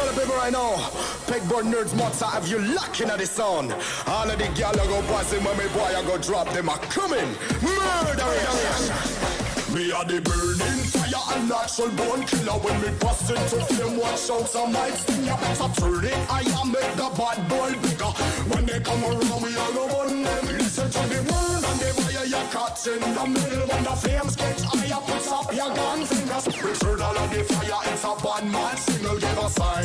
the people right now. Pegboard nerds, mods, I have you locking at the sound. All of the gal go passing when me boy I go drop them a coming. Murderous. Me a the burning fire and natural born killer. When me bust into flame, watch out some might sting. You better turn it, I am make the bad boy bigger. When they come around, we all go on them. Listen to the word and the fire you caught in the middle. When the flames get higher, put up your gun fingers. Return all of the fire, it's a bad man signal, give a sign.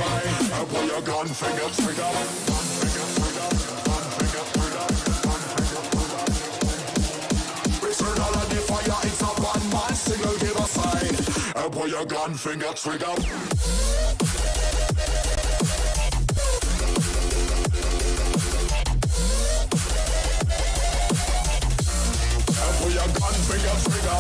Put your gun finger trigger. Gun finger trigger. Gun finger trigger. Gun finger trigger. Return all of the fire, it's a bad man signal, give a sign. Put your gun finger trigger. Put your gun finger trigger.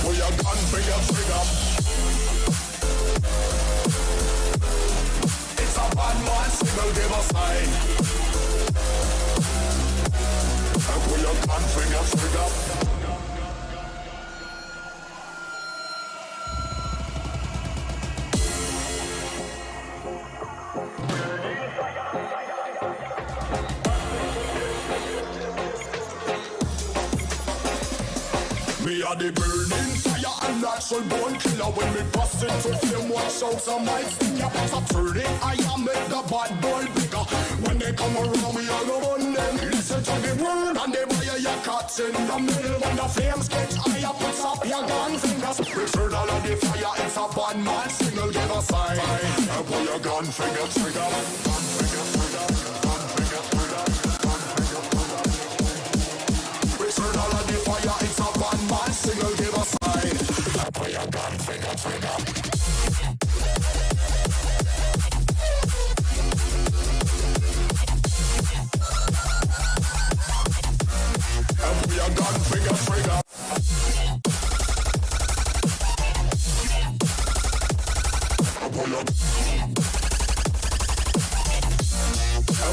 Put your gun finger trigger. It's a bad man signal, give a sign. Put your gun finger trigger. Me a the burning fire and natural born killer. When me bust into flame, watch out some might sting. You better turn it, I am make the bad boy bigger. When they come around, we all go on them. Listen to the word and the fire you caught in the middle. When the flames get higher, put up your gun fingers. Return all of the fire, it's a bad man signal, give a sign. Put your gun finger trigger. Gun finger trigger. Gun finger trigger. Gun finger trigger. Return all of the fire, it's a bad man signal, give a sign. Put your gun finger trigger. Put your gun finger trigger.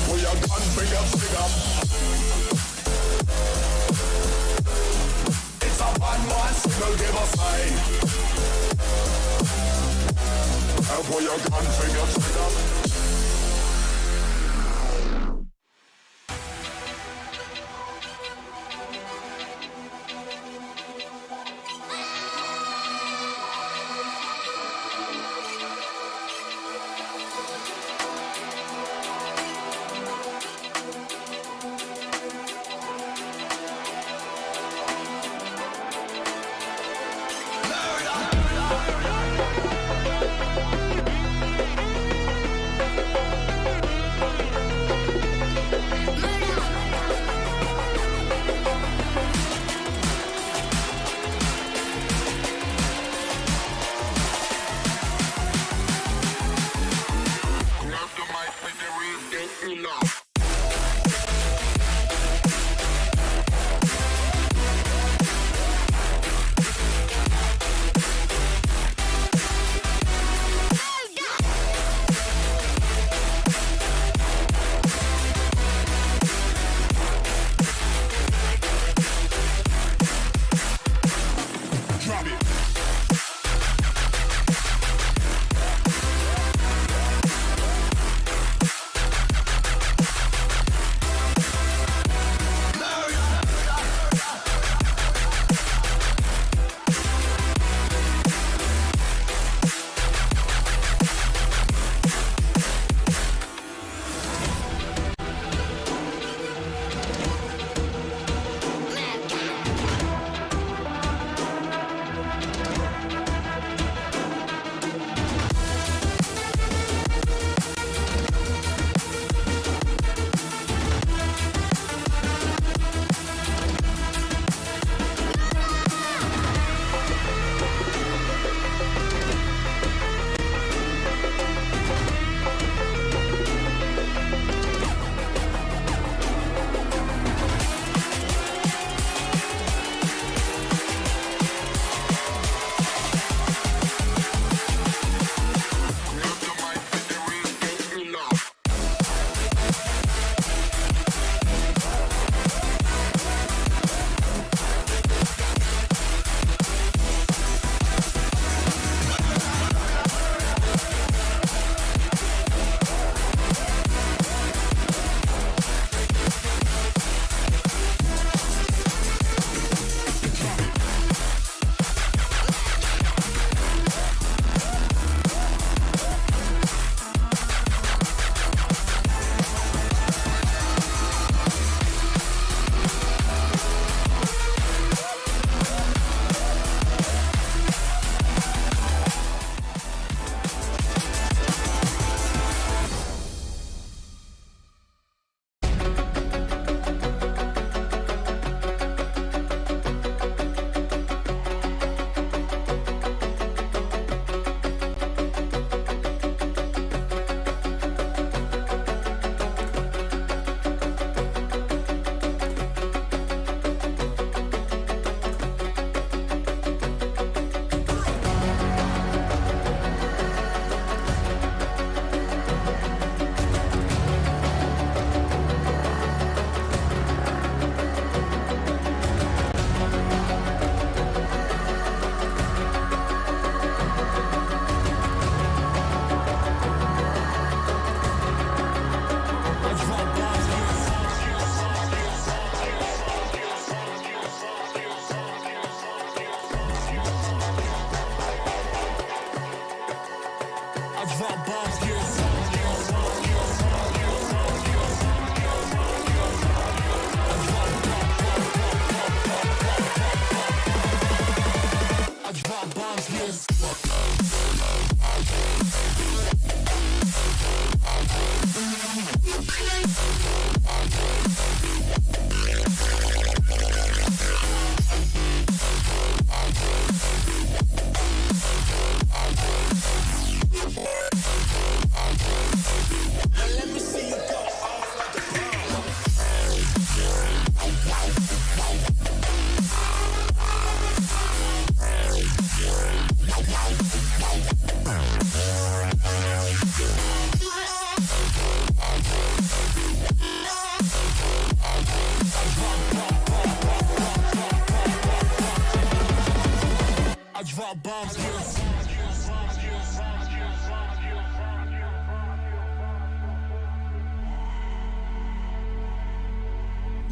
Put your gun finger trigger. It's a bad man signal, give a sign. Put your gun finger trigger.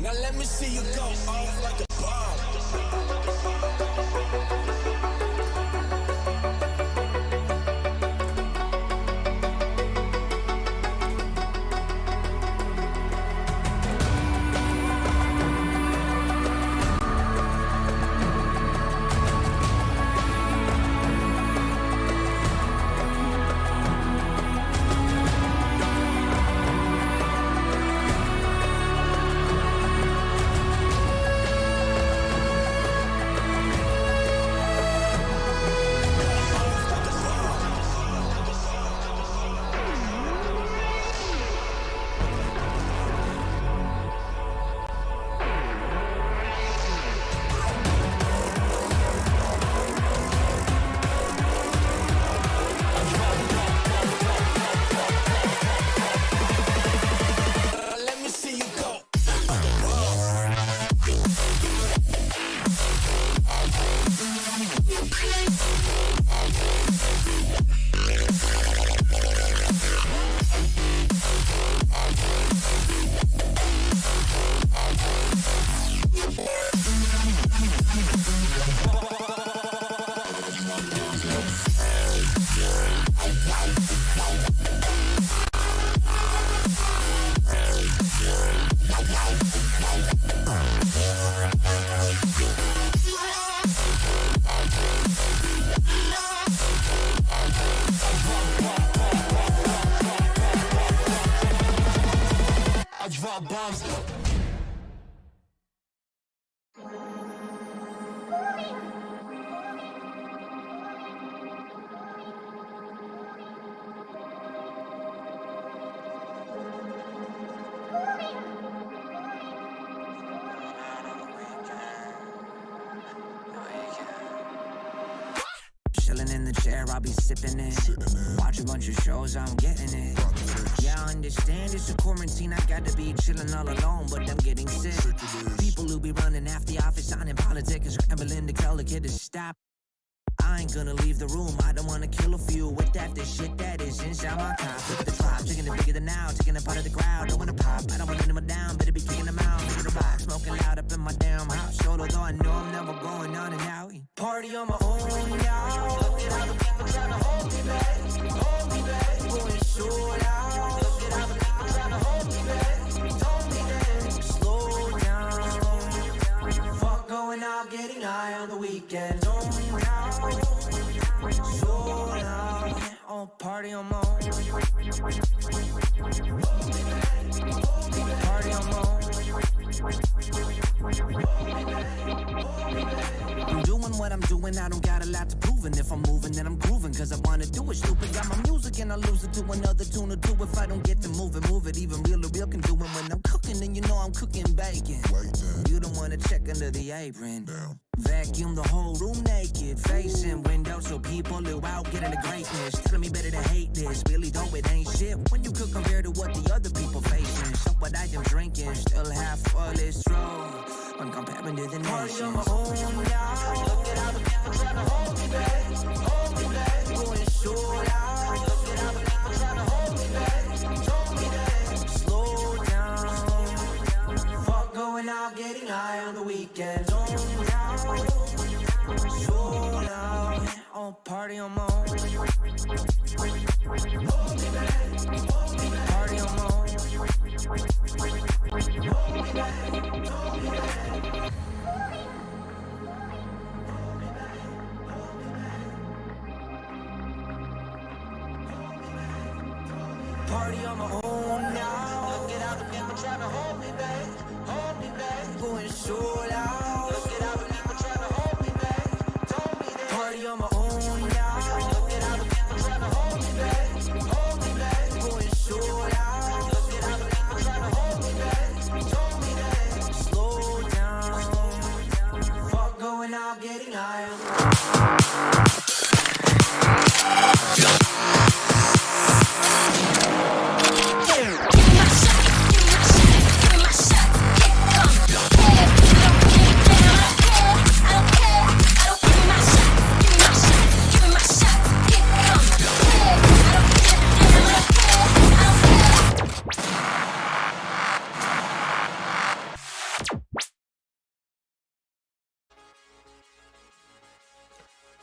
Now let me see you go off like a bomb. Chilling in the chair, I'll be sipping it. Watch a bunch of shows, I'm getting it. Yeah, I understand it's a quarantine, I got to be chilling all alone, but I'm getting sick. People who be running after the office, signing politics, scrambling to tell the kid to stop. I ain't gonna leave the room, I don't wanna kill a few with that, this shit that is inside my top. Look at the drop, taking it bigger than now, taking it part of the crowd, don't wanna pop, I don't want anyone down, better be kicking them out, look at the rock, smoking loud up in my damn house, solo though I know I'm never going on and out. Party on my own, y'all, look at how the people trying to hold me back, going so loud, look at how the people trying to hold me back, slow down, fuck going out, getting high on the weekend, so loud, oh, party on my own. Party on my own. I'm doing what I'm doing, I don't got a lot to prove. And if I'm moving, then I'm grooving, cause I wanna do it. Stupid, got my music and I lose it to another tune or two. If I don't get to move it, even real can do it. When I'm cooking, then you know I'm cooking bacon. You don't wanna check under the apron. Down. Vacuum the whole room naked, facing windows so people who out getting the greatness. Telling me better to hate this, really though it ain't shit when you could compare to what the other people facing. So what I am drinking, still half full is true when comparing to the nation. Look at how the people trying to hold me back, going so loud. Look at how the people trying to hold me back, slow down. Fuck going out, getting high on the weekend. So loud, oh, party on my own. Party on my own. Party on my own now. Look it out, the people trying to hold me back. Hold me back. Going so loud. Look it out, the people trying to hold me back. Told me that. Party on my own now. Look it out, the people trying to hold me back. Hold me back. Going so loud. Look it out, the people trying to hold me back. Told me that. Slow down. Fuck going out, getting higher.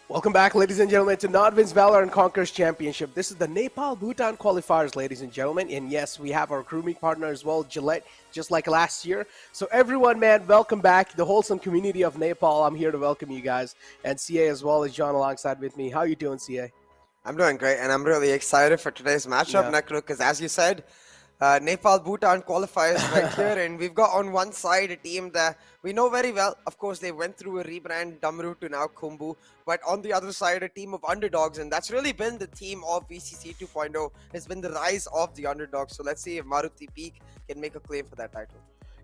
Welcome back, ladies and gentlemen, to NODWIN's Valorant Conquerors Championship. This is the Nepal Bhutan Qualifiers, ladies and gentlemen. And yes, we have our crewmate partner as well, Gillette, just like last year. So everyone, man, welcome back. The wholesome community of Nepal, I'm here to welcome you guys. And CA as well as John alongside with me. How you doing, CA? I'm doing great, and I'm really excited for today's matchup, Nekru, because as you said, Nepal Bhutan qualifiers right here, and we've got on one side a team that we know very well. Of course, they went through a rebrand, Damru to now Khumbu, but on the other side, a team of underdogs, and that's really been the theme of VCC 2.0. It's been the rise of the underdogs. So let's see if Maruti Peak can make a claim for that title.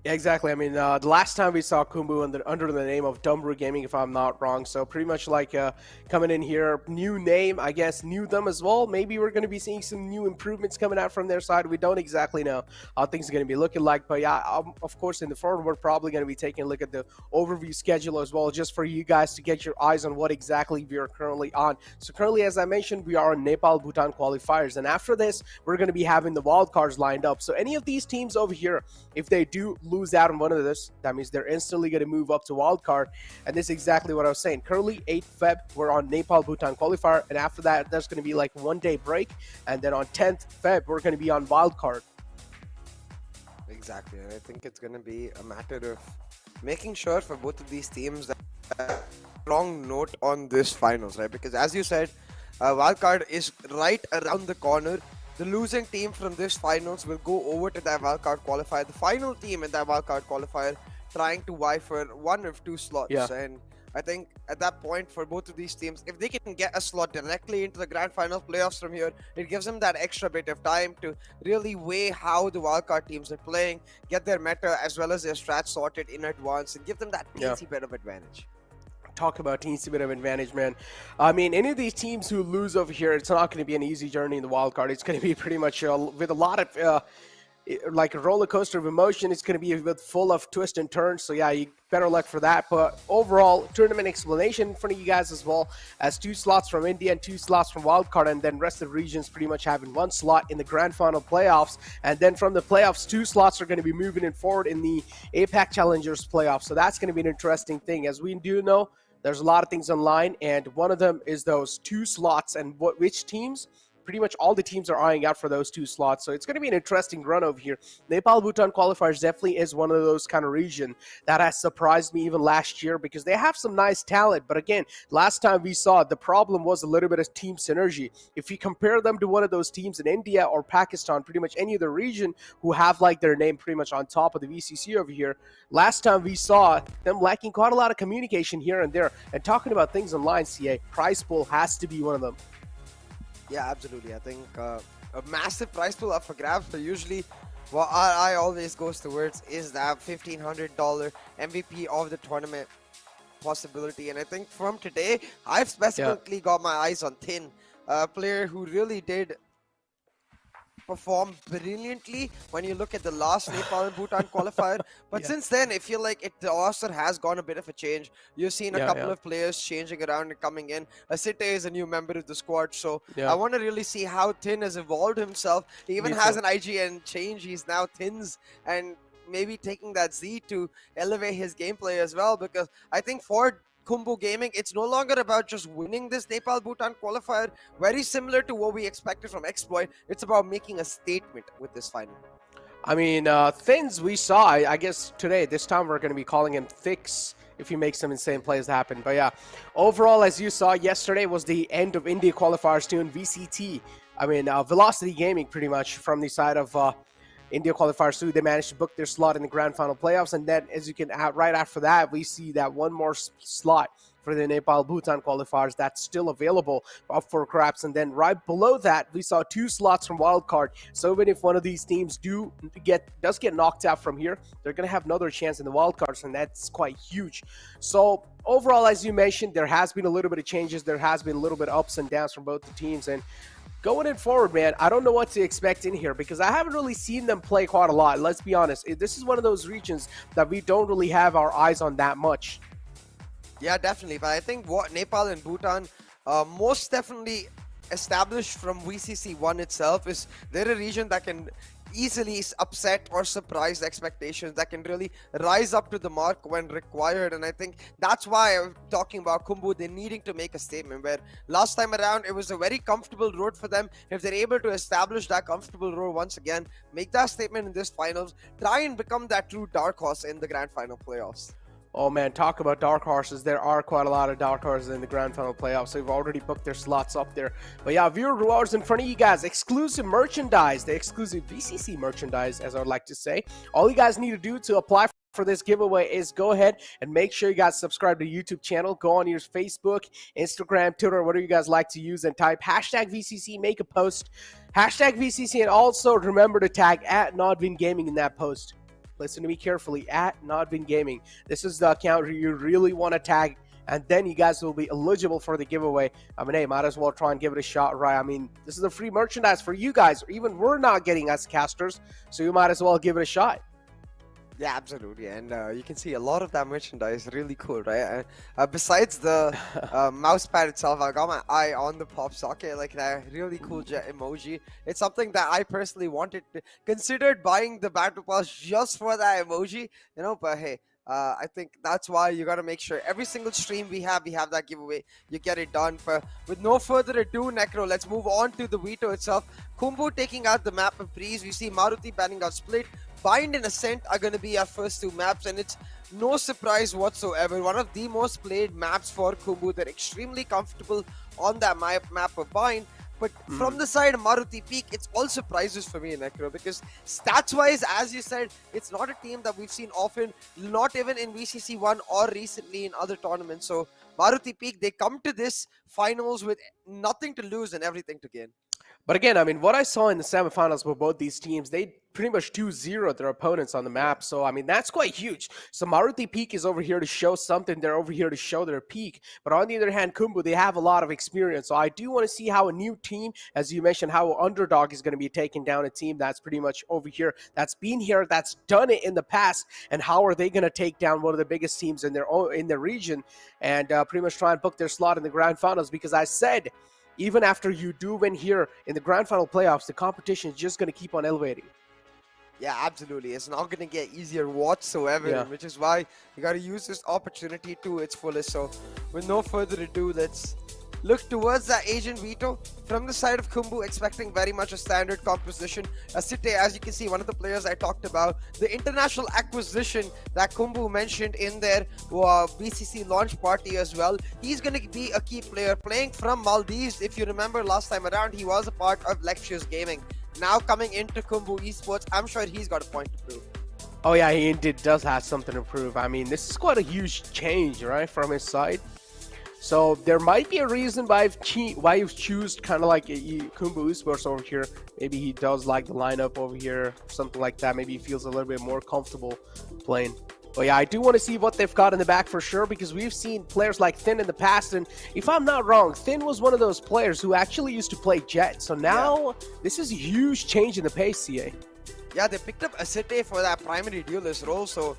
Yeah, exactly. I mean, the last time we saw Khumbu under the name of NODWIN Gaming, if I'm not wrong. So pretty much like coming in here, new name, I guess, knew them as well. Maybe we're going to be seeing some new improvements coming out from their side. We don't exactly know how things are going to be looking like. But yeah, of course, in the forward, we're probably going to be taking a look at the overview schedule as well, just for you guys to get your eyes on what exactly we are currently on. So currently, as I mentioned, we are on Nepal Bhutan Qualifiers. And after this, we're going to be having the wildcards lined up. So any of these teams over here, if they do lose out on one of this, that means they're instantly going to move up to wildcard. And this is exactly what I was saying. Currently, 8th Feb, we're on Nepal Bhutan Qualifier. And after that, there's going to be like 1 day break. And then on 10th Feb, we're going to be on wildcard. Exactly. And I think it's going to be a matter of making sure for both of these teams that strong note on this finals, right? Because as you said, wildcard is right around the corner. The losing team from this finals will go over to that wildcard qualifier. The final team in that wildcard qualifier trying to vie for one of two slots. Yeah. And I think at that point for both of these teams, if they can get a slot directly into the grand final playoffs from here, it gives them that extra bit of time to really weigh how the wildcard teams are playing, get their meta as well as their strats sorted in advance, and give them that teensy bit of advantage. Talk about teensy bit of advantage, man. I mean, any of these teams who lose over here, it's not going to be an easy journey in the wild card. It's going to be pretty much with a lot of like a roller coaster of emotion. It's going to be full of twists and turns. So yeah, you better luck for that. But overall, tournament explanation in front of you guys as well, as 2 slots from India and 2 slots from wildcard, and then rest of the regions pretty much having 1 slot in the grand final playoffs. And then from the playoffs, 2 slots are going to be moving in forward in the APAC Challengers playoffs. So that's going to be an interesting thing. As we do know, there's a lot of things online, and one of them is those 2 slots and which teams. Pretty much all the teams are eyeing out for those 2 slots. So it's going to be an interesting run over here. Nepal Bhutan Qualifiers definitely is one of those kind of region that has surprised me even last year, because they have some nice talent. But again, last time we saw the problem was a little bit of team synergy. If you compare them to one of those teams in India or Pakistan, pretty much any other region who have like their name pretty much on top of the VCC over here, last time we saw them lacking quite a lot of communication here and there. And talking about things online, CA, prize pool has to be one of them. Yeah, absolutely. I think a massive prize pool up for grabs, but usually what I always goes towards is that $1,500 MVP of the tournament possibility. And I think from today, I've specifically got my eyes on Thin, a player who really did perform brilliantly when you look at the last Nepal and Bhutan qualifier. But since then, I feel like the roster has gone a bit of a change. You've seen a couple of players changing around and coming in. Asite is a new member of the squad, so I want to really see how Thin has evolved himself. He even has an IGN change. He's now Thins, and maybe taking that Z to elevate his gameplay as well, because I think for Khumbu Gaming, it's no longer about just winning this Nepal Bhutan qualifier, very similar to what we expected from Exploit. It's about making a statement with this final. I mean, Thins we saw, I guess today, this time we're going to be calling him Thix if he makes some insane plays happen. But yeah, overall, as you saw, yesterday was the end of India qualifiers 2 in VCT. I mean, Velocity Gaming pretty much from the side of India Qualifiers 2, they managed to book their slot in the grand final playoffs. And then, as you can right after that, we see that one more slot for the Nepal Bhutan Qualifiers that's still available up for grabs. And then right below that, we saw 2 slots from wildcard. So even if one of these teams does get knocked out from here, they're going to have another chance in the wildcards, and that's quite huge. So overall, as you mentioned, there has been a little bit of changes. There has been a little bit of ups and downs from both the teams. And going in forward, man, I don't know what to expect in here because I haven't really seen them play quite a lot. Let's be honest. This is one of those regions that we don't really have our eyes on that much. Yeah, definitely. But I think what Nepal and Bhutan most definitely established from VCC1 itself is they're a region that can easily upset or surprise expectations, that can really rise up to the mark when required. And I think that's why I'm talking about Khumbu, they're needing to make a statement, where last time around it was a very comfortable road for them. If they're able to establish that comfortable road once again, make that statement in this finals, try and become that true dark horse in the grand final playoffs. Oh man, talk about dark horses. There are quite a lot of dark horses in the grand final playoffs. They've already booked their slots up there. But yeah, viewer rewards in front of you guys. Exclusive merchandise, the exclusive VCC merchandise, as I would like to say. All you guys need to do to apply for this giveaway is go ahead and make sure you guys subscribe to the YouTube channel. Go on your Facebook, Instagram, Twitter, whatever you guys like to use, and type hashtag VCC, make a post, hashtag VCC, and also remember to tag at NODWIN Gaming in that post. Listen to me carefully, at NODWIN Gaming. This is the account you really want to tag, and then you guys will be eligible for the giveaway. I mean, hey, might as well try and give it a shot, right? I mean, this is a free merchandise for you guys. Even we're not getting as casters, so you might as well give it a shot. Yeah, absolutely. And you can see a lot of that merchandise. Really cool, right? Besides the mouse pad itself, I got my eye on the pop socket, like that really cool jet emoji. It's something that I personally considered buying the battle pass just for that emoji, you know. But hey, I think that's why you got to make sure every single stream we have that giveaway. You get it done. But with no further ado, Necro, let's move on to the veto itself. Khumbu taking out the map of Breeze. We see Maruti banning out Split. Bind and Ascent are going to be our first 2 maps, and it's no surprise whatsoever. One of the most played maps for Khumbu. They're extremely comfortable on that map of Bind. But from the side of Maruti Peak, it's all surprises for me, Necro, because stats-wise, as you said, it's not a team that we've seen often, not even in VCC1 or recently in other tournaments. So Maruti Peak, they come to this finals with nothing to lose and everything to gain. But again, I mean, what I saw in the semifinals with both these teams, they pretty much 2-0 their opponents on the map. So, I mean, that's quite huge. So, Maruti Peak is over here to show something. They're over here to show their peak. But on the other hand, Khumbu, they have a lot of experience. So, I do want to see how a new team, as you mentioned, how Underdog is going to be taking down a team that's pretty much over here, that's been here, that's done it in the past. And how are they going to take down one of the biggest teams in their region and pretty much try and book their slot in the grand finals? Because I said, even after you do win here in the grand final playoffs, the competition is just going to keep on elevating. Yeah, absolutely. It's not going to get easier whatsoever, which is why you got to use this opportunity to its fullest. So with no further ado, let's look towards that Asian veto. From the side of Khumbu, expecting very much a standard composition. Site, as you can see, one of the players I talked about, the international acquisition that Khumbu mentioned in their BCC launch party as well. He's going to be a key player, playing from Maldives. If you remember last time around, he was a part of Lectures Gaming. Now coming into Khumbu Esports, I'm sure he's got a point to prove. Oh yeah, he indeed does have something to prove. I mean, this is quite a huge change, right, from his side. So there might be a reason why you choose kind of like Khumbu Esports over here. Maybe he does like the lineup over here, something like that. Maybe he feels a little bit more comfortable playing. But yeah, I do want to see what they've got in the back for sure, because we've seen players like Thin in the past, and if I'm not wrong, Thin was one of those players who actually used to play Jet. So now this is a huge change in the pace, CA. Yeah, they picked up Asite for that primary duelist role, so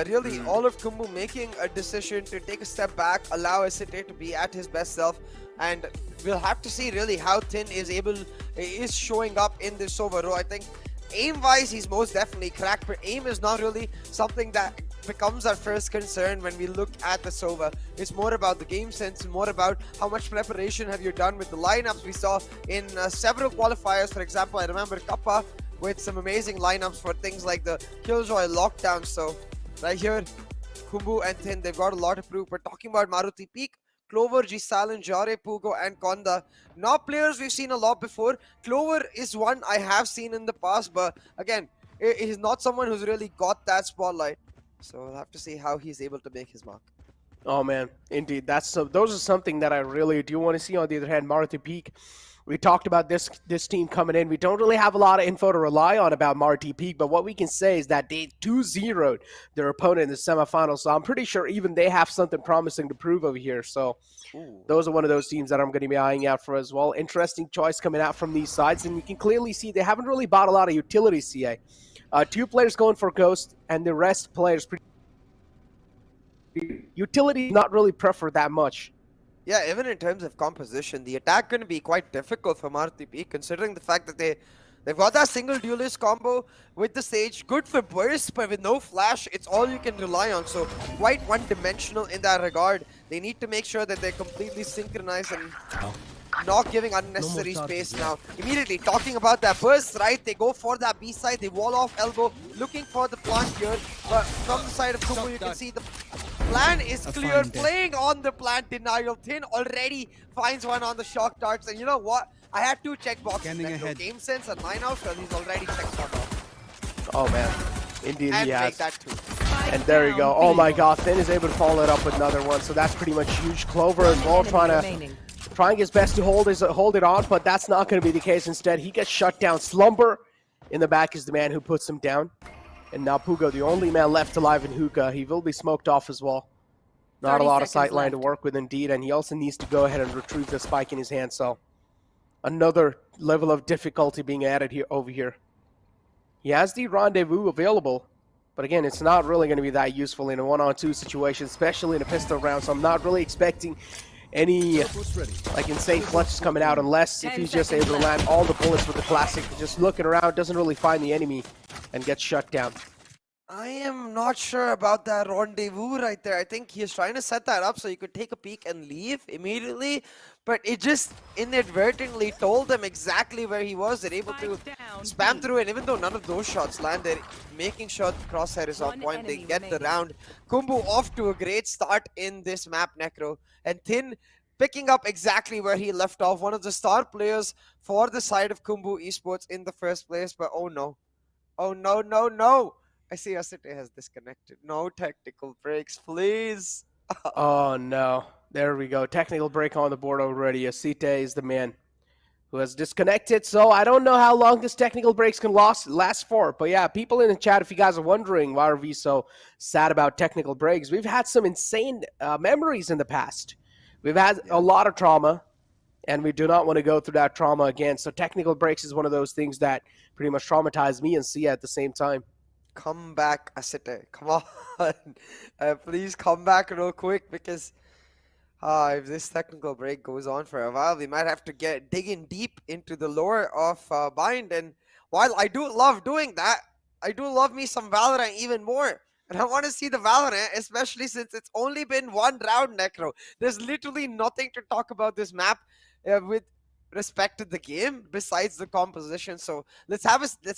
really all of Khumbu making a decision to take a step back, allow Asite to be at his best self, and we'll have to see really how Thin is showing up in this Sova row. I think aim-wise, he's most definitely cracked, but aim is not really something that becomes our first concern when we look at the Sova. It's more about the game sense, more about how much preparation have you done with the lineups we saw in several qualifiers. For example, I remember Kappa with some amazing lineups for things like the Killjoy lockdown. So right here, Khumbu and Thin, they've got a lot to prove. But talking about Maruti Peak, Clover, Gisalin, Jare, Pugo, and Konda. Not players we've seen a lot before. Clover is one I have seen in the past, but again, he's not someone who's really got that spotlight. So we'll have to see how he's able to make his mark. Oh man, indeed, those are something that I really do want to see. On the other hand, Maruti Peak, we talked about this team coming in. We don't really have a lot of info to rely on about Maruti Peak, but what we can say is that they 2-0'd their opponent in the semifinals. So I'm pretty sure even they have something promising to prove over here. So those are one of those teams that I'm going to be eyeing out for as well. Interesting choice coming out from these sides, and you can clearly see they haven't really bought a lot of utility. CA, 2 players going for Ghost, and the rest players. Utility not really preferred that much. Yeah, even in terms of composition, the attack going to be quite difficult for Maruti Peak, considering the fact that they've got that single duelist combo with the Sage. Good for burst, but with no flash, it's all you can rely on. So quite one-dimensional in that regard. They need to make sure that they're completely synchronized and not giving unnecessary space now. Immediately talking about that burst, right? They go for that B side, they wall off elbow, looking for the plant here. But from the side of Khumbu, you can see the plan is clear, playing on the plant denial. Tin already finds one on the shock darts, and you know what? I had 2 checkboxes. Game sense and 9 out, so he's already checked one off. Oh man, indeed and he has. make that 2. And there you go. Oh my God, Thin is able to follow it up with another one. So that's pretty much huge. Clover as well, trying his best to hold it on, but that's not going to be the case. Instead, he gets shut down. Slumber in the back is the man who puts him down. And now Pugo, the only man left alive in Hookah, he will be smoked off as well. Not a lot of sight line to work with indeed, and he also needs to go ahead and retrieve the spike in his hand. So another level of difficulty being added here over here. He has the rendezvous available, but again, it's not really going to be that useful in a 1-on-2 situation, especially in a pistol round. So I'm not really expecting any like insane clutches coming out unless if he's just able to land all the bullets with the classic. Just looking around, doesn't really find the enemy and gets shut down. I am not sure about that rendezvous right there. I think he's trying to set that up so you could take a peek and leave immediately, but it just inadvertently told them exactly where he was. They're able to spam through, and even though none of those shots land, they're making sure the crosshair is on point. They get the round. Khumbu off to a great start in this map, Necro, and Thin picking up exactly where he left off. One of the star players for the side of Khumbu Esports in the first place, but oh no. Oh no, no, no. I see Asite has disconnected. No technical breaks, please. Oh no. There we go. Technical break on the board already. Asite is the man who has disconnected. So I don't know how long this technical breaks can last for. But yeah, people in the chat, if you guys are wondering why are we so sad about technical breaks, we've had some insane memories in the past. We've had a lot of trauma, and we do not want to go through that trauma again. So technical breaks is one of those things that pretty much traumatized me and Sia at the same time. Come back, Asite. Come on. Please come back real quick, because if this technical break goes on for a while, we might have to dig in deep into the lore of Bind. And while I do love doing that, I do love me some Valorant even more. And I want to see the Valorant, especially since it's only been 1 round, Necro. There's literally nothing to talk about this map with respect to the game besides the composition. So let's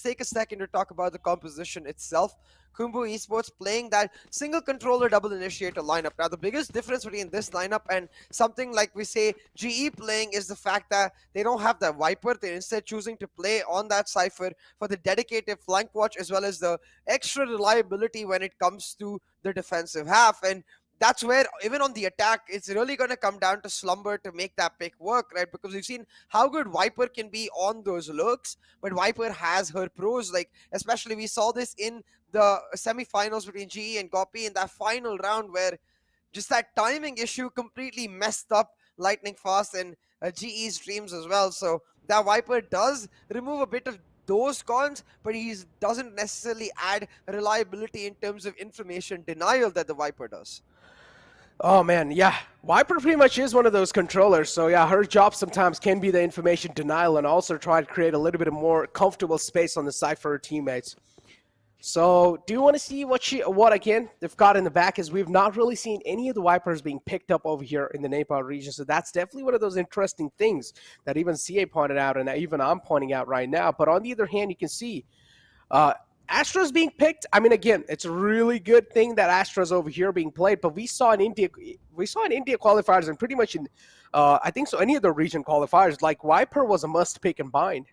take a second to talk about the composition itself. Khumbu Esports playing that single controller double initiator lineup. Now the biggest difference between this lineup and something like we say GE playing is the fact that they don't have that Viper. They're instead choosing to play on that Cypher for the dedicated flank watch as well as the extra reliability when it comes to the defensive half. And that's where, even on the attack, it's really going to come down to Slumber to make that pick work, right? Because we've seen how good Viper can be on those looks, but Viper has her pros. Like, especially we saw this in the semifinals between GE and Gopi in that final round where just that timing issue completely messed up Lightning Fast and GE's dreams as well. So that Viper does remove a bit of those cons, but he doesn't necessarily add reliability in terms of information denial that the Viper does. Oh man, yeah. Viper pretty much is one of those controllers. So yeah, her job sometimes can be the information denial and also try to create a little bit of more comfortable space on the side for her teammates. So do you want to see what again they've got in the back? Is we've not really seen any of the Vipers being picked up over here in the Nepal region. So that's definitely one of those interesting things that even CA pointed out and even I'm pointing out right now. But on the other hand, you can see Astra's being picked. I mean, again, it's a really good thing that Astra's over here being played. But we saw in India qualifiers and pretty much in, I think so, any of the region qualifiers, like Viper was a must pick and bind.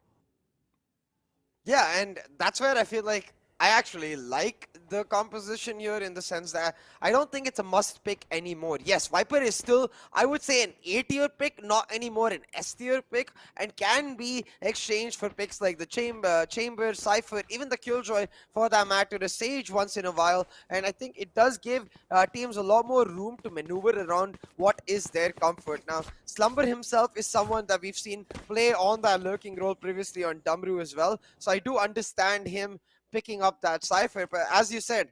Yeah, and that's where I feel like I actually like the composition here in the sense that I don't think it's a must pick anymore. Yes, Viper is still, I would say, an A tier pick, not anymore an S tier pick, and can be exchanged for picks like the Chamber, Cypher, even the Killjoy for that matter, the Sage once in a while. And I think it does give teams a lot more room to maneuver around what is their comfort. Now, Slumber himself is someone that we've seen play on that lurking role previously on Dumru as well. So I do understand him picking up that Cypher, but as you said,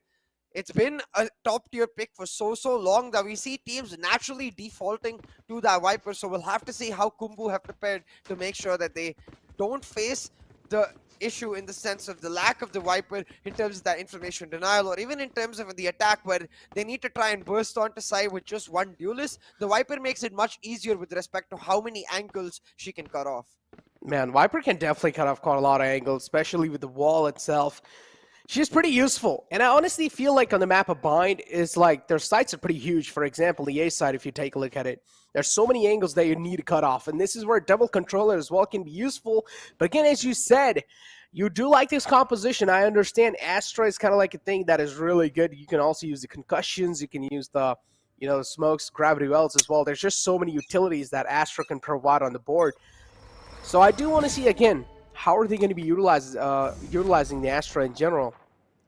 it's been a top tier pick for so long that we see teams naturally defaulting to that Viper. So we'll have to see how Khumbu have prepared to make sure that they don't face the issue in the sense of the lack of the Viper in terms of that information denial, or even in terms of the attack where they need to try and burst onto side with just one duelist. The Viper makes it much easier with respect to how many angles she can cut off. Man, Viper can definitely cut off quite a lot of angles, especially with the wall itself. She's pretty useful. And I honestly feel like on the map of Bind is like their sights are pretty huge. For example, the A side, if you take a look at it, there's so many angles that you need to cut off. And this is where double controller as well can be useful. But again, as you said, you do like this composition. I understand Astra is kind of like a thing that is really good. You can also use the concussions. You can use the, smokes, gravity wells as well. There's just so many utilities that Astra can provide on the board. So I do want to see, again, how are they going to be utilizing the Astra in general?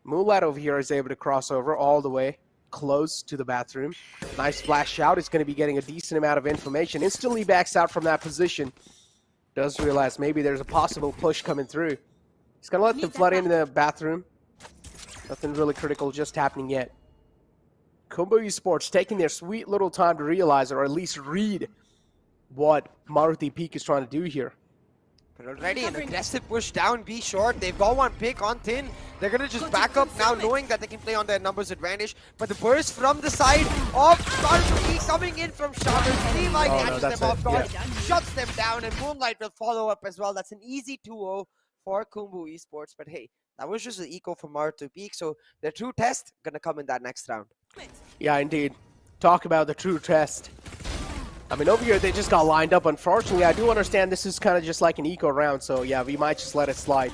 Moonlight over here is able to cross over all the way close to the bathroom. Nice flash out. It's going to be getting a decent amount of information. Instantly backs out from that position. Does realize maybe there's a possible push coming through. He's going to let them flood into the bathroom. Nothing really critical just happening yet. Khumbu Esports taking their sweet little time to realize, or at least read, what Maruti Peak is trying to do here. But already an aggressive push down B short. They've got one pick on Thin. They're going to just back up now, knowing that they can play on their numbers advantage. But the burst from the side of Maruti coming in from Showers. Levi catches them off guard, shuts them down, and Moonlight will follow up as well. That's an easy 2-0 for Khumbu Esports. But hey, that was just an eco for Maruti Peak. So their true test going to come in that next round. Yeah, indeed. Talk about the true test. I mean, over here, they just got lined up. Unfortunately, I do understand this is kind of just like an eco round, so yeah, we might just let it slide.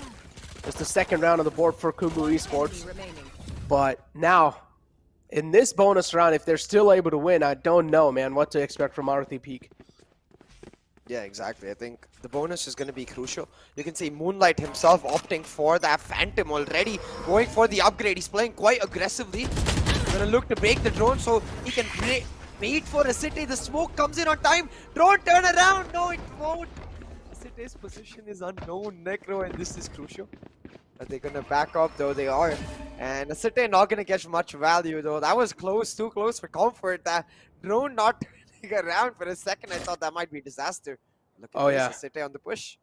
It's the second round on the board for Khumbu Esports. But now, in this bonus round, if they're still able to win, I don't know, man, what to expect from Maruti Peak. Yeah, exactly. I think the bonus is going to be crucial. You can see Moonlight himself opting for that Phantom already, going for the upgrade. He's playing quite aggressively. Going to look to break the drone so he can wait for a City. The smoke comes in on time. Drone turn around. No, it won't. City's position is unknown, Necro, and this is crucial. Are they going to back up? Though they are. And City not going to get much value, though. That was close, too close for comfort. That drone not turning around for a second. I thought that might be a disaster. Look at this, City on the push.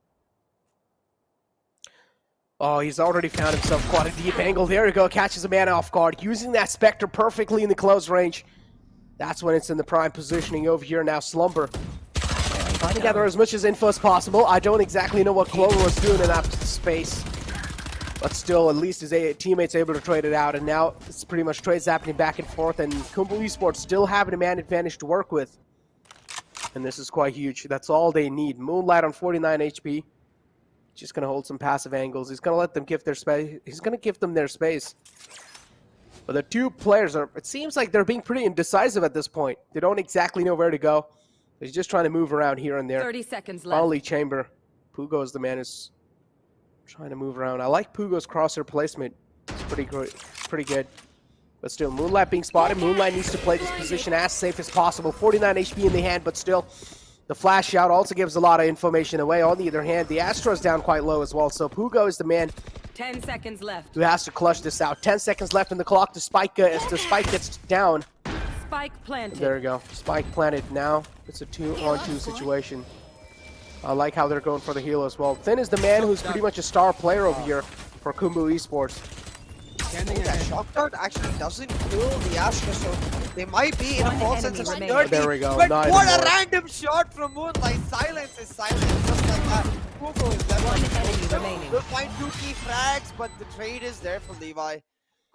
Oh, he's already found himself quite a deep angle. There you go. Catches a man off guard. Using that Spectre perfectly in the close range. That's when it's in the prime positioning over here now. Slumber trying to gather as much as info as possible. I don't exactly know what Clover was doing in that space. But still, at least his teammates able to trade it out. And now it's pretty much trades happening back and forth. And Khumbu Esports still having a man advantage to work with. And this is quite huge. That's all they need. Moonlight on 49 HP. Just going to hold some passive angles. He's going to let them give their space. He's going to give them their space. But the two players it seems like they're being pretty indecisive at this point. They don't exactly know where to go. They're just trying to move around here and there. 30 seconds left. Finally, Chamber. Pugo is the man who's trying to move around. I like Pugo's crosshair placement. It's pretty good. But still, Moonlight being spotted. Moonlight needs to play this position as safe as possible. 49 HP in the hand, but still, the flash out also gives a lot of information away. On the other hand, the Astro's down quite low as well. So Pugo is the man 10 seconds left. who has to clutch this out. 10 seconds left in the clock. The spike gets down. Spike planted. There we go. Spike planted. Now it's a 2-on-2 situation. I like how they're going for the heal as well. Thin is the man who's pretty much a star player over here for Khumbu Esports. That shock dart actually doesn't kill the Astra, so They might be in a One false sense of enemy security. remaining. There we go, But not what a anymore. random shot from Moonlight. Silence is silence. Just like that. Khumbu is left One on the enemy field. remaining. They'll find 2 key frags, but the trade is there for Levi.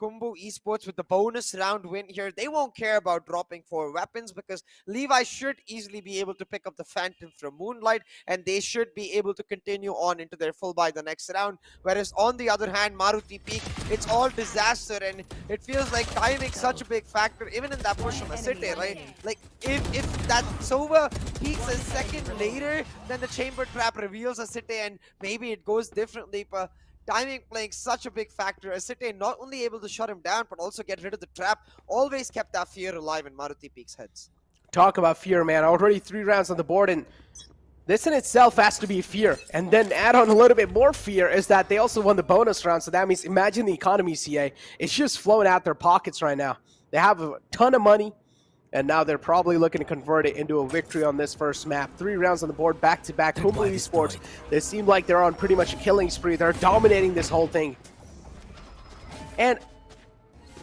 Khumbu Esports with the bonus round win here. They won't care about dropping 4 weapons because Levi should easily be able to pick up the Phantom from Moonlight, and they should be able to continue on into their full buy the next round. Whereas on the other hand, Maruti Peak, it's all disaster, and it feels like timing such a big factor, even in that push from Asite, right? Like if that Sova peaks a second later, then the chamber trap reveals Asite, and maybe it goes differently, but timing playing such a big factor. Asite not only able to shut him down, but also get rid of the trap. Always kept that fear alive in Maruti Peak's heads. Talk about fear, man. Already 3 rounds on the board, and this in itself has to be fear. And then add on a little bit more fear is that they also won the bonus round, so that means imagine the economy, CA. It's just flowing out their pockets right now. They have a ton of money, and now they're probably looking to convert it into a victory on this first map. 3 rounds on the board, back-to-back. Khumbu Esports, they seem like they're on pretty much a killing spree. They're dominating this whole thing. And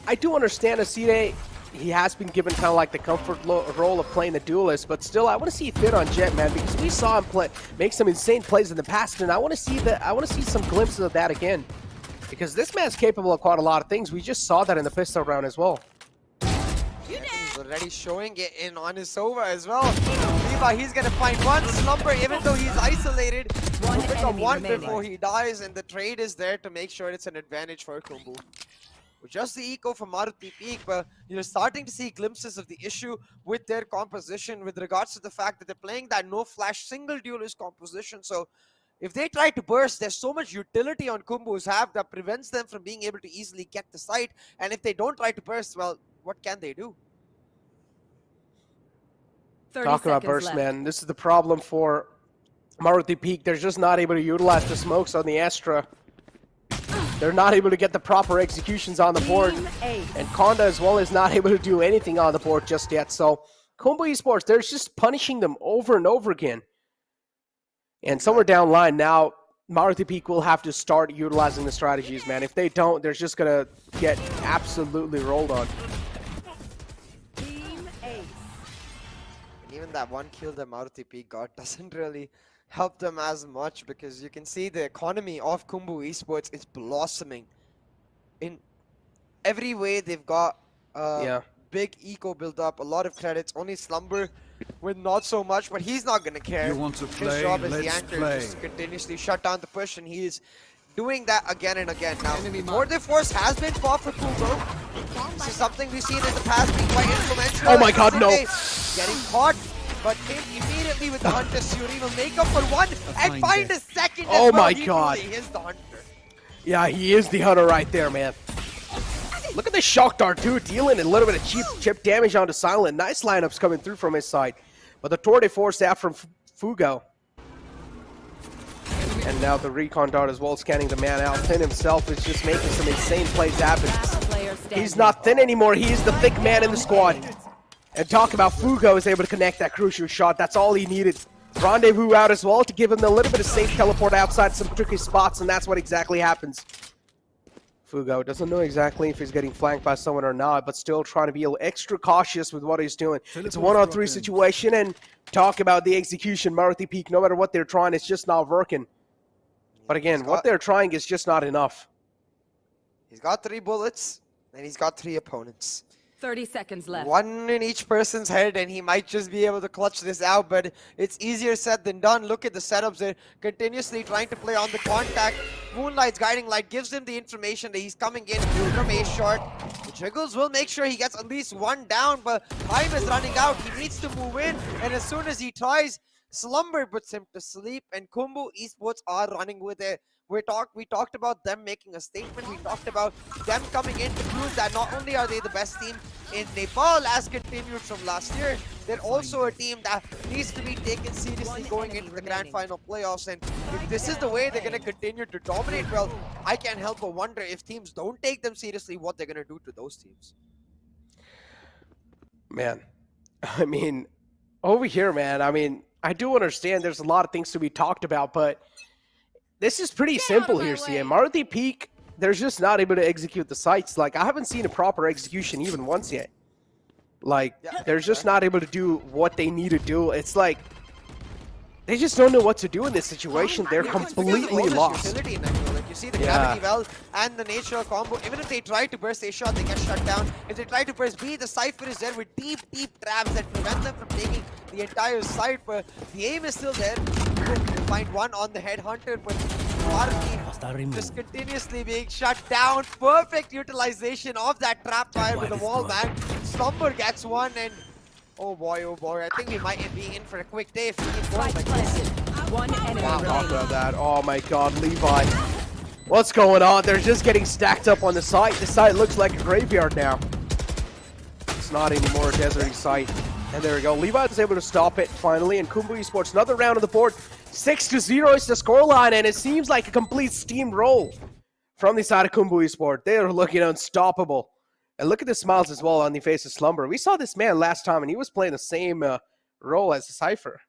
I do understand Asite, he has been given kind of like the comfort role of playing the duelist, but still, I want to see fit on Jet, man, because we saw him make some insane plays in the past, and I want to see that. I want to see some glimpses of that again, because this man's capable of quite a lot of things. We just saw that in the pistol round as well. He's already showing it in on his Sova as well. Levi, he's gonna find one Slumber, even though he's isolated. One He'll pick up enemy one remaining. before he dies, and the trade is there to make sure it's an advantage for Khumbu. With just the eco from Maruti Peak, but you're starting to see glimpses of the issue with their composition with regards to the fact that they're playing that no-flash single duelist composition. So if they try to burst, there's so much utility on Khumbu's have that prevents them from being able to easily get the site. And if they don't try to burst, well, what can they do? 30 Talk about seconds burst, left. man. This is the problem for Maruti Peak. They're just not able to utilize the smokes on the Astra. They're not able to get the proper executions on the board. Team ace. And Konda as well is not able to do anything on the board just yet. So Khumbu Esports, they're just punishing them over and over again. And somewhere down the line now, Maruti Peak will have to start utilizing the strategies, man. If they don't, they're just going to get absolutely rolled on. Team ace. And even that one kill that Maruti Peak got doesn't really help them as much, because you can see the economy of Khumbu Esports is blossoming. In every way, they've got big eco build up, a lot of credits. Only Slumber with not so much, but he's not going to care. You want to His play? job as the Let's anchor play. is just to continuously shut down the push, and he is doing that again and again. Now, Tour de Force has been fought for Khumbu. This is something we've seen in the past being quite influential. Oh my God, no. Getting caught, but immediately with the Hunter Suri will make up for one and find a second. Oh as well. my He God. really is the Hunter. Yeah, he is the hunter right there, man. Look at this shock dart, too, dealing a little bit of cheap chip damage onto Silent. Nice lineups coming through from his side. But the Tour de Force staff from Fugo. And now the recon dart as well, scanning the man out. Thin himself is just making some insane plays happen. Last player standing. He's not thin anymore. He is the thick man in the squad. And talk about Fugo is able to connect that crucial shot. That's all he needed. Rendezvous out as well to give him a little bit of safe teleport outside some tricky spots, and that's what exactly happens. Fugo doesn't know exactly if he's getting flanked by someone or not, but still trying to be a little extra cautious with what he's doing. It's a 1-on-3 situation, and talk about the execution. Maruti Peak, no matter what they're trying, it's just not working. But again, what they're trying is just not enough. He's got 3 bullets, and he's got 3 opponents. 30 seconds left. One in each person's head, and he might just be able to clutch this out, but it's easier said than done. Look at the setups. They're continuously trying to play on the contact. Moonlight's guiding light gives him the information that he's coming in from a short. The Jiggles will make sure he gets at least 1 down, but time is running out. He needs to move in, and as soon as he tries, Slumber puts him to sleep, and Khumbu Esports are running with it. We talked about them making a statement. We talked about them coming in to prove that not only are they the best team in Nepal as continued from last year, they're also a team that needs to be taken seriously going into the grand final playoffs. And if this is the way they're going to continue to dominate, well, I can't help but wonder if teams don't take them seriously, what they're going to do to those teams. Man, I mean, over here, man, I mean, I do understand there's a lot of things to be talked about, but this is pretty simple here, CM. Maruti Peak, they're just not able to execute the sites. Like, I haven't seen a proper execution even once yet. Like, Yeah, they're just not able to do what they need to do. It's like, they just don't know what to do in this situation. They're completely lost. Utility in that goal. Like you see the gravity well and the nature of combo. Even if they try to burst A shot, they get shut down. If they try to burst B, the Cypher is there with deep traps that prevent them from taking the entire site. But the aim is still there. They find one on the headhunter, but Maruti just continuously being shut down. Perfect utilization of that trap fire with the wall bang. Slumber gets one, and oh boy, I think we might be in for a quick day if we keep going like this. One enemy Talk remaining. about that. Oh my god, Levi. What's going on? They're just getting stacked up on the site. The site looks like a graveyard now. It's not anymore a deserty site. And there we go. Levi is able to stop it finally. And Khumbu Esports, another round on the board. 6-0 is the scoreline, and it seems like a complete steamroll from the side of Khumbu Esports. They are looking unstoppable. And look at the smiles as well on the face of Slumber. We saw this man last time, and he was playing the same role as the Cypher.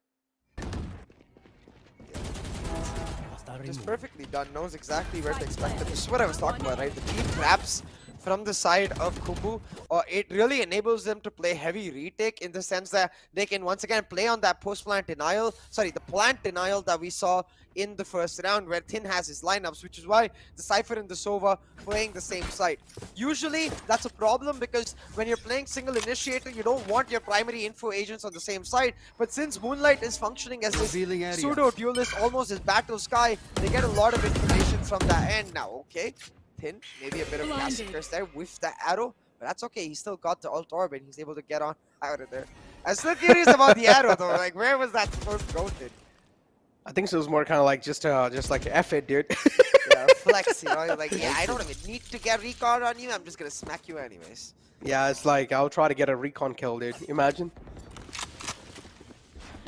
Just perfectly done, knows exactly where to expect it. This is what I was talking about, right? The deep traps from the side of Khumbu, it really enables them to play heavy retake in the sense that they can once again play on that post-plant denial, sorry, the plant denial that we saw in the first round where Thin has his lineups, which is why the Cypher and the Sova playing the same site. Usually, that's a problem because when you're playing single initiator, you don't want your primary info agents on the same side, but since Moonlight is functioning as this pseudo-duelist, almost as Battle Sky, they get a lot of information from that end. Now, okay, Thin, maybe a bit of classic curse there with the arrow, but that's okay, he still got the ult orb and he's able to get on out of there. I'm still curious about the arrow though, like where was that supposed to go, Thin? I think so. It was more kind of like just like F it, dude. Yeah, flex, you know, like, yeah, I don't even need to get recon on you, I'm just gonna smack you anyways. Yeah, it's like, I'll try to get a recon kill, dude. Imagine.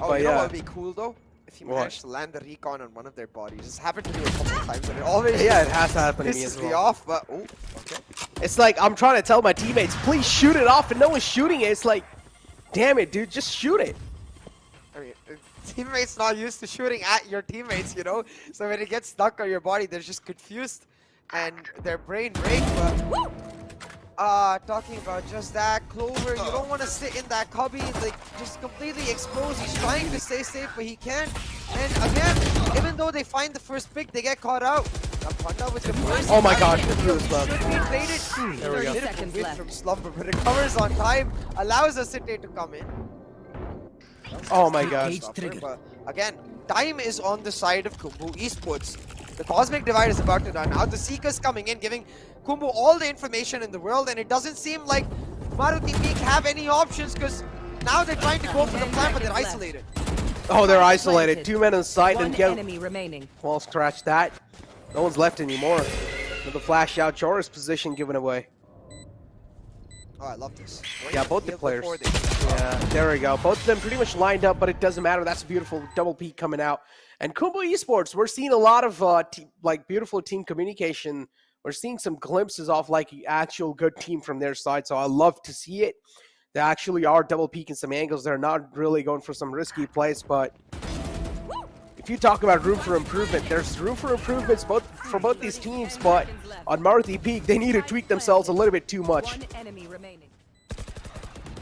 Oh, But you know yeah. what would be cool though? If you What? managed to land the recon on one of their bodies. It's happened to me a couple of times and it always Yeah, it has to happen to me pisses as me well. off, but oh, okay. It's like, I'm trying to tell my teammates, please shoot it off, and no one's shooting it. It's like, damn it, dude, just shoot it. I mean, teammates not used to shooting at your teammates, you know? So when it gets stuck on your body, they're just confused and their brain breaks, but talking about just that, Clover, you don't want to sit in that cubby, like, just completely exposed. He's trying to stay safe, but he can't. And again, even though they find the first pick, they get caught out. Napanda with the first. Oh my gosh, Should the first love. be traded. There we go. 30 seconds Win left. from Slumber, but recovers on time, allows Asite to come in. Oh my gosh. But again, time is on the side of Khumbu Esports. The Cosmic Divide is about to run out. The Seeker's coming in, giving Khumbu all the information in the world, and it doesn't seem like Maruti Peak have any options because now they're trying to go for the plan, but they're isolated. Oh, they're isolated. 2 men on site One and get enemy remaining. well, scratch that. No one's left anymore. With the flash out, Jora's position given away. Oh, I love this. Yeah, both the Heal players. before they- Yeah, there we go. Both of them pretty much lined up, but it doesn't matter. That's a beautiful double peak coming out. And Khumbu Esports, we're seeing a lot of like beautiful team communication. We're seeing some glimpses of like actual good team from their side. So I love to see it. They actually are double peaking some angles. They're not really going for some risky plays, but if you talk about room for improvement, there's room for improvements for both these teams. But on Maruti Peak, they need to tweak themselves a little bit too much. One enemy remaining.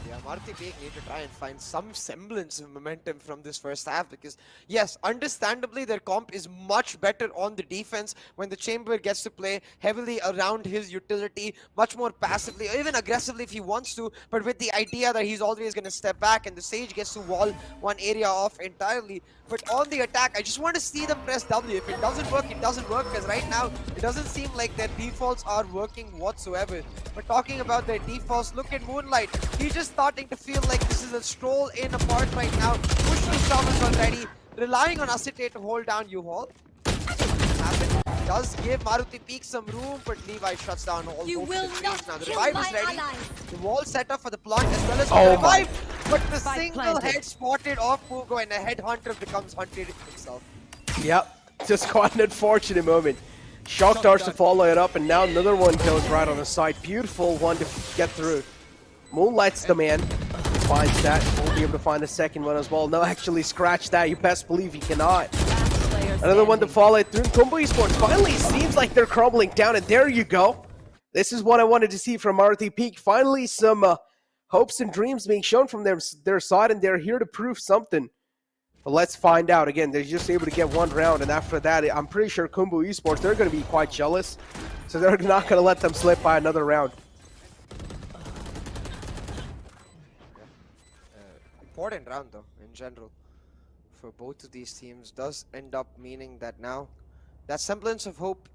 Yeah, Maruti Peak need to try and find some semblance of momentum from this first half because, yes, understandably, their comp is much better on the defense when the Chamber gets to play heavily around his utility, much more passively, or even aggressively if he wants to, but with the idea that he's always going to step back and the Sage gets to wall one area off entirely. But on the attack, I just want to see them press W. If it doesn't work, it doesn't work because right now, it doesn't seem like their defaults are working whatsoever. But talking about their defaults, look at Moonlight. He's just starting to feel like this is a stroll in apart right now. Push to summons already. Relying on Asite to hold down U-Haul. Does give Maruti Peak some room, but Levi shuts down all You hopes will and dreams. not Now the kill revive my is ready. allies. The wall set up for the plant as well as Oh the my. revive. But the Spike single planted. head spotted off Pugo and the headhunter becomes hunted himself. Yep, just quite an unfortunate moment. Shock darts to follow it up, and now another one goes right on the side. Beautiful one to get through. Moonlight's the man. Finds that. Won't be able to find the second one as well. No, actually, scratch that. You best believe he cannot. Last player Another one to standing. follow it through. Khumbu Esports finally seems like they're crumbling down, and there you go. This is what I wanted to see from Maruti Peak. Finally, some hopes and dreams being shown from their side, and they're here to prove something. But let's find out. Again, they're just able to get one round, and after that, I'm pretty sure Khumbu Esports, they're going to be quite jealous. So they're not going to let them slip by another round. Important round though, in general, for both of these teams. Does end up meaning that now that semblance of hope,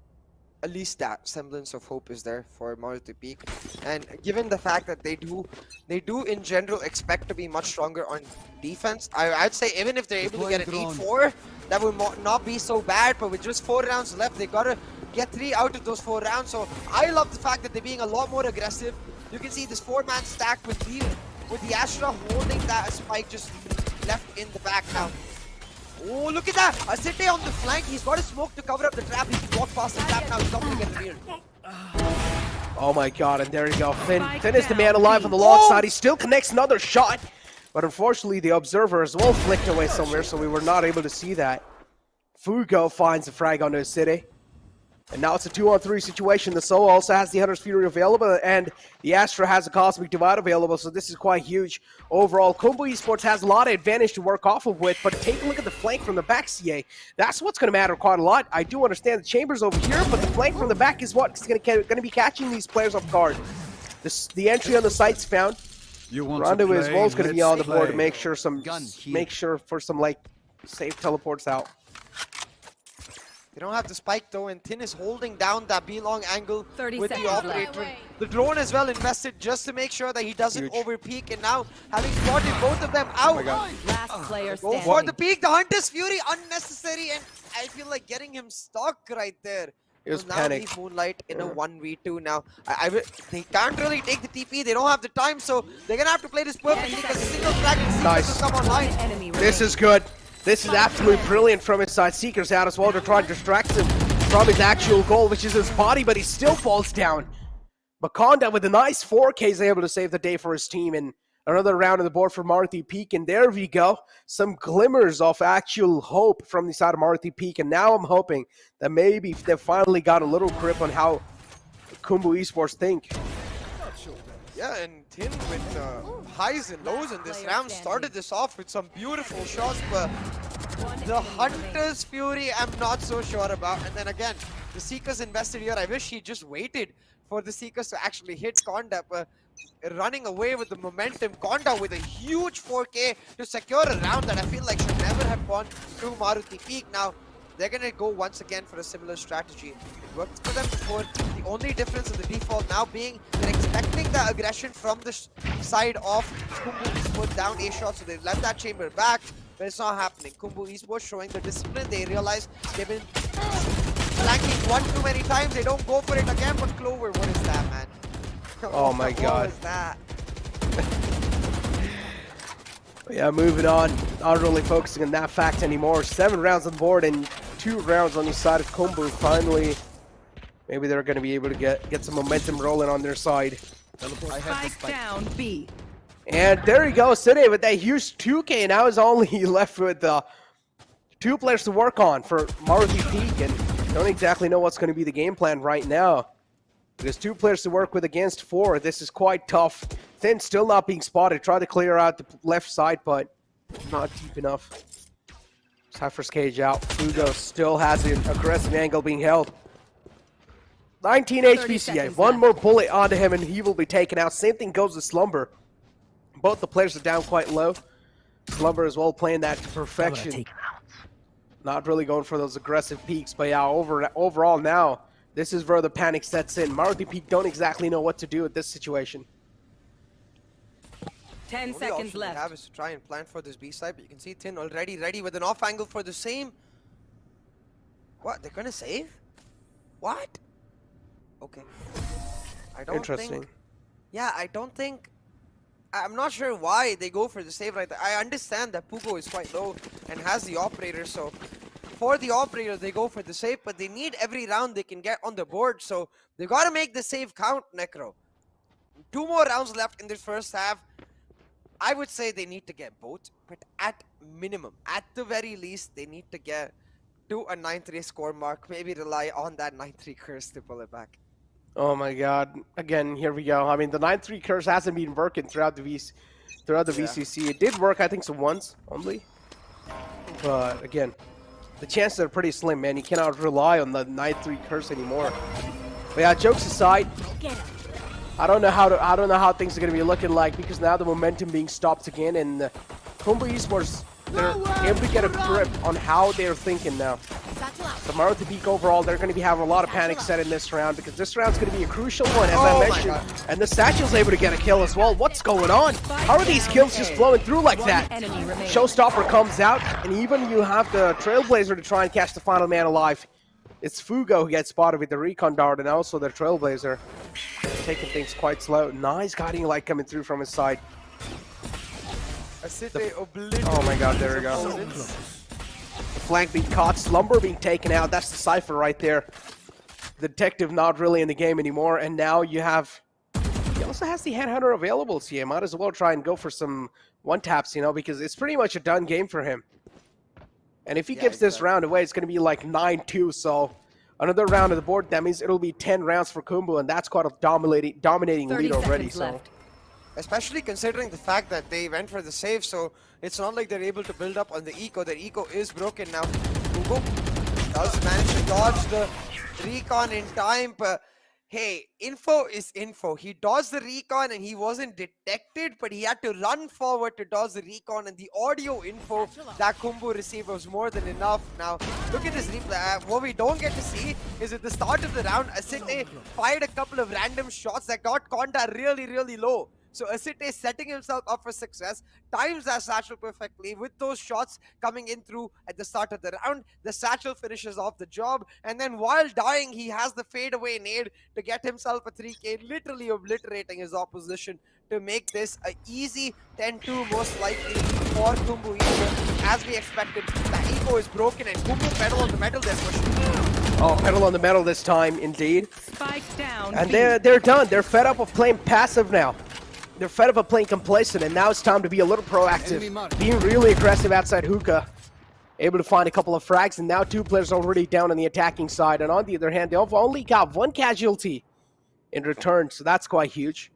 at least that semblance of hope is there for Maruti Peak. And given the fact that they do in general expect to be much stronger on defense, I'd say even if they're able to get an 8-4, that would not be so bad. But with just 4 rounds left, they gotta get 3 out of those 4 rounds. So I love the fact that they're being a lot more aggressive. You can see this 4-man stack with the Astra holding that spike just left in the back now. Oh, look at that! Asite on the flank. He's got a smoke to cover up the trap. He can walk past the trap now. He's not going to get revealed. Oh my god, and there you go. Finn is the man alive on the long side. He still connects another shot. But unfortunately, the observer as well flicked away somewhere, so we were not able to see that. Fugo finds the frag onto his city. And now it's a 2-on-3 situation. The Solo also has the Hunter's Fury available, and the Astra has a Cosmic Divide available, so this is quite huge. Overall, Khumbu Esports has a lot of advantage to work off of with, but take a look at the flank from the back, CA. That's what's going to matter quite a lot. I do understand the Chambers over here, but the flank from the back is what's going to be catching these players off guard. The entry on the site's found. Rondo as well is going to be on the board to make sure for some like safe teleports out. They don't have the spike though, and Tin is holding down that B-long angle 30 with the seconds operator. left. The drone as well invested just to make sure that he doesn't over-peak, and now having spotted both of them out. Last player Go standing. for the peak, the Hunter's Fury, unnecessary, and I feel like getting him stuck right there. It was now panic. leave Moonlight in a 1v2 now. They can't really take the TP, they don't have the time, so they're gonna have to play this perfectly because a single frag Nice. will come online. Enemy This is good. This is absolutely brilliant from his side. Seeker's out as well to try and distract him from his actual goal, which is his body, but he still falls down. Makonda with a nice 4K is able to save the day for his team, and another round on the board for Maruti Peak, and there we go. Some glimmers of actual hope from the side of Maruti Peak, and now I'm hoping that maybe they've finally got a little grip on how Khumbu Esports think. Yeah, and Tin with highs and lows in this round started this off with some beautiful shots, but the Hunter's Fury I'm not so sure about. And then again, the Seekers invested here. I wish he just waited for the Seekers to actually hit Conda, but running away with the momentum. Conda with a huge 4K to secure a round that I feel like should never have gone to Maruti Peak. Now, they're going to go once again for a similar strategy. It worked for them before. The only difference in the default now being they're expecting the aggression from the side of Khumbu Esports down A shot, so they left that chamber back, but it's not happening. Khumbu Esports showing the discipline. They realize they've been flanking one too many times. They don't go for it again, but Clover, what is that, man? Oh my god. What is that? Yeah, moving on. Not really focusing on that fact anymore. 7 rounds on the board and 2 rounds on the side of Khumbu. Finally, maybe they're going to be able to get some momentum rolling on their side. Spike down B. And there you go, City with that huge 2K. Now is only left with 2 players to work on for Maruti Peak, and don't exactly know what's going to be the game plan right now. There's 2 players to work with against 4. This is quite tough. Thin still not being spotted. Try to clear out the left side, but not deep enough. Cypher's cage out. Fugo still has an aggressive angle being held. 19 HP CA. One more bullet onto him and he will be taken out. Same thing goes with Slumber. Both the players are down quite low. Slumber as well playing that to perfection. Not really going for those aggressive peaks, but yeah, overall now, this is where the panic sets in. Maruti Peak don't exactly know what to do with this situation. 10 The only seconds option they have left. is to try and plan for this B side, but you can see Tin already ready with an off angle for the same. What? They're gonna save? What? Okay. I don't Interesting. think. Yeah, I don't think. I'm not sure why they go for the save right there. I understand that Pugo is quite low and has the operator, so for the operator they go for the save, but they need every round they can get on the board, so they gotta make the save count, Necro. 2 more rounds left in this first half. I would say they need to get both, but at minimum, at the very least, they need to get to a 9-3 score mark. Maybe rely on that 9-3 curse to pull it back. Oh my god. Again, here we go. I mean, the 9-3 curse hasn't been working throughout the VCC. It did work, I think, so once only. But again, the chances are pretty slim, man. You cannot rely on the 9-3 curse anymore. But yeah, jokes aside, I don't know how things are going to be looking like, because now the momentum being stopped again, and Khumbu Esports, they're able to get a grip on how they're thinking now. The Maruti Peak overall, they're going to be having a lot of panic set in this round, because this round's going to be a crucial one, as I mentioned. And the Satchel's able to get a kill as well. What's going on? How are these kills just flowing through like that? Showstopper comes out, and even you have the Trailblazer to try and catch the final man alive. It's Fugo who gets spotted with the Recon Dart, and also the Trailblazer. Taking things quite slow. Nice guiding light coming through from his side. Oh my god, there we go. The flank being caught, Slumber being taken out. That's the Cypher right there. The Detective not really in the game anymore, and now you have... He also has the Headhunter available, so you might as well try and go for some one-taps, you know, because it's pretty much a done game for him. And if he gives this round away, it's going to be like 9-2, so... Another round of the board, that means it'll be 10 rounds for Khumbu, and that's quite a dominating lead already. So. Especially considering the fact that they went for the save, so it's not like they're able to build up on the eco. Their eco is broken now. Khumbu does manage to dodge the recon in time, but hey, info is info. He dodged the recon and he wasn't detected, but he had to run forward to dodge the recon, and the audio info that Khumbu received was more than enough. Now, look at this replay. What we don't get to see is at the start of the round, Asite fired a couple of random shots that got Konda really, really low. So Asite setting himself up for success, times that Satchel perfectly with those shots coming in through at the start of the round. The Satchel finishes off the job, and then while dying, he has the fadeaway nade to get himself a 3K, literally obliterating his opposition to make this an easy 10-2 most likely for Khumbu Eco. As we expected, the eco is broken, and Khumbu pedal on the metal this push. Oh, pedal on the metal this time, indeed. Spike down. And they're done. They're fed up of playing passive now. They're fed up of playing complacent, and now it's time to be a little proactive. Being really aggressive outside hookah. Able to find a couple of frags, and now 2 players already down on the attacking side. And on the other hand, they've only got 1 casualty in return, so that's quite huge.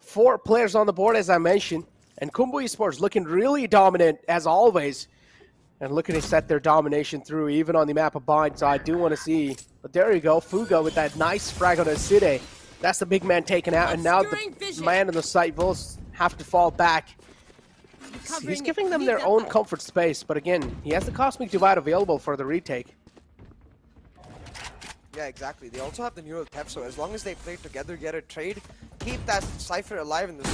4 players on the board, as I mentioned. And Khumbu Esports looking really dominant, as always. And looking to set their domination through, even on the map of Bind, so I do want to see. But there you go, Fugo with that nice frag on Asite. That's the big man taken out, and now the man on the site will have to fall back. He's giving them their own comfort space, but again, he has the Cosmic Divide available for the retake. Yeah, exactly. They also have the neural theft, so as long as they play together, get a trade, keep that Cypher alive in the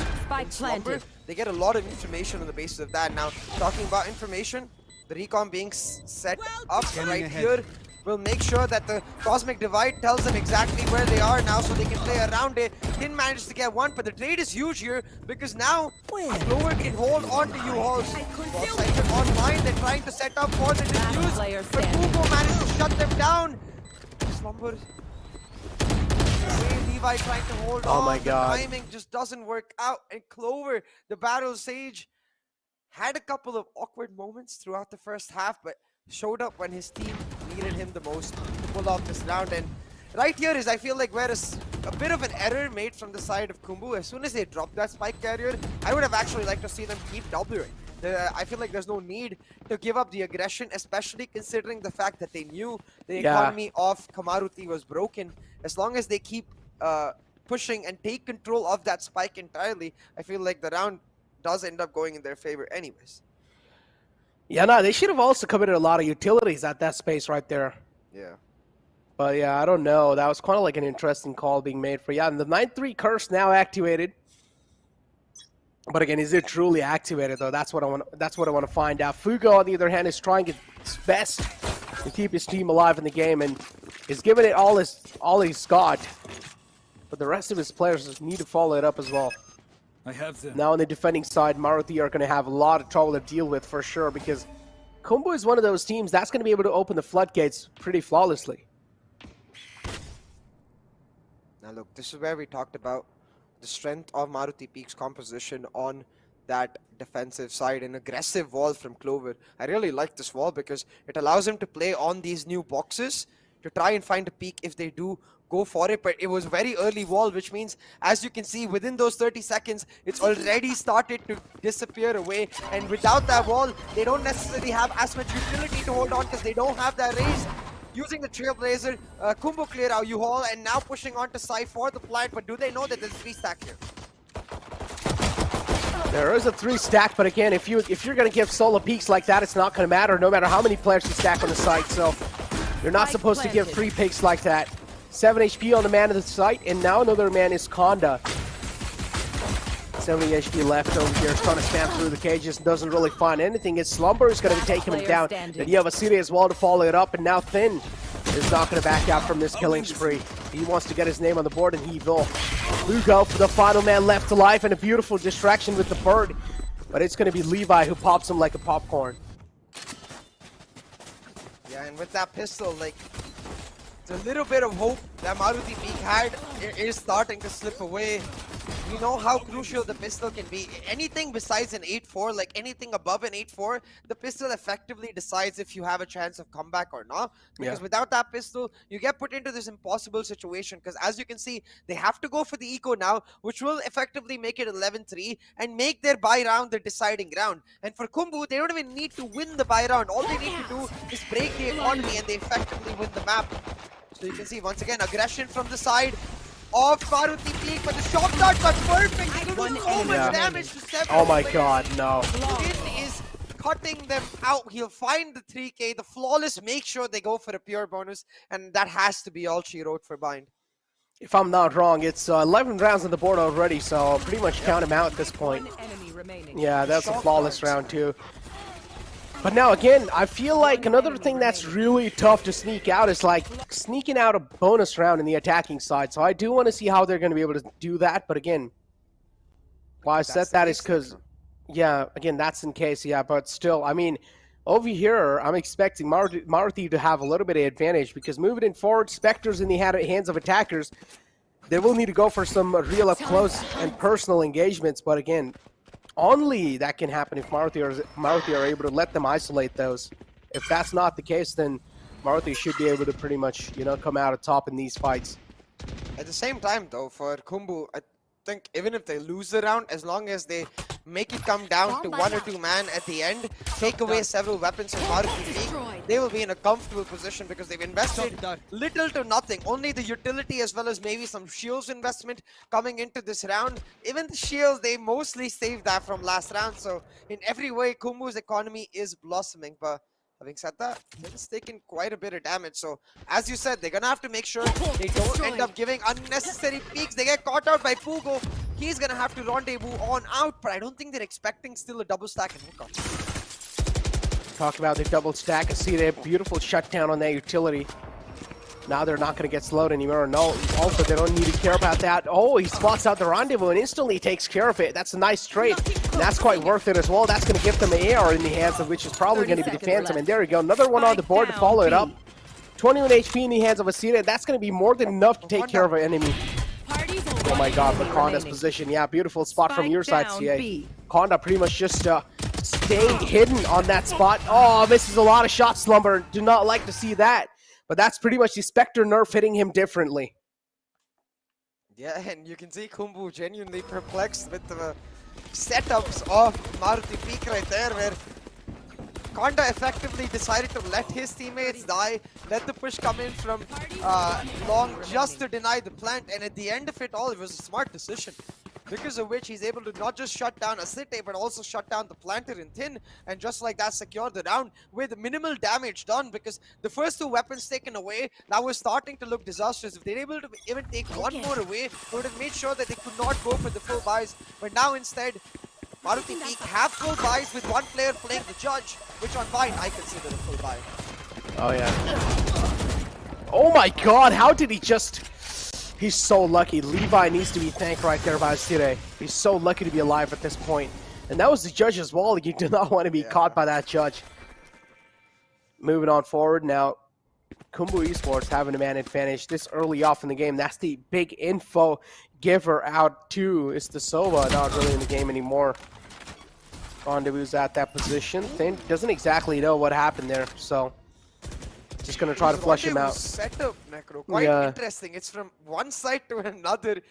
slumber, they get a lot of information on the basis of that. Now, talking about information, the recon being set up right here will make sure that the Cosmic Divide tells them exactly where they are now, so they can play around it. Didn't manage to get one, but the trade is huge here, because now Clover can hold on to U-Hauls. Cypher online, they're trying to set up for the defuse, but Khumbu managed to shut them down. Slumber. Levi trying to hold on. Oh my god. The timing just doesn't work out, and Clover, the Battle Sage, had a couple of awkward moments throughout the first half, but showed up when his team needed him the most to pull off this round. And right here is, I feel like, where is a bit of an error made from the side of Khumbu. As soon as they dropped that spike carrier, I would have actually liked to see them keep Wing. I feel like there's no need to give up the aggression, especially considering the fact that they knew the economy of Kamaruti was broken. As long as they keep pushing and take control of that spike entirely, I feel like the round does end up going in their favor anyways. Yeah, no, they should have also committed a lot of utilities at that space right there. Yeah. But yeah, I don't know. That was kind of like an interesting call being made for, and the 9-3 curse now activated. But again, is it truly activated though? That's what I want to find out. Fugo, on the other hand, is trying his best to keep his team alive in the game, and is giving it all he's got. But the rest of his players need to follow it up as well. I have them. Now on the defending side, Maruti are going to have a lot of trouble to deal with for sure, because Khumbu is one of those teams that's going to be able to open the floodgates pretty flawlessly. Now look, this is where we talked about the strength of Maruti Peak's composition on that defensive side. An aggressive wall from Clover. I really like this wall because it allows him to play on these new boxes to try and find a peak if they do go for it, but it was very early wall, which means, as you can see, within those 30 seconds, it's already started to disappear away. And without that wall, they don't necessarily have as much utility to hold on because they don't have that raise. Using the Trailblazer, Khumbu clear out U-Haul and now pushing on to Sai for the plant, but do they know that there's 3 stack here? There is a 3 stack, but again, if you're going to give solo peaks like that, it's not going to matter no matter how many players you stack on the site. So you're not supposed to give 3 picks like that. 7 HP on the man of the site, and now another man is Konda. 70 HP left over here, trying to spam through the cages, doesn't really find anything. His Slumber is going to be taking him down. Then you have a City as well to follow it up, and now Thin is not going to back out from this killing spree. He wants to get his name on the board, and he will. Lugo for the final man left alive, and a beautiful distraction with the bird. But it's going to be Levi who pops him like a popcorn. Yeah, and with that pistol, like, it's a little bit of hope that Maruti Peak had is starting to slip away. We know how crucial the pistol can be. Anything besides an 8-4, like anything above an 8-4, the pistol effectively decides if you have a chance of comeback or not. Because without that pistol, you get put into this impossible situation. Because as you can see, they have to go for the eco now, which will effectively make it 11-3 and make their buy round the deciding round. And for Khumbu, they don't even need to win the buy round. All they need to do is break the economy and they effectively win the map. So you can see once again aggression from the side of Maruti Peak, but the shot dart got perfect. They do so much damage to several. Oh my players. god, no. Finn is cutting them out. He'll find the 3K. The Flawless make sure they go for a pure bonus, and that has to be all she wrote for Bind. If I'm not wrong, it's 11 rounds on the board already, so pretty much count him out at this point. Yeah, that's a flawless round too. But now again, I feel like another thing that's really tough to sneak out is like sneaking out a bonus round in the attacking side. So I do want to see how they're going to be able to do that. But again, why I said that is because, yeah, again, that's in case, yeah. But still, I mean, over here, I'm expecting Maruti to have a little bit of advantage because moving in forward, Spectres in the hands of attackers, they will need to go for some real up close and personal engagements. But again, only that can happen if Maruti are able to let them isolate those. If that's not the case, then Maruti should be able to pretty much, you know, come out on top in these fights. At the same time, though, for Khumbu, I think even if they lose the round, as long as they make it come down to 1 or 2 man at the end, take away several weapons from Maruti Peak, they will be in a comfortable position because they've invested little to nothing. Only the utility as well as maybe some shields investment coming into this round. Even the shields, they mostly saved that from last round. So in every way, Khumbu's economy is blossoming. But having said that, they're just taking quite a bit of damage. So as you said, they're going to have to make sure they don't end up giving unnecessary peaks. They get caught out by Pugo. He's going to have to rendezvous on out, but I don't think they're expecting still a double stack and hook up. Talk about the double stack. I see that beautiful shutdown on that utility. Now they're not going to get slowed anymore. No, also they don't need to care about that. Oh, he spots out the rendezvous and instantly takes care of it. That's a nice trade. And that's quite worth it as well. That's going to give them an AR in the hands of which is probably going to be the Phantom. And there we go. Another one on the board to follow it up. 21 HP in the hands of Asita. That's going to be more than enough to take care of an enemy. Oh my god, but Konda's position. Yeah, beautiful spot from your side, CA. Konda pretty much just staying hidden on that spot. Oh, misses a lot of shots, Slumber. Do not like to see that. But that's pretty much the Spectre nerf hitting him differently. Yeah, and you can see Khumbu genuinely perplexed with the setups of Maruti Peak right there, where Konda effectively decided to let his teammates die, let the push come in from long just to deny the plant, and at the end of it all, it was a smart decision. Because of which he's able to not just shut down Asite, but also shut down the planter in Thin, and just like that secure the round with minimal damage done, because the first 2 weapons taken away, that was starting to look disastrous. If they're able to even take one more away, they would have made sure that they could not go for the full buys, but now instead, Maruti Peak have full buys with 1 player playing the judge, which on Vine I consider a full buy. Oh yeah. Oh my god, how did he just... He's so lucky. Levi needs to be thanked right there by Asire. He's so lucky to be alive at this point. And that was the judge's wall. You do not want to be caught by that judge. Moving on forward now. Khumbu Esports having a man advantage this early off in the game. That's the big info giver out too. It's the Sova, not really in the game anymore. Rendezvous at that position. Thin doesn't exactly know what happened there, so Just gonna try to flush him out. Setup, Necro. Quite Yeah. interesting. It's from one side to another.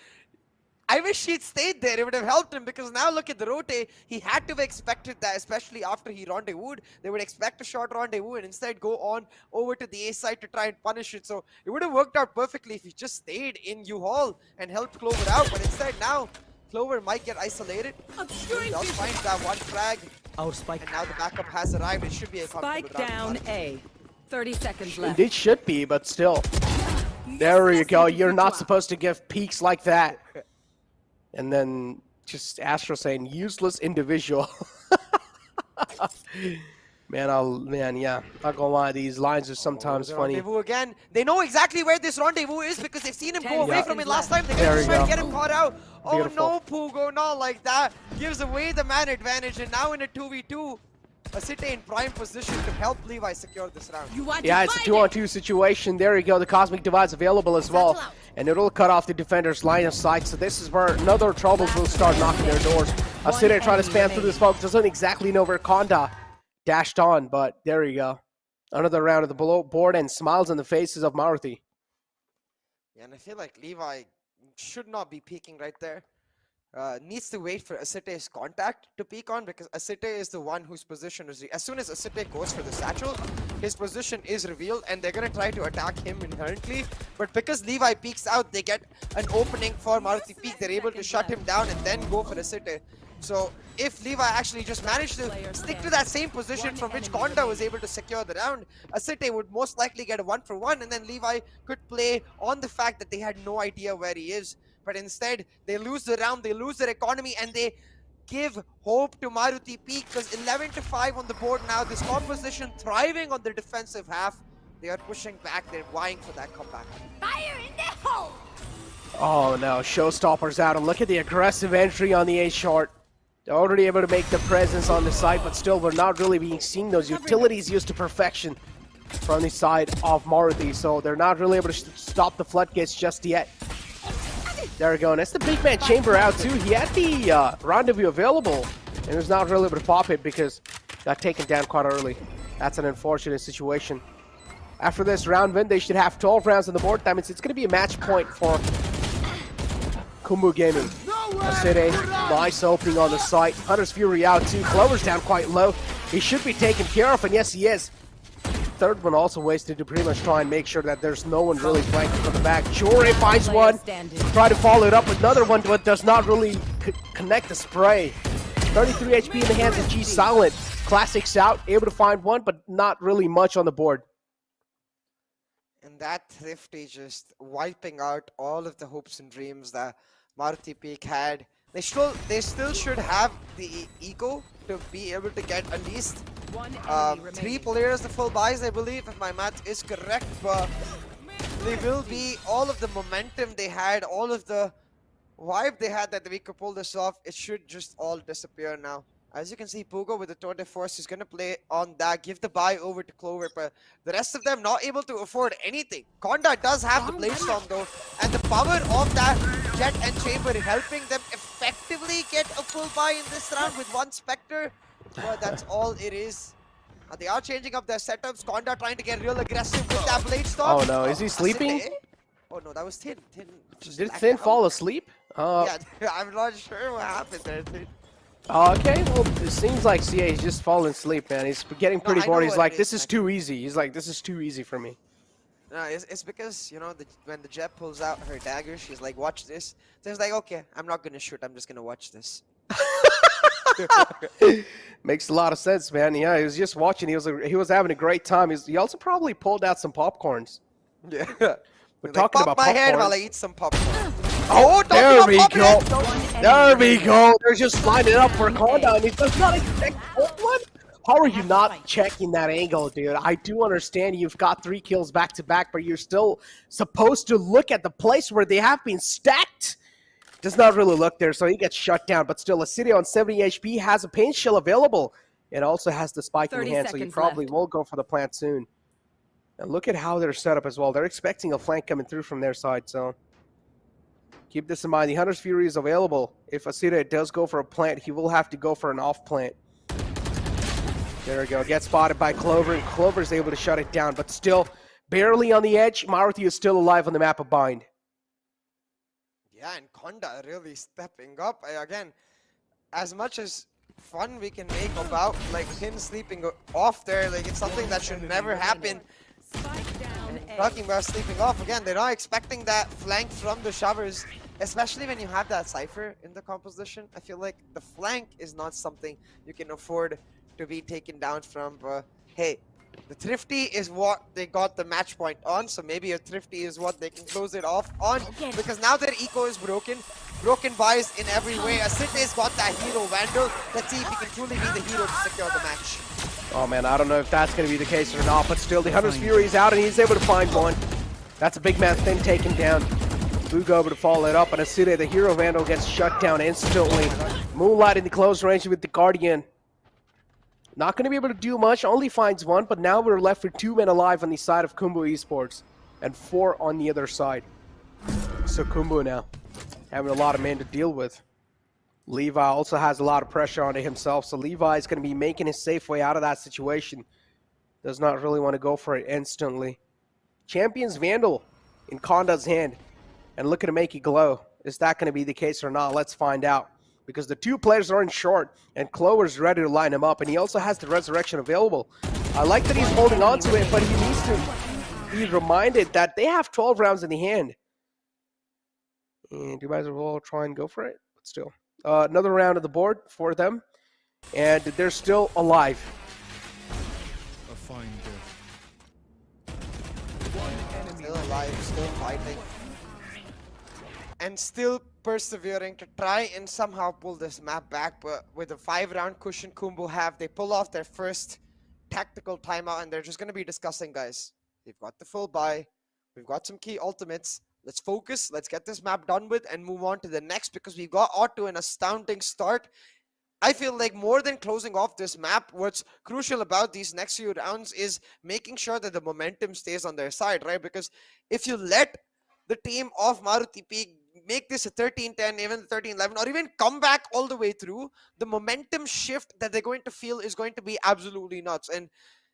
I wish he'd stayed there. It would have helped him because now look at the rotate. He had to have expected that, especially after he rendezvoused. They would expect a short rendezvous and instead go on over to the A side to try and punish it. So it would have worked out perfectly if he just stayed in U-Hall and helped Clover out. But instead now, Clover might get isolated. He does find that one frag. Our spike. And now the backup has arrived. It should be a Spike down A. 30 seconds left. It should be, but still. There you go. You're not supposed to give peaks like that. And then just Astro saying useless individual. Man, yeah. Not gonna lie, these lines are sometimes funny. Rendezvous again. They know exactly where this rendezvous is because they've seen him go away from it last time. They're There gonna you try to go. get him caught out. Beautiful. Oh no, Pugo, not like that. Gives away the man advantage, and now in a 2v2, Asite in prime position to help Levi secure this round. Yeah, it's a 2-on-2 situation. There you go. The Cosmic Divide's available as well. And it'll cut off the defender's line of sight. So this is where another troubles will start knocking their doors. Asite trying to spam through this smoke. Doesn't exactly know where Konda dashed on, but there you go. Another round of the below board and smiles on the faces of Maruti. Yeah, and I feel like Levi should not be peeking right there. Needs to wait for Asite's contact to peek on because Asite is the one whose position is... As soon as Asite goes for the satchel, his position is revealed and they're going to try to attack him inherently. But because Levi peeks out, they get an opening for Maruti Peak. They're able to shut him down and then go for Asite. So if Levi actually just managed to stick to that same position from which Konda was able to secure the round, Asite would most likely get a 1-for-1 and then Levi could play on the fact that they had no idea where he is. But instead, they lose the round, they lose their economy, and they give hope to Maruti Peak because 11-5 on the board now. This composition thriving on their defensive half. They are pushing back, they're vying for that comeback. Fire in the hole! Oh no, Showstopper's out. And look at the aggressive entry on the A short. They're already able to make the presence on the side, but still we're not really being seen those utilities used to perfection from the side of Maruti. So they're not really able to stop the floodgates just yet. There we go, and that's the big man Chamber out too. He had the rendezvous available and was not really able to pop it because got taken down quite early. That's an unfortunate situation. After this round win, they should have 12 rounds on the board. That means it's going to be a match point for Khumbu Gaming. Asite, nice opening on the site. Hunter's Fury out too. Clover's down quite low. He should be taken care of, and yes, he is. Third one also wasted to pretty much try and make sure that there's no one really flanking from the back. Jure finds one. Try to follow it up with another one, but does not really connect the spray. 33 HP in the hands of G Silent. Classics out, able to find one, but not really much on the board. And that thrift is just wiping out all of the hopes and dreams that Maruti Peak had. They still should have the ego to be able to get at least 3 players the full buys, I believe, if my math is correct. But they will be all of the momentum they had, all of the vibe they had that we could pull this off. It should just all disappear now. As you can see, Pugo with the Tour de Force is going to play on that, give the buy over to Clover, but the rest of them not able to afford anything. Konda does have the Blade Storm though, and the power of that Jet and Chamber helping them effectively get a full buy in this round with one Spectre, but that's all it is. They are changing up their setups. Konda trying to get real aggressive with that Blade Storm. Oh no, is he sleeping? Oh no, that was Thin. Did Thin fall asleep? Yeah, I'm not sure what happened there, Thin. Okay, well, it seems like CA is just falling asleep, man. He's getting pretty bored. He's like, this is actually too easy. He's like, this is too easy for me. No, it's because, you know, when the Jet pulls out her dagger, she's like, watch this. So it's like, okay, I'm not going to shoot. I'm just going to watch this. Makes a lot of sense, man. Yeah, he was just watching. He was having a great time. He also probably pulled out some popcorns. Yeah. We're talking about my head popcorns. while I eat some popcorn. Oh, there we go. Go. There we go. They're just lining up for a Konda, and he does not expect one. How are you not checking that angle, dude? I do understand you've got 3 kills back to back, but you're still supposed to look at the place where they have been stacked. Does not really look there, so he gets shut down. But still, Asite on 70 HP has a pain shield available. It also has the spike in hand, so you probably will go for the plant soon. And look at how they're set up as well. They're expecting a flank coming through from their side, so keep this in mind. The Hunter's Fury is available. If Asite does go for a plant, he will have to go for an off plant. There we go. Gets spotted by Clover, and Clover's able to shut it down. But still, barely on the edge. Maruti is still alive on the map of Bind. Yeah, and Konda really stepping up. Again, as much as fun we can make about like him sleeping off there, like it's something that should never happen. Spike down A. Talking about sleeping off, again, they're not expecting that flank from the shovers, especially when you have that Cypher in the composition. I feel like the flank is not something you can afford to be taken down from. But hey, the Thrifty is what they got the match point on, so maybe a Thrifty is what they can close it off on, because now their eco is broken. Broken buys in every way. Asite's got that hero Vandal. Let's see if he can truly be the hero to secure the match. Oh man, I don't know if that's going to be the case or not, but still the Hunter's Fury is out and he's able to find one. That's a big man thing taken down. Fugo able to follow it up, and Asite, the hero Vandal, gets shut down instantly. Moonlight in the close range with the Guardian. Not going to be able to do much, only finds one, but now we're left with 2 men alive on the side of Khumbu Esports and 4 on the other side. So Khumbu now having a lot of men to deal with. Levi also has a lot of pressure on himself, so Levi is going to be making his safe way out of that situation. Does not really want to go for it instantly. Champions Vandal in Konda's hand and looking to make it glow. Is that going to be the case or not? Let's find out. Because the 2 players are in short, and Clover's ready to line him up, and he also has the Resurrection available. I like that he's holding on to it, but he needs to be reminded that they have 12 rounds in the hand. And you might as well try and go for it, but still. Another round of the board for them, and they're still alive. A fine death. Still alive, still fighting. And still persevering to try and somehow pull this map back, but with a 5-round cushion Khumbu have, they pull off their first tactical timeout, and they're just going to be discussing, guys. They've got the full buy, we've got some key ultimates. Let's focus, let's get this map done with and move on to the next, because we've got Otto an astounding start. I feel like more than closing off this map, what's crucial about these next few rounds is making sure that the momentum stays on their side, right? Because if you let the team of Maruti Peak make this a 13-10, even 13-11, or even come back all the way through, the momentum shift that they're going to feel is going to be absolutely nuts. And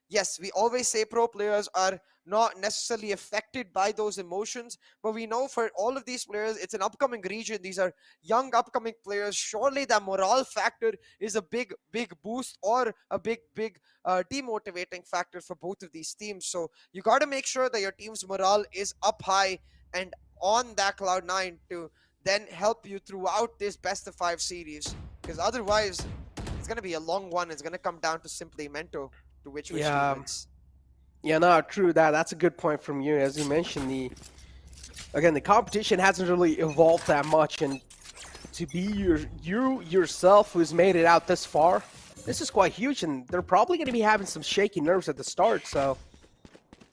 yes, we always say pro players are not necessarily affected by those emotions, but we know for all of these players, it's an upcoming region. These are young upcoming players. Surely that morale factor is a big boost, or a big demotivating factor for both of these teams. So you got to make sure that your team's morale is up high and on that Cloud9 to then help you throughout this best of 5 series, because otherwise it's going to be a long one. It's going to come down to simply Mento to which team wins. Yeah, no, true that. That's a good point from you. As you mentioned, the competition hasn't really evolved that much, and to be you yourself who's made it out this far, this is quite huge, and they're probably going to be having some shaky nerves at the start. So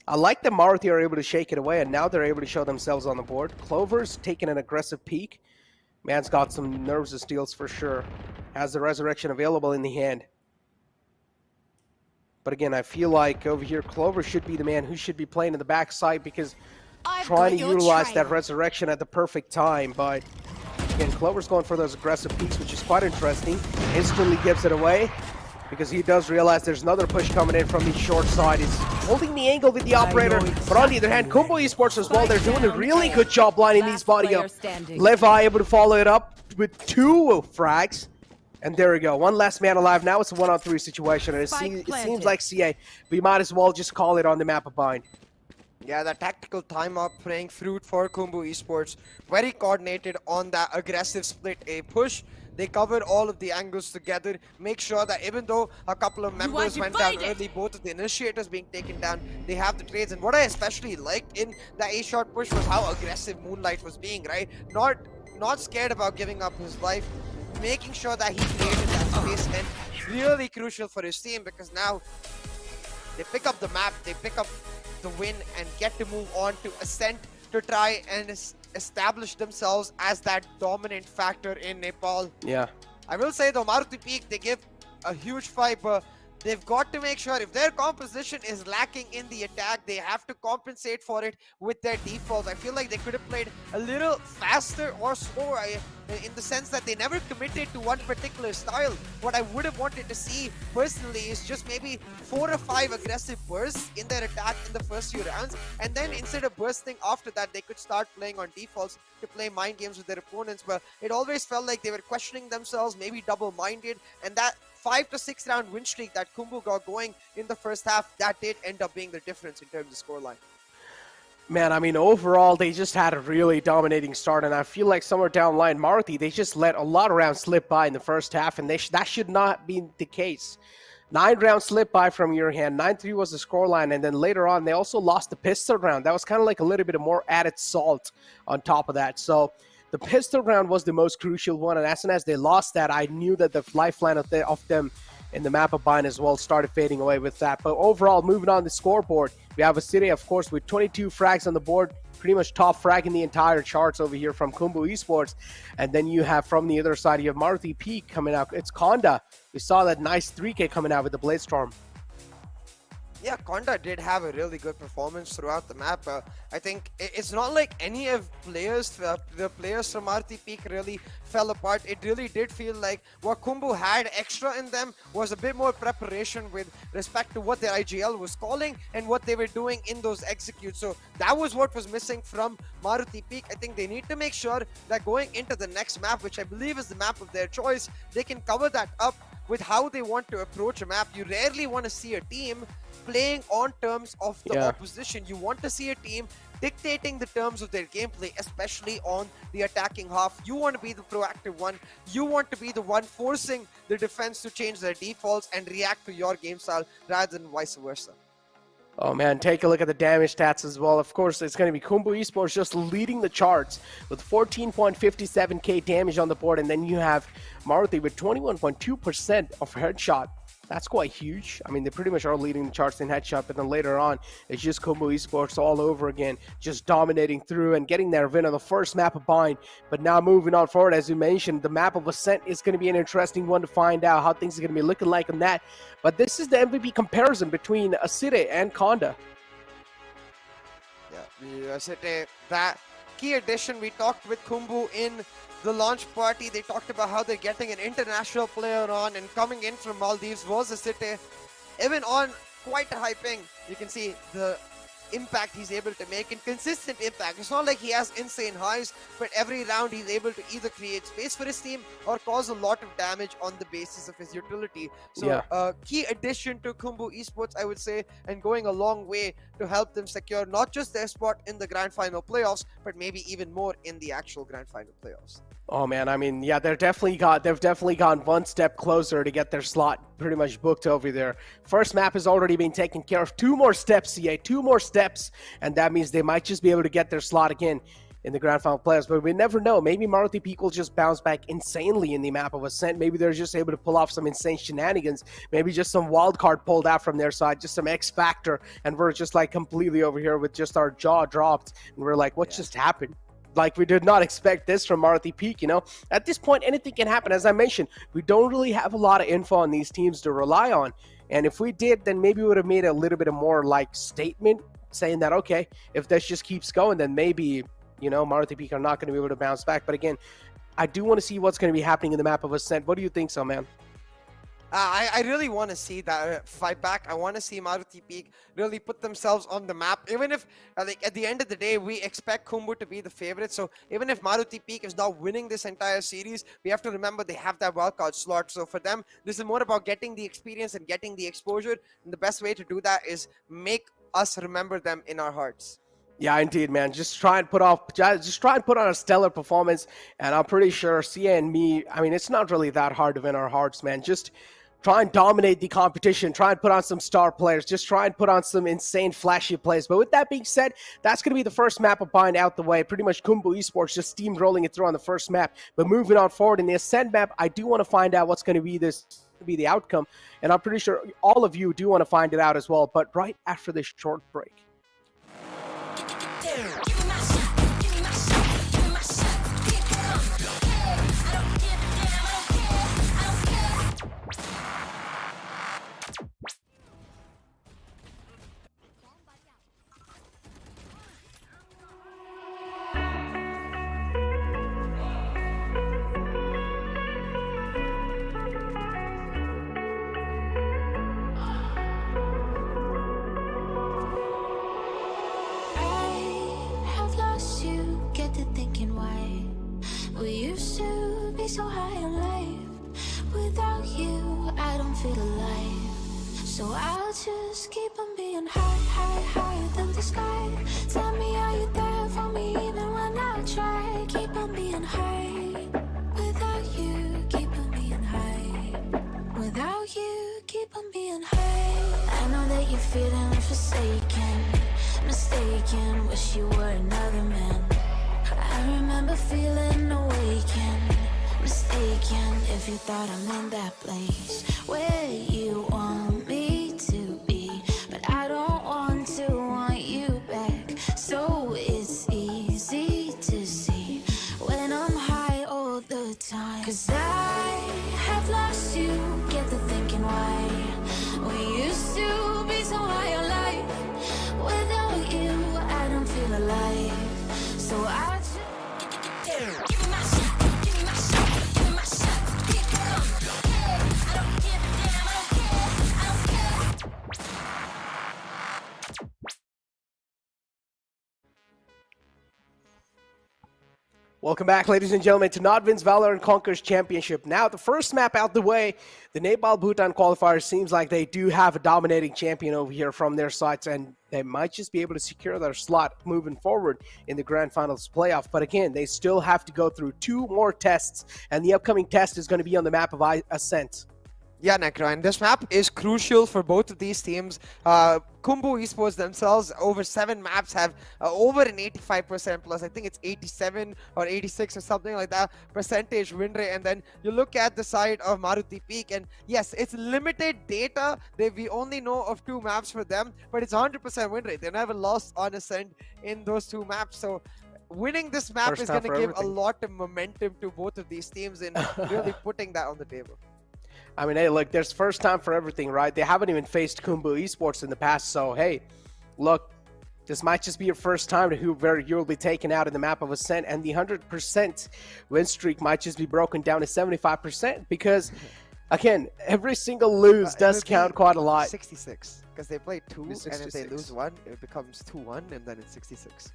I like that Maruti are able to shake it away, and now they're able to show themselves on the board. Clover's taking an aggressive peek. Man's got some nerves of steals for sure. Has the Resurrection available in the hand. But again, I feel like over here, Clover should be the man who should be playing in the backside, because trying to utilize that Resurrection at the perfect time. But again, Clover's going for those aggressive peaks, which is quite interesting. Instantly gives it away, because he does realize there's another push coming in from the short side. He's holding the angle with the operator. But on the other hand, Khumbu Esports as well, they're doing a really good job lining these body up. Levi able to follow it up with 2 frags. And there we go. One less man alive. Now it's a 1-on-3 situation. And it seems like CA, we might as well just call it on the map of Bind. Yeah, the tactical timeout playing fruit for Khumbu Esports. Very coordinated on that aggressive split A push. They covered all of the angles together. Make sure that even though a couple of members went down early, both of the initiators being taken down, they have the trades. And what I especially liked in the A-shot push was how aggressive Moonlight was being, right? Not scared about giving up his life. Making sure that he created that space, and really crucial for his team, because now they pick up the map, they pick up the win, and get to move on to Ascent to try and establish themselves as that dominant factor in Nepal. Yeah. I will say though, Maruti Peak, they give a huge fight, but They've got to make sure if their composition is lacking in the attack, they have to compensate for it with their defaults. I feel like they could have played a little faster or slower in the sense that they never committed to one particular style. What I would have wanted to see personally is just maybe 4 or 5 aggressive bursts in their attack in the first few rounds, and then instead of bursting after that, they could start playing on defaults to play mind games with their opponents. But it always felt like they were questioning themselves, maybe double-minded, and that 5 to 6 round win streak that Khumbu got going in the first half, that did end up being the difference in terms of scoreline. Man, I mean, overall, they just had a really dominating start, and I feel like somewhere down the line, Maruti, they just let a lot of rounds slip by in the first half, and that should not be the case. 9 rounds slipped by from your hand. 9-3 was the scoreline, and then later on, they also lost the pistol round. That was kind of like a little bit of more added salt on top of that. So the pistol round was the most crucial one, and as soon as they lost that, I knew that the lifeline of them in the map of bind as well started fading away with that. But overall, moving on the scoreboard, we have a city, of course, with 22 frags on the board, pretty much top frag in the entire charts over here from Khumbu Esports. And then you have from the other side, you have Maruti Peak coming out. It's Konda. We saw that nice 3K coming out with the Blade Storm. Yeah, Konda did have a really good performance throughout the map. I think it's not like any of the players from Maruti Peak really fell apart. It really did feel like what Khumbu had extra in them was a bit more preparation with respect to what their IGL was calling and what they were doing in those executes. So that was what was missing from Maruti Peak. I think they need to make sure that going into the next map, which I believe is the map of their choice, they can cover that up with how they want to approach a map. You rarely want to see a team playing on terms of the opposition. You want to see a team dictating the terms of their gameplay, especially on the attacking half. You want to be the proactive one. You want to be the one forcing the defense to change their defaults and react to your game style rather than vice versa. Oh man, take a look at the damage stats as well. Of course, it's going to be Khumbu Esports just leading the charts with 14.57k damage on the board, and then you have Maruti with 21.2% of headshot. That's quite huge. I mean, they pretty much are leading the charts in headshot, but then later on, it's just Khumbu Esports all over again, just dominating through and getting their win on the first map of bind. But now moving on forward, as you mentioned, the map of Ascent is going to be an interesting one to find out how things are going to be looking like on that. But this is the MVP comparison between Asite and Konda. Yeah, the Asite, that key addition we talked with Khumbu in the launch party. They talked about how they're getting an international player on, and coming in from Maldives was Asite. Even on quite a high ping, you can see the impact he's able to make, and consistent impact. It's not like he has insane highs, but every round he's able to either create space for his team or cause a lot of damage on the basis of his utility. So key addition to Khumbu Esports, I would say, and going a long way to help them secure not just their spot in the grand final playoffs, but maybe even more in the actual grand final playoffs. Oh man, I mean, yeah, they've definitely gone one step closer to get their slot pretty much booked over there. First map has already been taken care of. 2 more steps, CA, 2 more steps, and that means they might just be able to get their slot again in the grand final playoffs. But we never know. Maybe Maruti Peak will just bounce back insanely in the map of Ascent. Maybe they're just able to pull off some insane shenanigans. Maybe just some wild card pulled out from their side, just some X factor, and we're just like completely over here with just our jaw dropped, and we're like, what just happened? Like, we did not expect this from Maruti Peak, you know? At this point, anything can happen. As I mentioned, we don't really have a lot of info on these teams to rely on. And if we did, then maybe we would have made a little bit of more, like, statement saying that, okay, if this just keeps going, then maybe, you know, Maruti Peak are not going to be able to bounce back. But again, I do want to see what's going to be happening in the map of Ascent. What do you think so, man? I really want to see that fight back. I want to see Maruti Peak really put themselves on the map. Even if, like, at the end of the day, we expect Khumbu to be the favorite. So even if Maruti Peak is not winning this entire series, we have to remember they have that wildcard slot. So for them, this is more about getting the experience and getting the exposure. And the best way to do that is make us remember them in our hearts. Yeah, indeed, man. Just try and put on a stellar performance, and I'm pretty sure Sia and me, I mean, it's not really that hard to win our hearts, man. Just try and dominate the competition. Try and put on some star players. Just try and put on some insane flashy plays. But with that being said, that's going to be the first map of bind out the way. Pretty much Khumbu Esports just steamrolling it through on the first map. But moving on forward in the Ascend map, I do want to find out what's going to be the outcome. And I'm pretty sure all of you do want to find it out as well. But right after this short break. so high in life. Without you, I don't feel alive. So I'll just keep on being higher than the sky. Tell me, are you there for me even when I try? Keep on being high. Without you, keep on being high. Without you, keep on being high. I know that you're feeling forsaken, mistaken, wish you were another man. I remember feeling awakened, mistaken, if you thought I'm in that place where you want me to be. But I don't want you back. So it's easy to see when I'm high all the time. 'Cause I have lost you, get the thinking why. We used to be so high on life. Without you, I don't feel alive. So I just give me my shot, give me my shot, give me my shot. Keep it coming. Hey, I don't give a damn, I don't care, I don't care. Welcome back, ladies and gentlemen, to NODWIN's Valorant Conquerors Championship. Now, the first map out the way, the Nepal Bhutan Qualifiers seems like they do have a dominating champion over here from their sides, and they might just be able to secure their slot moving forward in the Grand Finals playoff. But again, they still have to go through 2 more tests, and the upcoming test is going to be on the map of Ascent. Yeah, Necro, and this map is crucial for both of these teams. Khumbu Esports themselves, over 7 maps, have over an 85% plus. I think it's 87 or 86 or something like that percentage win rate. And then you look at the side of Maruti Peak, and yes, it's limited data. We only know of 2 maps for them, but it's 100% win rate. They've never lost on Ascent in those 2 maps. So winning this map is going to give a lot of momentum to both of these teams in really putting that on the table. I mean, hey, look, there's first time for everything, right? They haven't even faced Khumbu Esports in the past, so hey, look, this might just be your first time where you'll be taken out in the map of Ascent, and the 100% win streak might just be broken down to 75% because, again, every single lose does count quite a lot. 66, because they play 2, and if they lose 1, it becomes 2-1, and then it's 66.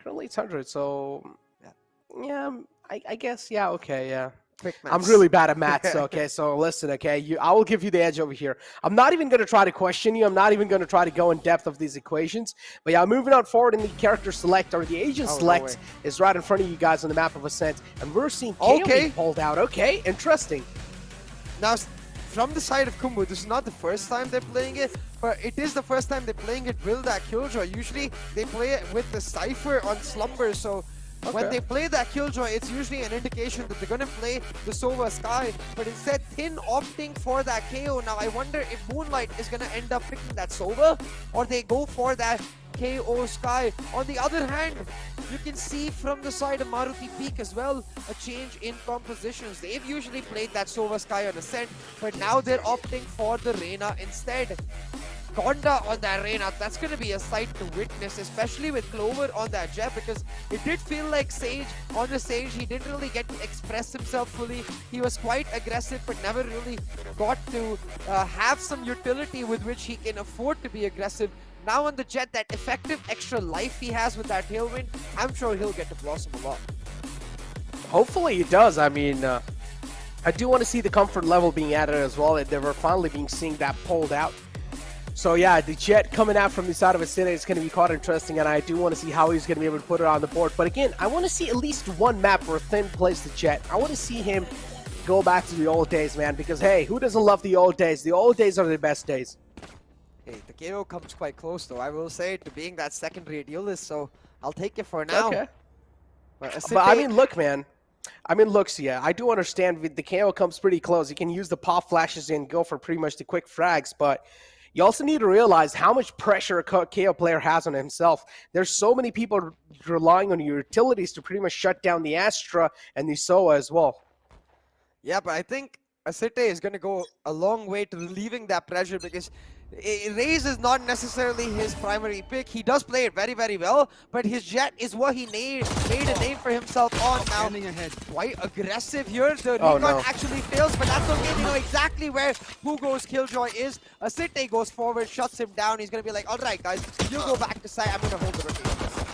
Currently it's 100, so yeah, I guess, yeah, okay, yeah. I'm really bad at maths, okay? So listen, okay? I will give you the edge over here. I'm not even going to try to question you. I'm not even going to try to go in depth of these equations. But yeah, moving on forward in the character select, or the agent select, is right in front of you guys on the map of Ascent. And we're seeing KO being pulled out. Okay, interesting. Now, from the side of Khumbu, this is not the first time they're playing it, but it is the first time they're playing it with that Killjoy. Usually, they play it with the Cypher on Slumber, so when they play that Killjoy, it's usually an indication that they're going to play the Sova Sky, but instead Thin opting for that KO. Now I wonder if Moonlight is going to end up picking that Sova, or they go for that KO Sky. On the other hand, you can see from the side of Maruti Peak as well, a change in compositions. They've usually played that Sova Sky on Ascent, but now they're opting for the Reyna instead. Gonda on that Reyna, that's going to be a sight to witness, especially with Clover on that Jet, because it did feel like Sage, on the Sage, he didn't really get to express himself fully. He was quite aggressive, but never really got to have some utility with which he can afford to be aggressive. Now on the Jet, that effective extra life he has with that Tailwind, I'm sure he'll get to blossom a lot. Hopefully he does. I mean, I do want to see the comfort level being added as well. They were finally being seeing that pulled out. So yeah, the Jet coming out from the side of Ascent is going to be quite interesting, and I do want to see how he's going to be able to put it on the board. But again, I want to see at least one map where Thin plays the Jet. I want to see him go back to the old days, man, because hey, who doesn't love the old days? The old days are the best days. Hey, the KO comes quite close though, I will say, to being that secondary duelist, so I'll take it for now. Okay. But I mean, look, man. I mean, look, so yeah, I do understand the KO comes pretty close. You can use the pop flashes and go for pretty much the quick frags, but you also need to realize how much pressure a KO player has on himself. There's so many people relying on your utilities to pretty much shut down the Astra and the Soa as well. Yeah, but I think Asite is going to go a long way to relieving that pressure, because Raze is not necessarily his primary pick. He does play it very, very well, but his Jet is what he made a name for himself on. Now, quite aggressive here. The recon actually fails, but that's okay. They know exactly where Hugo's Killjoy is. Asite goes forward, shuts him down. He's going to be like, all right, guys, you go back to site. I'm going to hold the rotation.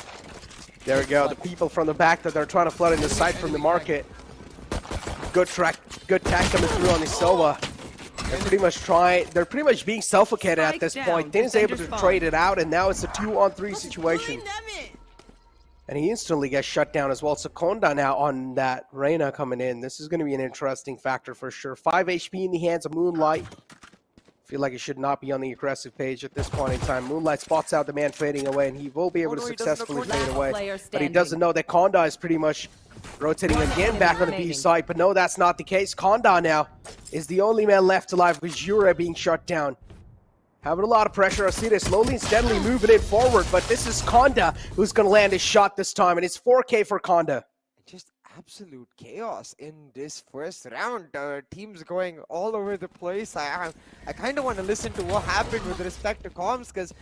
There we go. The people from the back that they're trying to flood in the site from the market. good tag coming through on Isoa. They're pretty much being suffocated at this point. Din's able to trade it out, and now it's a 2-on-3 situation. And he instantly gets shut down as well. So Konda now on that Reyna coming in. This is going to be an interesting factor for sure. 5 HP in the hands of Moonlight. Feel like he should not be on the aggressive page at this point in time. Moonlight spots out the man fading away, and he will be able to successfully fade away. But he doesn't know that Konda is pretty much rotating again back on the B side. But no, that's not the case. Konda now is the only man left alive with Jure being shut down. Having a lot of pressure. I see this slowly and steadily moving it forward. But this is Konda who's going to land his shot this time. And it's 4K for Konda. Just absolute chaos in this first round. Teams going all over the place. I kind of want to listen to what happened with respect to comms, because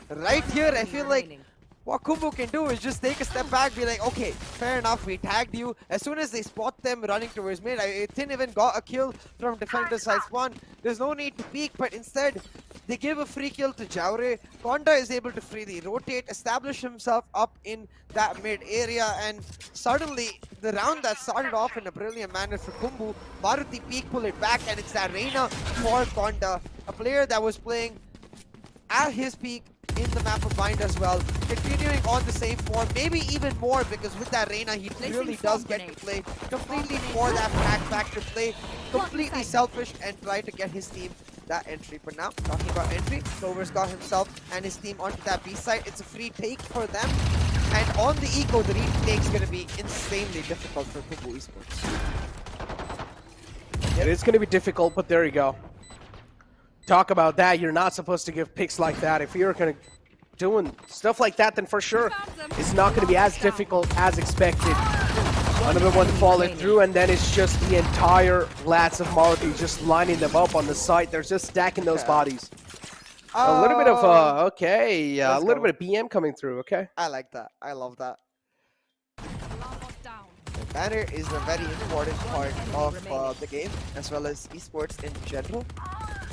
right here I feel like what Khumbu can do is just take a step back, be like, okay, fair enough, we tagged you. As soon as they spot them running towards mid, Tin even got a kill from defender side spawn. There's no need to peek, but instead they give a free kill to Jaure. Konda is able to freely rotate, establish himself up in that mid area, and suddenly the round that started off in a brilliant manner for Khumbu, Maruti Peak pull it back, and it's that Reyna for Konda, a player that was playing at his peak in the map of Bind as well, continuing on the same form, maybe even more, because with that Reyna he really does get to play completely for that pack factor play, completely selfish, and try to get his team that entry. But now, talking about entry, Clover's got himself and his team onto that B side. It's a free take for them, and on the eco, the retake's going to be insanely difficult for Khumbu Esports. It is going to be difficult, but there you go. Talk about that. You're not supposed to give picks like that. If you're going to doing stuff like that, then for sure it's not going to be as difficult as expected. Another one falling through, and then it's just the entire lads of Maruti just lining them up on the site. They're just stacking those bodies. A little bit of a little bit of BM coming through. Okay, I like that. I love that. Banner is a very important part of the game, as well as esports in general.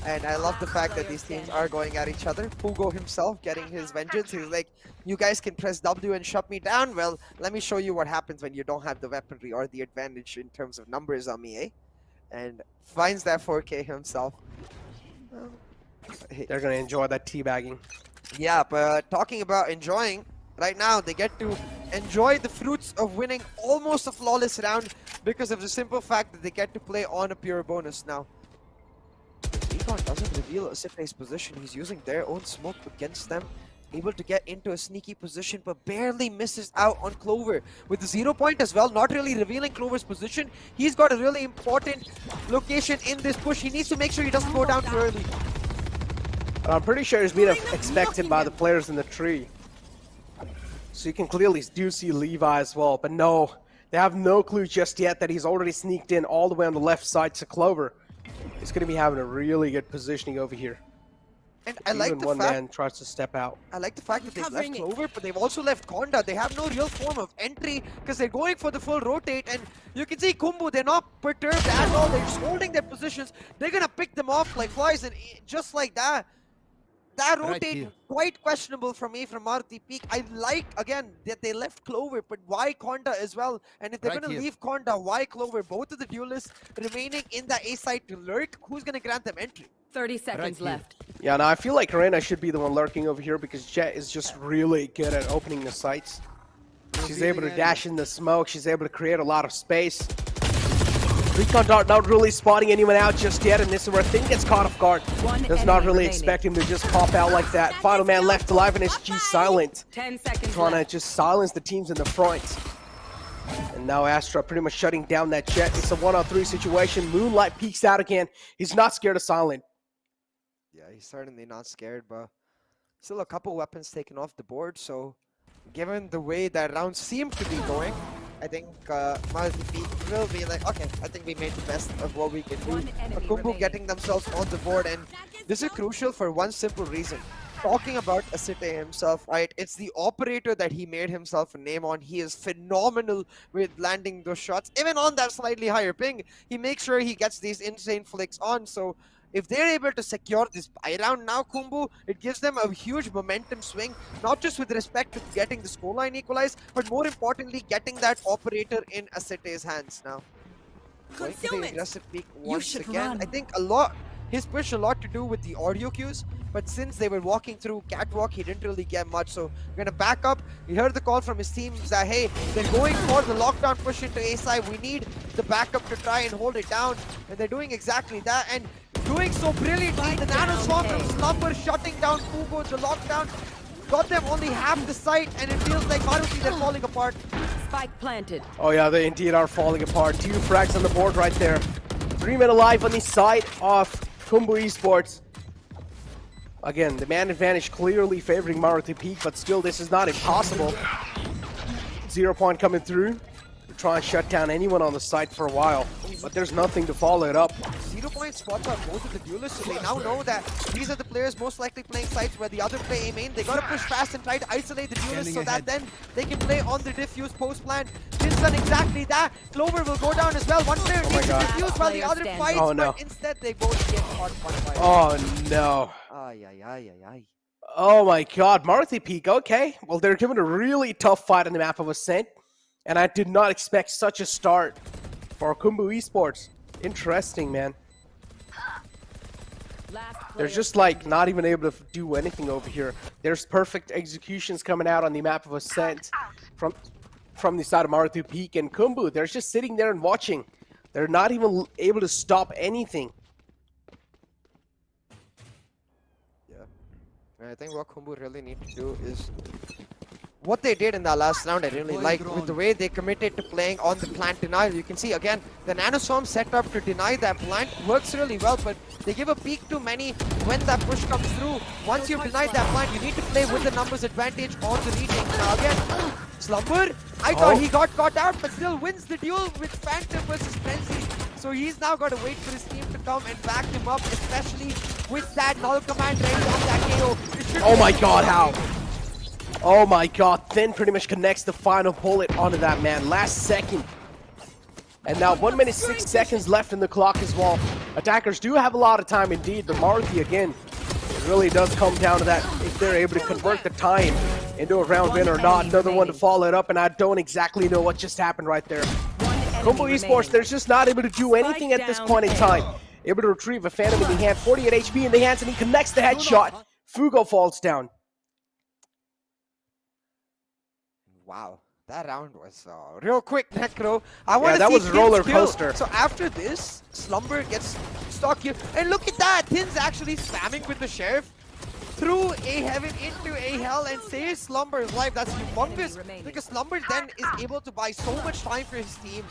And I love the fact that these teams are going at each other. Pugo himself getting his vengeance. He's like, you guys can press W and shut me down. Well, let me show you what happens when you don't have the weaponry or the advantage in terms of numbers on me, eh? And finds that 4K himself. they're going to enjoy that teabagging. Yeah, but talking about enjoying, right now they get to enjoy the fruits of winning almost a flawless round because of the simple fact that they get to play on a pure bonus now. Recon doesn't reveal Sipney's position. He's using their own smoke against them. Able to get into a sneaky position, but barely misses out on Clover. With the 0 point as well, not really revealing Clover's position. He's got a really important location in this push. He needs to make sure he doesn't go down too early. I'm pretty sure it's being expected by the players in the tree. So you can clearly do see Levi as well, but no, they have no clue just yet that he's already sneaked in all the way on the left side to Clover. He's going to be having a really good positioning over here. And I like the one fact man tries to step out. I like the fact that they've left Clover, but they've also left Konda. They have no real form of entry because they're going for the full rotate. And you can see Khumbu, they're not perturbed at all. They're just holding their positions. They're going to pick them off like flies, and just like that. That rotate, quite questionable for me from Maruti Peak. I like, again, that they left Clover, but why Konda as well? And if they're going to leave Konda, why Clover? Both of the duelists remaining in the A side to lurk. Who's going to grant them entry? 30 seconds left. Yeah, now I feel like Reyna should be the one lurking over here because Jet is just really good at opening the sights. She's able to dash in the smoke. She's able to create a lot of space. Recon not really spotting anyone out just yet, and this is where Thing gets caught off guard. Does not really expect him to just pop out like that. Final man left alive, and it's G silent. 10 seconds Trying to left. just silence the teams in the front. And now Astra pretty much shutting down that Jet. It's a 1-on-3 situation. Moonlight peeks out again. He's not scared of silent. Yeah, he's certainly not scared, but still a couple weapons taken off the board. So given the way that round seemed to be going, I think Maruti Peak will be like, okay, I think we made the best of what we can do. Khumbu getting themselves on the board, and this is crucial for one simple reason. Talking about Asite himself, right? It's the operator that he made himself a name on. He is phenomenal with landing those shots. Even on that slightly higher ping, he makes sure he gets these insane flicks on. So if they're able to secure this buy round now, Khumbu, it gives them a huge momentum swing, not just with respect to getting the scoreline equalized, but more importantly, getting that operator in Asite's hands now. Going to the Concealment. aggressive peak You once should again. run. I think his push a lot to do with the audio cues, but since they were walking through catwalk, he didn't really get much. So we're gonna back up. He heard the call from his team that hey, they're going for the lockdown push into A side. We need the backup to try and hold it down, and they're doing exactly that and doing so brilliantly. The nano swarm from Slumber shutting down Khumbu. The lockdown got them only half the site, and it feels like Maruti they're falling apart. Spike planted. Oh yeah, they indeed are falling apart. 2 frags on the board right there. 3 men alive on the side of Khumbu Esports. Again, the man advantage clearly favoring Maruti Peak, but still this is not impossible. 0 point coming through to try and shut down anyone on the site for a while, but there's nothing to follow it up. 0 point spots are both of the duelists, so they now know that these are the players most likely playing sites where the other play A main. They gotta push fast and try to isolate the duelists so that then they can play on the diffuse post plan. Jin's done exactly that. Clover will go down as well. One player needs to God. defuse while the Player other standing. fights, Oh, no. but instead they both get caught one by Oh no. Ay, ay, ay, ay, ay. Oh my god, Maruti Peak, okay. Well, they're given a really tough fight on the map of Ascent, and I did not expect such a start for Khumbu Esports. Interesting, man. They're just like not even able to do anything over here. There's perfect executions coming out on the map of Ascent from the side of Maruti Peak and Khumbu. They're just sitting there and watching. They're not even able to stop anything. I think what Khumbu really need to do is what they did in that last round. I really like with the way they committed to playing on the plant denial. You can see again the nanoswarm set up to deny that plant works really well, but they give a peek too many when that push comes through. Once you've denied that plant, you need to play with the numbers advantage on the retake. Now again, Slumber, I thought he got caught out, but still wins the duel with Phantom versus Frenzy. So he's now got to wait for his team to come and back him up, especially with that null command ready on that KO. Oh my god, how? Oh my god, Thin pretty much connects the final bullet onto that man. Last second. And now 1 minute 6 seconds left in the clock as well. Attackers do have a lot of time indeed, but Maruti again, it really does come down to that if they're able to convert the time into a round win or not. Another one to follow it up, and I don't exactly know what just happened right there. Khumbu Esports, they're just not able to do anything at this point in time. Able to retrieve a Phantom in the hand, 48 HP in the hands, and he connects the headshot. Fugo falls down. Wow, that round was real quick, Necro. I want to that see was a Thin's roller kill. coaster. So after this, Slumber gets stuck here. And look at that! Thin's actually spamming with the Sheriff through A Heaven into A Hell and saves Slumber's life. That's humongous because Slumber then is able to buy so much time for his team.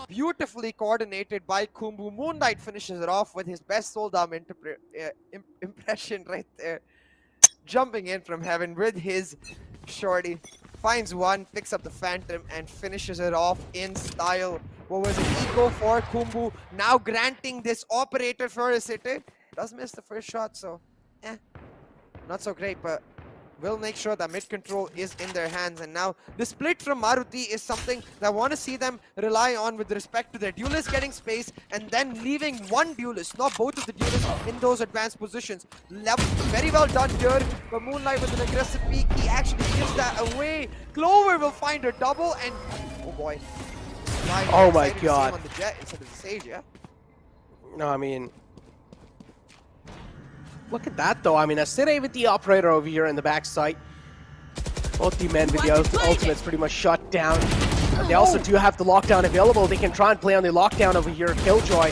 Beautifully coordinated by Khumbu. Moonlight finishes it off with his best sold arm impression right there. Jumping in from Heaven with his shorty. Finds one, picks up the Phantom, and finishes it off in style. What was an eco for Khumbu, now granting this operator for a sitter. Does miss the first shot, so not so great, but will make sure that mid control is in their hands. And now the split from Maruti is something that I want to see them rely on with respect to their duelist getting space and then leaving one duelist, not both of the duelists, in those advanced positions. Very well done here, but Moonlight with an aggressive peek, he actually gives that away. Clover will find a double, and oh boy. Oh my god. On the Jet instead of the Sage, yeah? No, I mean, look at that though. I mean, Asire with the operator over here in the backside. Both the men with the ultimates pretty much shut down. And they also do have the lockdown available. They can try and play on the lockdown over here. Killjoy.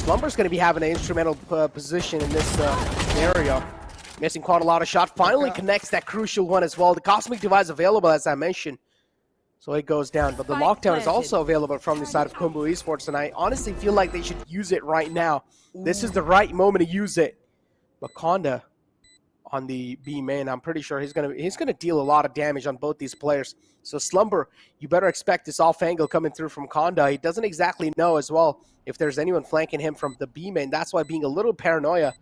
Slumber's going to be having an instrumental position in this scenario. Missing quite a lot of shots. Finally connects that crucial one as well. The Cosmic Device available, as I mentioned. So it goes down. But the lockdown is also available from the side of Khumbu Esports. And I honestly feel like they should use it right now. This is the right moment to use it. But Conda on the B main, I'm pretty sure he's gonna deal a lot of damage on both these players. So Slumber, you better expect this off angle coming through from Conda. He doesn't exactly know as well if there's anyone flanking him from the B main. That's why being a little paranoia.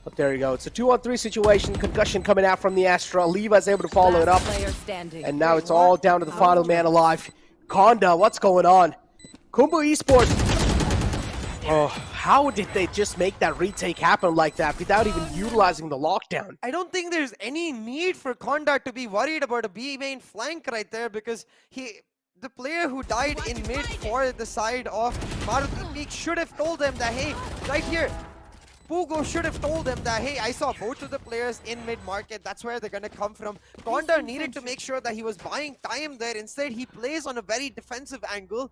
But there you go. It's a 2-on-3 situation. Concussion coming out from the Astra. Levi's able to follow it up. And now it's all down to the final man alive. Conda, what's going on? Khumbu Esports. Oh, how did they just make that retake happen like that without even utilizing the lockdown? I don't think there's any need for Conda to be worried about a B main flank right there because the player who died in mid for the side of Maruti Peak should have told them that, hey, right here, Pugo should have told them that, hey, I saw both of the players in mid-market. That's where they're going to come from. Konda needed to make sure that he was buying time there. Instead, he plays on a very defensive angle.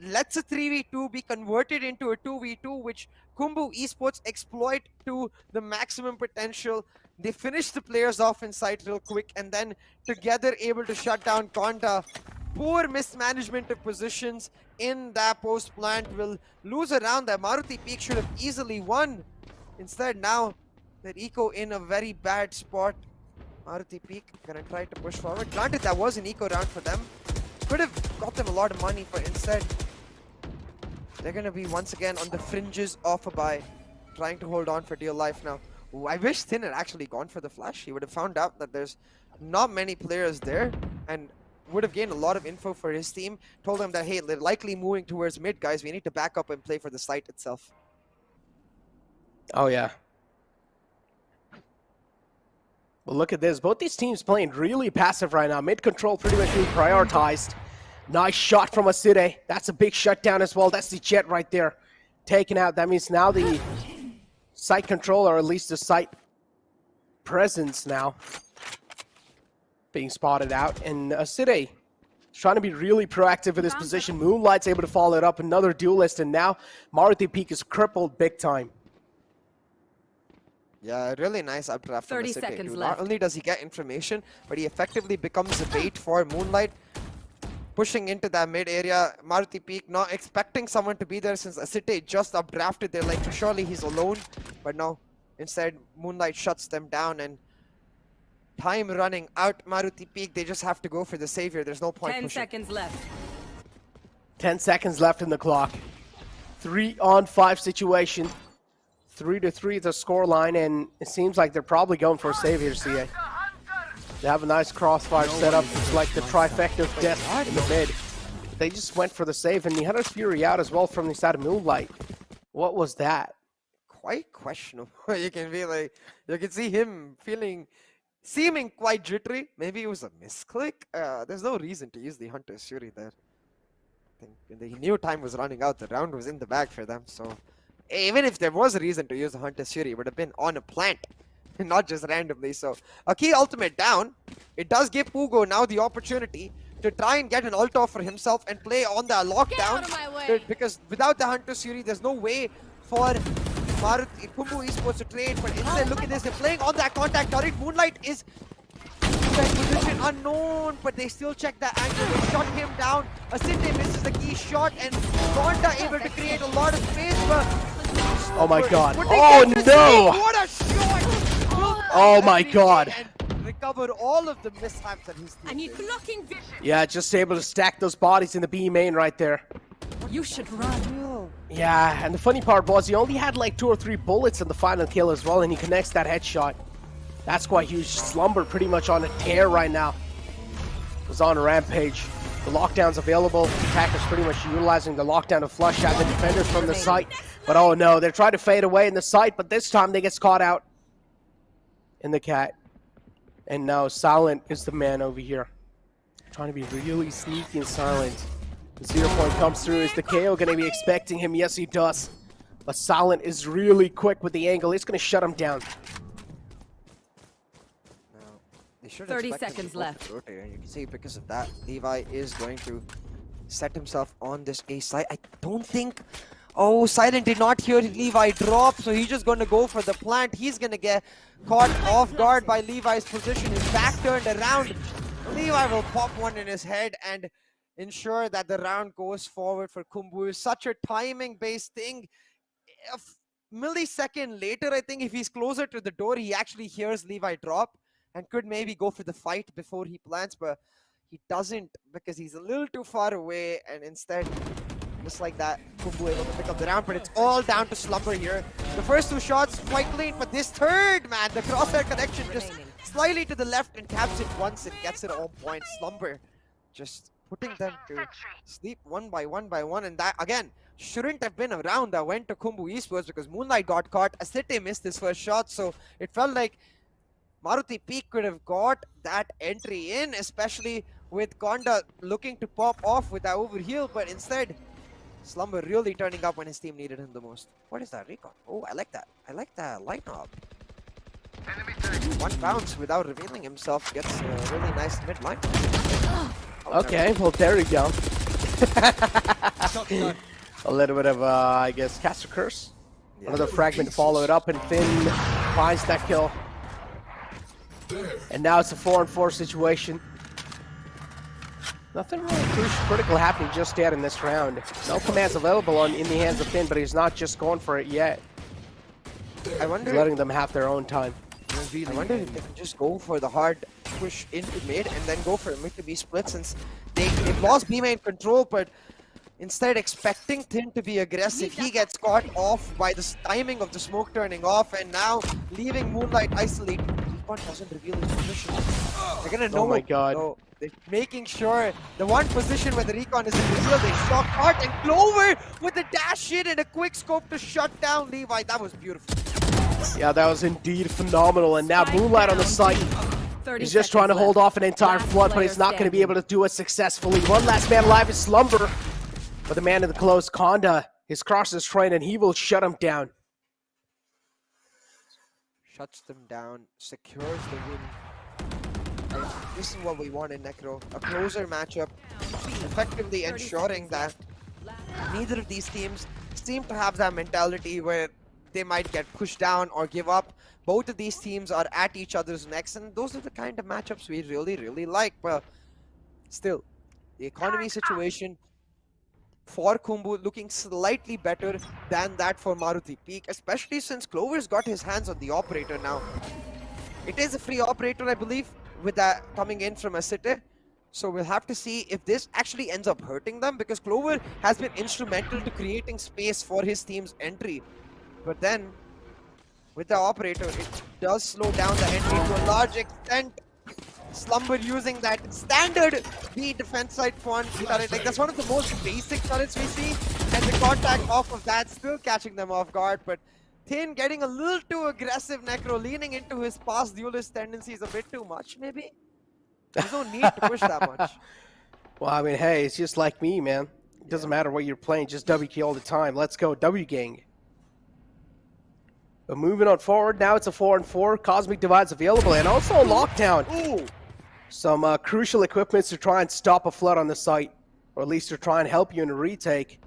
Lets a 3v2 be converted into a 2v2, which Khumbu Esports exploit to the maximum potential. They finish the players off inside real quick and then together able to shut down Konda. Poor mismanagement of positions in that post plant will lose a round that Maruti Peak should have easily won. Instead, now that eco in a very bad spot. Maruti Peak gonna try to push forward. Granted, that was an eco round for them. Could have got them a lot of money, but instead, they're gonna be once again on the fringes of a buy, trying to hold on for dear life now. Ooh, I wish Thin had actually gone for the flash. He would have found out that there's not many players there and would have gained a lot of info for his team. Told them that, hey, they're likely moving towards mid, guys. We need to back up and play for the site itself. Oh, yeah. Well, look at this. Both these teams playing really passive right now. Mid control pretty much being prioritized. Nice shot from Aside. That's a big shutdown as well. That's the Jet right there. Taken out. That means now the site control, or at least the site presence now, being spotted out. And Aside trying to be really proactive in this position. Moonlight's able to follow it up. Another duelist. And now Maruti Peak is crippled big time. Yeah, really nice updraft from 30 Aside, seconds dude. left. Not only does he get information, but he effectively becomes a bait for Moonlight. Pushing into that mid area, Maruti Peak not expecting someone to be there since Asite just updrafted. They're like, surely he's alone. But no, instead Moonlight shuts them down and time running out. Maruti Peak, they just have to go for the savior. There's no point 10 pushing. seconds left. 10 seconds left in the clock. 3-on-5 situation. 3-3 the scoreline, and it seems like they're probably going for a save here, CA. They have a nice crossfire set up. It's like the trifecta of death in the mid. They just went for the save, and the Hunter's Fury out as well from the side of Moonlight. What was that? Quite questionable. You can be like, you can see him seeming quite jittery. Maybe it was a misclick. There's no reason to use the Hunter's Fury there. I think he knew time was running out. The round was in the bag for them, so even if there was a reason to use the Hunter's Fury, it would have been on a plant, not just randomly. So a key ultimate down. It does give Pugo now the opportunity to try and get an ult off for himself and play on the lockdown. Because without the Hunter's Fury, there's no way for Khumbu Esports to trade. But instead, look at this. They're playing on that contact turret. Moonlight is position unknown, but they still check that angle. They shut him down. Asinte misses the key shot, and Konda able to create a lot of space. But Oh my god. would they Oh get the no! save? What a shot! Oh my god. And recovered all of the mishaps that he's I need blocking vision. Yeah, just able to stack those bodies in the B main right there. You should run. Yeah, and the funny part was he only had like 2 or 3 bullets in the final kill as well, and he connects that headshot. That's quite huge. Slumber pretty much on a tear right now. Was on a rampage. The lockdown's available. Attackers pretty much utilizing the lockdown to flush out the defenders from the site. But oh no, they're trying to fade away in the site, but this time they get caught out in the cat. And now Silent is the man over here. Trying to be really sneaky and silent. The 0 point comes through. Is the KO going to be expecting him? Yes, he does. But Silent is really quick with the angle. It's going to shut him down. 30 seconds left. And you can see because of that, Levi is going to set himself on this A side. I don't think... Oh, Silent did not hear Levi drop, so he's just going to go for the plant. He's going to get caught off guard by Levi's position. His back turned around. Levi will pop one in his head and ensure that the round goes forward for Khumbu. It's such a timing-based thing. A millisecond later, I think if he's closer to the door, he actually hears Levi drop and could maybe go for the fight before he plants, but he doesn't because he's a little too far away, and instead, just like that, Khumbu able to pick up the round, but it's all down to Slumber here. The first 2 shots quite clean, but this third, man, the crosshair connection just slightly to the left and taps it once and gets it on point. Slumber just putting them to sleep one by one, and that, again, shouldn't have been a round that went to Khumbu Esports because Moonlight got caught. Asite missed his first shot, so it felt like Maruti Peak could have got that entry in, especially with Konda looking to pop off with that overheal, but instead, Slumber really turning up when his team needed him the most. What is that recon? Oh, I like that. I like that light knob. One bounce without revealing himself gets a really nice mid line. Okay, well there you go. A little bit of, I guess, caster curse. Another fragment to follow it up, and Finn finds that kill. And now it's a 4-on-4 situation. Nothing really critical happening just yet in this round. No commands available in the hands of Finn, but he's not just going for it yet. I wonder. He's letting them have their own time. I wonder if they can just go for the hard push into mid and then go for a mid to B split, since they've lost B main control, but instead expecting Thin to be aggressive, he gets caught off by the timing of the smoke turning off, and now leaving Moonlight isolated. Recon doesn't reveal his position. They're gonna know. Oh my god. No, they're making sure the one position where the Recon is revealed, they shock hard, and Clover with the dash in and a quick scope to shut down Levi. That was beautiful. Yeah, that was indeed phenomenal, and now Moonlight on the site. He's just trying to hold off an entire flood, but he's not going to be able to do it successfully. One last man alive is Slumber, but the man in the close, Konda, is cross his train, and he will shut him down. Shuts them down, secures the win. And this is what we want in Necro. A closer matchup, effectively ensuring that neither of these teams seem to have that mentality where they might get pushed down or give up. Both of these teams are at each other's necks, and those are the kind of matchups we really, really like. But still, the economy situation for Khumbu looking slightly better than that for Maruti Peak, especially since Clover's got his hands on the operator now. It is a free operator, I believe, with that coming in from a city. So we'll have to see if this actually ends up hurting them, because Clover has been instrumental to creating space for his team's entry. But then, with the operator, it does slow down the entry to a large extent. Slumber using that standard B defense side font turret. Like, that's one of the most basic turrets we see. And the contact off of that still catching them off guard. But Thin getting a little too aggressive, Necro, leaning into his past duelist tendencies a bit too much, maybe? There's no need to push that much. Well, I mean, hey, it's just like me, man. It doesn't matter what you're playing, just WK all the time. Let's go, W gang. But moving on forward, now it's a 4-on-4. Cosmic Divide's available, and also a lockdown. Ooh. Some crucial equipments to try and stop a flood on the site, or at least to try and help you in a retake.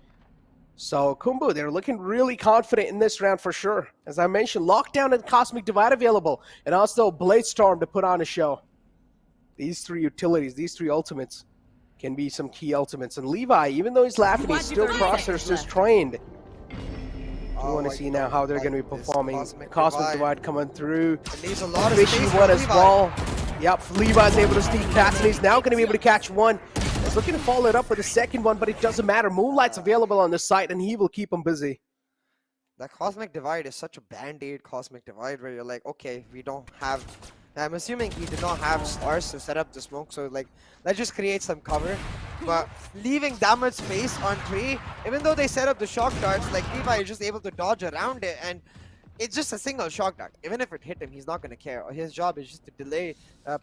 So Khumbu, they're looking really confident in this round for sure. As I mentioned, lockdown and Cosmic Divide available, and also Blade Storm to put on a show. These three utilities, these three ultimates, can be some key ultimates. And Levi, even though he's laughing, he's still crosshairs just trained. We want to see now how they're going to be performing. Cosmic Divide coming through. A lot of Fishy one as well. Yep, Levi's able to sneak past, and he's now going to be able to catch one. He's looking to follow it up with a second one, but it doesn't matter. Moonlight's available on the site, and he will keep him busy. That Cosmic Divide is such a band-aid Cosmic Divide where you're like, okay, we don't have... I'm assuming he did not have stars to set up the smoke, so like, let's just create some cover. But leaving that much space on tree, even though they set up the shock darts, like Levi is just able to dodge around it, and it's just a single shock dart. Even if it hit him, he's not going to care. His job is just to delay,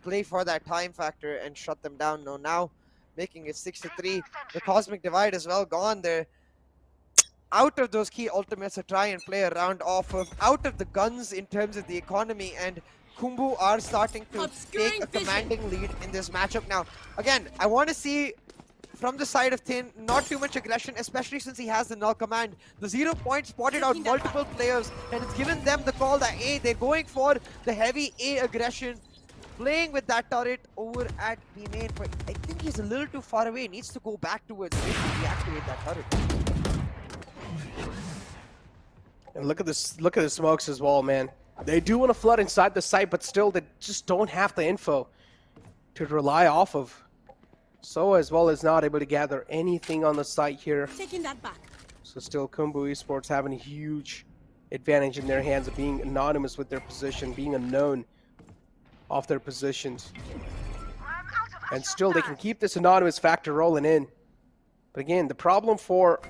play for that time factor and shut them down. No, now making it 6-3. The Cosmic Divide as well gone there. Out of those key ultimates to try and play a round off of, out of the guns in terms of the economy, and Khumbu are starting to take a commanding lead in this matchup now. Again, I want to see from the side of Thin, not too much aggression, especially since he has the null command. The 0 point spotted out multiple players, and it's given them the call that A, they're going for the heavy A aggression, playing with that turret over at B main, but I think he's a little too far away. He needs to go back towards mid to deactivate that turret. And look at this, look at the smokes as well, man. They do want to flood inside the site, but still they just don't have the info to rely off of. So as well as not able to gather anything on the site here. Taking that back. So still Khumbu Esports having a huge advantage in their hands of being anonymous with their position, being unknown off their positions. And still they can keep this anonymous factor rolling in. But again, the problem for,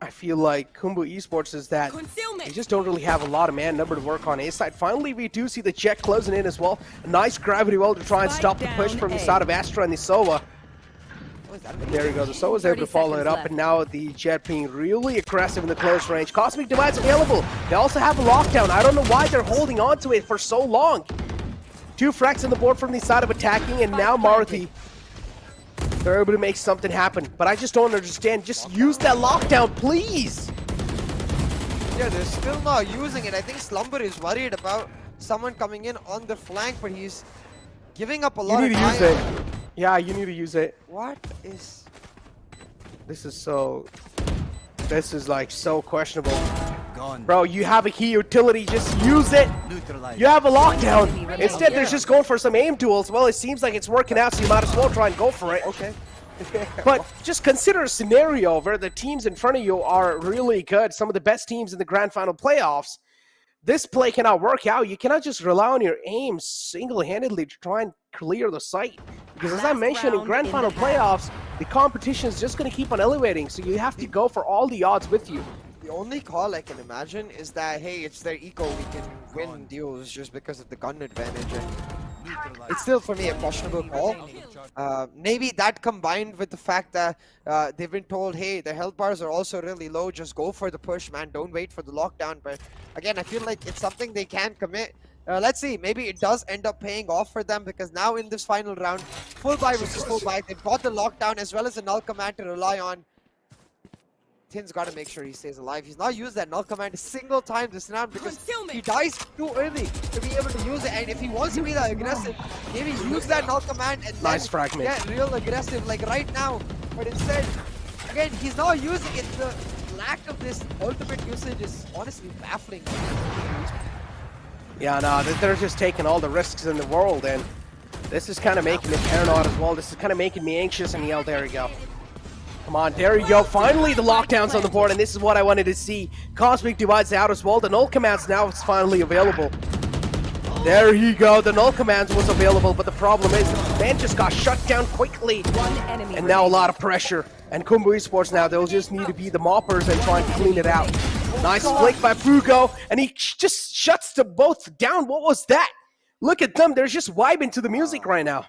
I feel like, Khumbu Esports is that They just don't really have a lot of man number to work on A side. Finally, we do see the Jet closing in as well. A nice gravity well to try and stop the push from the side of Astra and the Sova. And there you go, the Sova's able to follow it up, and now the Jet being really aggressive in the close range. Cosmic Divide's available. They also have a lockdown. I don't know why they're holding on to it for so long. 2 frags on the board from the side of attacking, and now Maruti, they're able to make something happen. But I just don't understand. Just use that lockdown, please. Yeah, they're still not using it. I think Slumber is worried about someone coming in on the flank, but he's giving up a lot of time. You need to use it. Yeah, you need to use it. What is... This is like so questionable. Bro, you have a key utility, just use it. You have a lockdown. Instead, they're just going for some aim duels. Well, it seems like it's working out, so you might as well try and go for it. Okay. But just consider a scenario where the teams in front of you are really good, some of the best teams in the grand final playoffs. This play cannot work out. You cannot just rely on your aim single-handedly to try and clear the site. Because as I mentioned, in grand final playoffs, the competition is just going to keep on elevating, so you have to go for all the odds with you. The only call I can imagine is that, hey, it's their eco, we can win duels just because of the gun advantage. And it's still, for me, a questionable call. Maybe that combined with the fact that they've been told, hey, the health bars are also really low, just go for the push, man, don't wait for the lockdown. But again, I feel like it's something they can commit. Let's see, maybe it does end up paying off for them, because now in this final round, full buy versus full buy, they've got the lockdown as well as a null command to rely on. Tin's got to make sure he stays alive. He's not used that null command a single time this round because he dies too early to be able to use it. And if he wants to be that aggressive, maybe use that null command and nice then fragment. get real aggressive like right now. But instead, again, he's not using it. The lack of this ultimate usage is honestly baffling. Yeah, no, they're just taking all the risks in the world, and this is kind of making me paranoid as well. This is kind of making me anxious, and yeah, there you go. Come on, there you go. Finally, the lockdown's on the board, and this is what I wanted to see. Cosmic Divide's out as well. The null commands now is finally available. There you go. The null commands was available, but the problem is the man just got shut down quickly. And now a lot of pressure. And Khumbu Esports now, they'll just need to be the moppers and try and clean it out. Nice flick by Fugo, and he just shuts them both down. What was that? Look at them. They're just vibing to the music right now.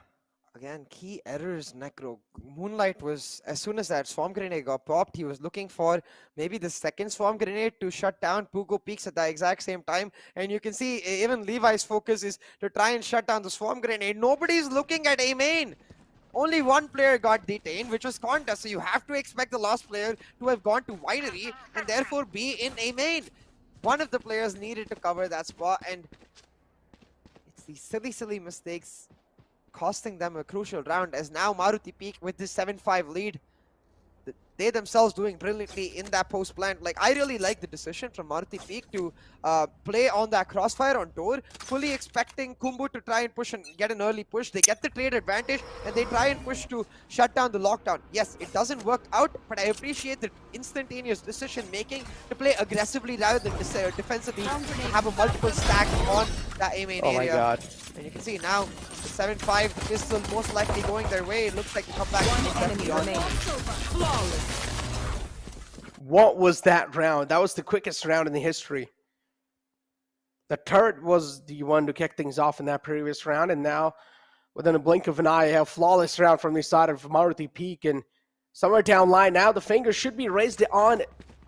Again, key errors, Necro. Moonlight was, as soon as that swarm grenade got popped, he was looking for maybe the second swarm grenade to shut down Pugo Peaks at the exact same time. And you can see even Levi's focus is to try and shut down the swarm grenade. Nobody's looking at A main. Only one player got detained, which was Conda. So you have to expect the last player to have gone to Winery and therefore be in A main. One of the players needed to cover that spot, and it's these silly mistakes costing them a crucial round, as now Maruti Peak with this 7-5 lead. They themselves doing brilliantly in that post plant. Like, I really like the decision from Maruti Peak to play on that crossfire on door, fully expecting Khumbu to try and push and get an early push. They get the trade advantage and they try and push to shut down the lockdown. Yes, it doesn't work out, but I appreciate the instantaneous decision making to play aggressively rather than defensively, to have a multiple stack on that A main area. Oh my god. And you can see now the 7-5 is still most likely going their way. It looks like the comeback is on. What was that round? That was the quickest round in the history. The turret was the one to kick things off in that previous round, and now, within a blink of an eye, a flawless round from the side of Maruti Peak, and somewhere down line now, the finger should be raised on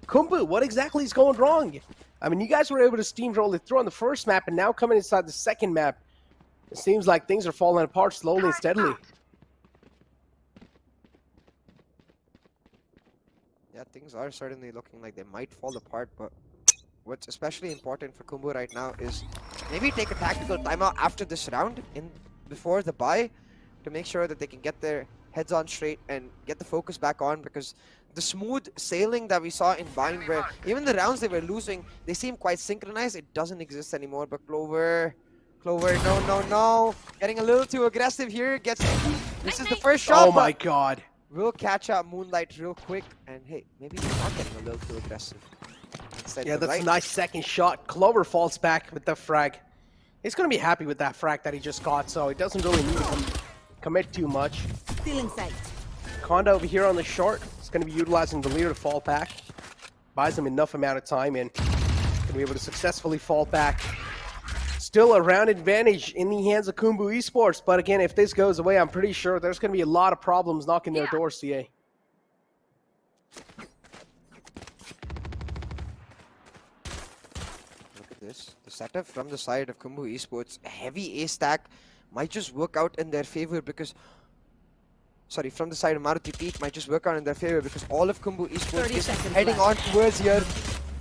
Khumbu. What exactly is going wrong? I mean, you guys were able to steamroll it through on the first map, and now coming inside the second map, it seems like things are falling apart slowly and steadily. Yeah, things are certainly looking like they might fall apart, but what's especially important for Khumbu right now is maybe take a tactical timeout after this round, before the bye, to make sure that they can get their heads on straight and get the focus back on, because the smooth sailing that we saw in Bind, where even the rounds they were losing, they seem quite synchronized, it doesn't exist anymore. But Clover, no. Getting a little too aggressive here. This is the first shot. Oh my god. We'll catch up Moonlight real quick. And hey, maybe he's not getting a little too aggressive. Yeah, that's a nice second shot. Clover falls back with the frag. He's going to be happy with that frag that he just got, so he doesn't really need to commit too much. Still in sight. Conda over here on the short. He's going to be utilizing the leader to fall back. Buys him enough amount of time in. Gonna be able to successfully fall back. Still a round advantage in the hands of Khumbu Esports, but again, if this goes away, I'm pretty sure there's gonna be a lot of problems knocking their door, CA. Look at this. The setup from the side of Khumbu Esports, a heavy A stack might just work out in their favor because... Sorry, from the side of Maruti Peak might just work out in their favor because all of Khumbu Esports is heading on towards here.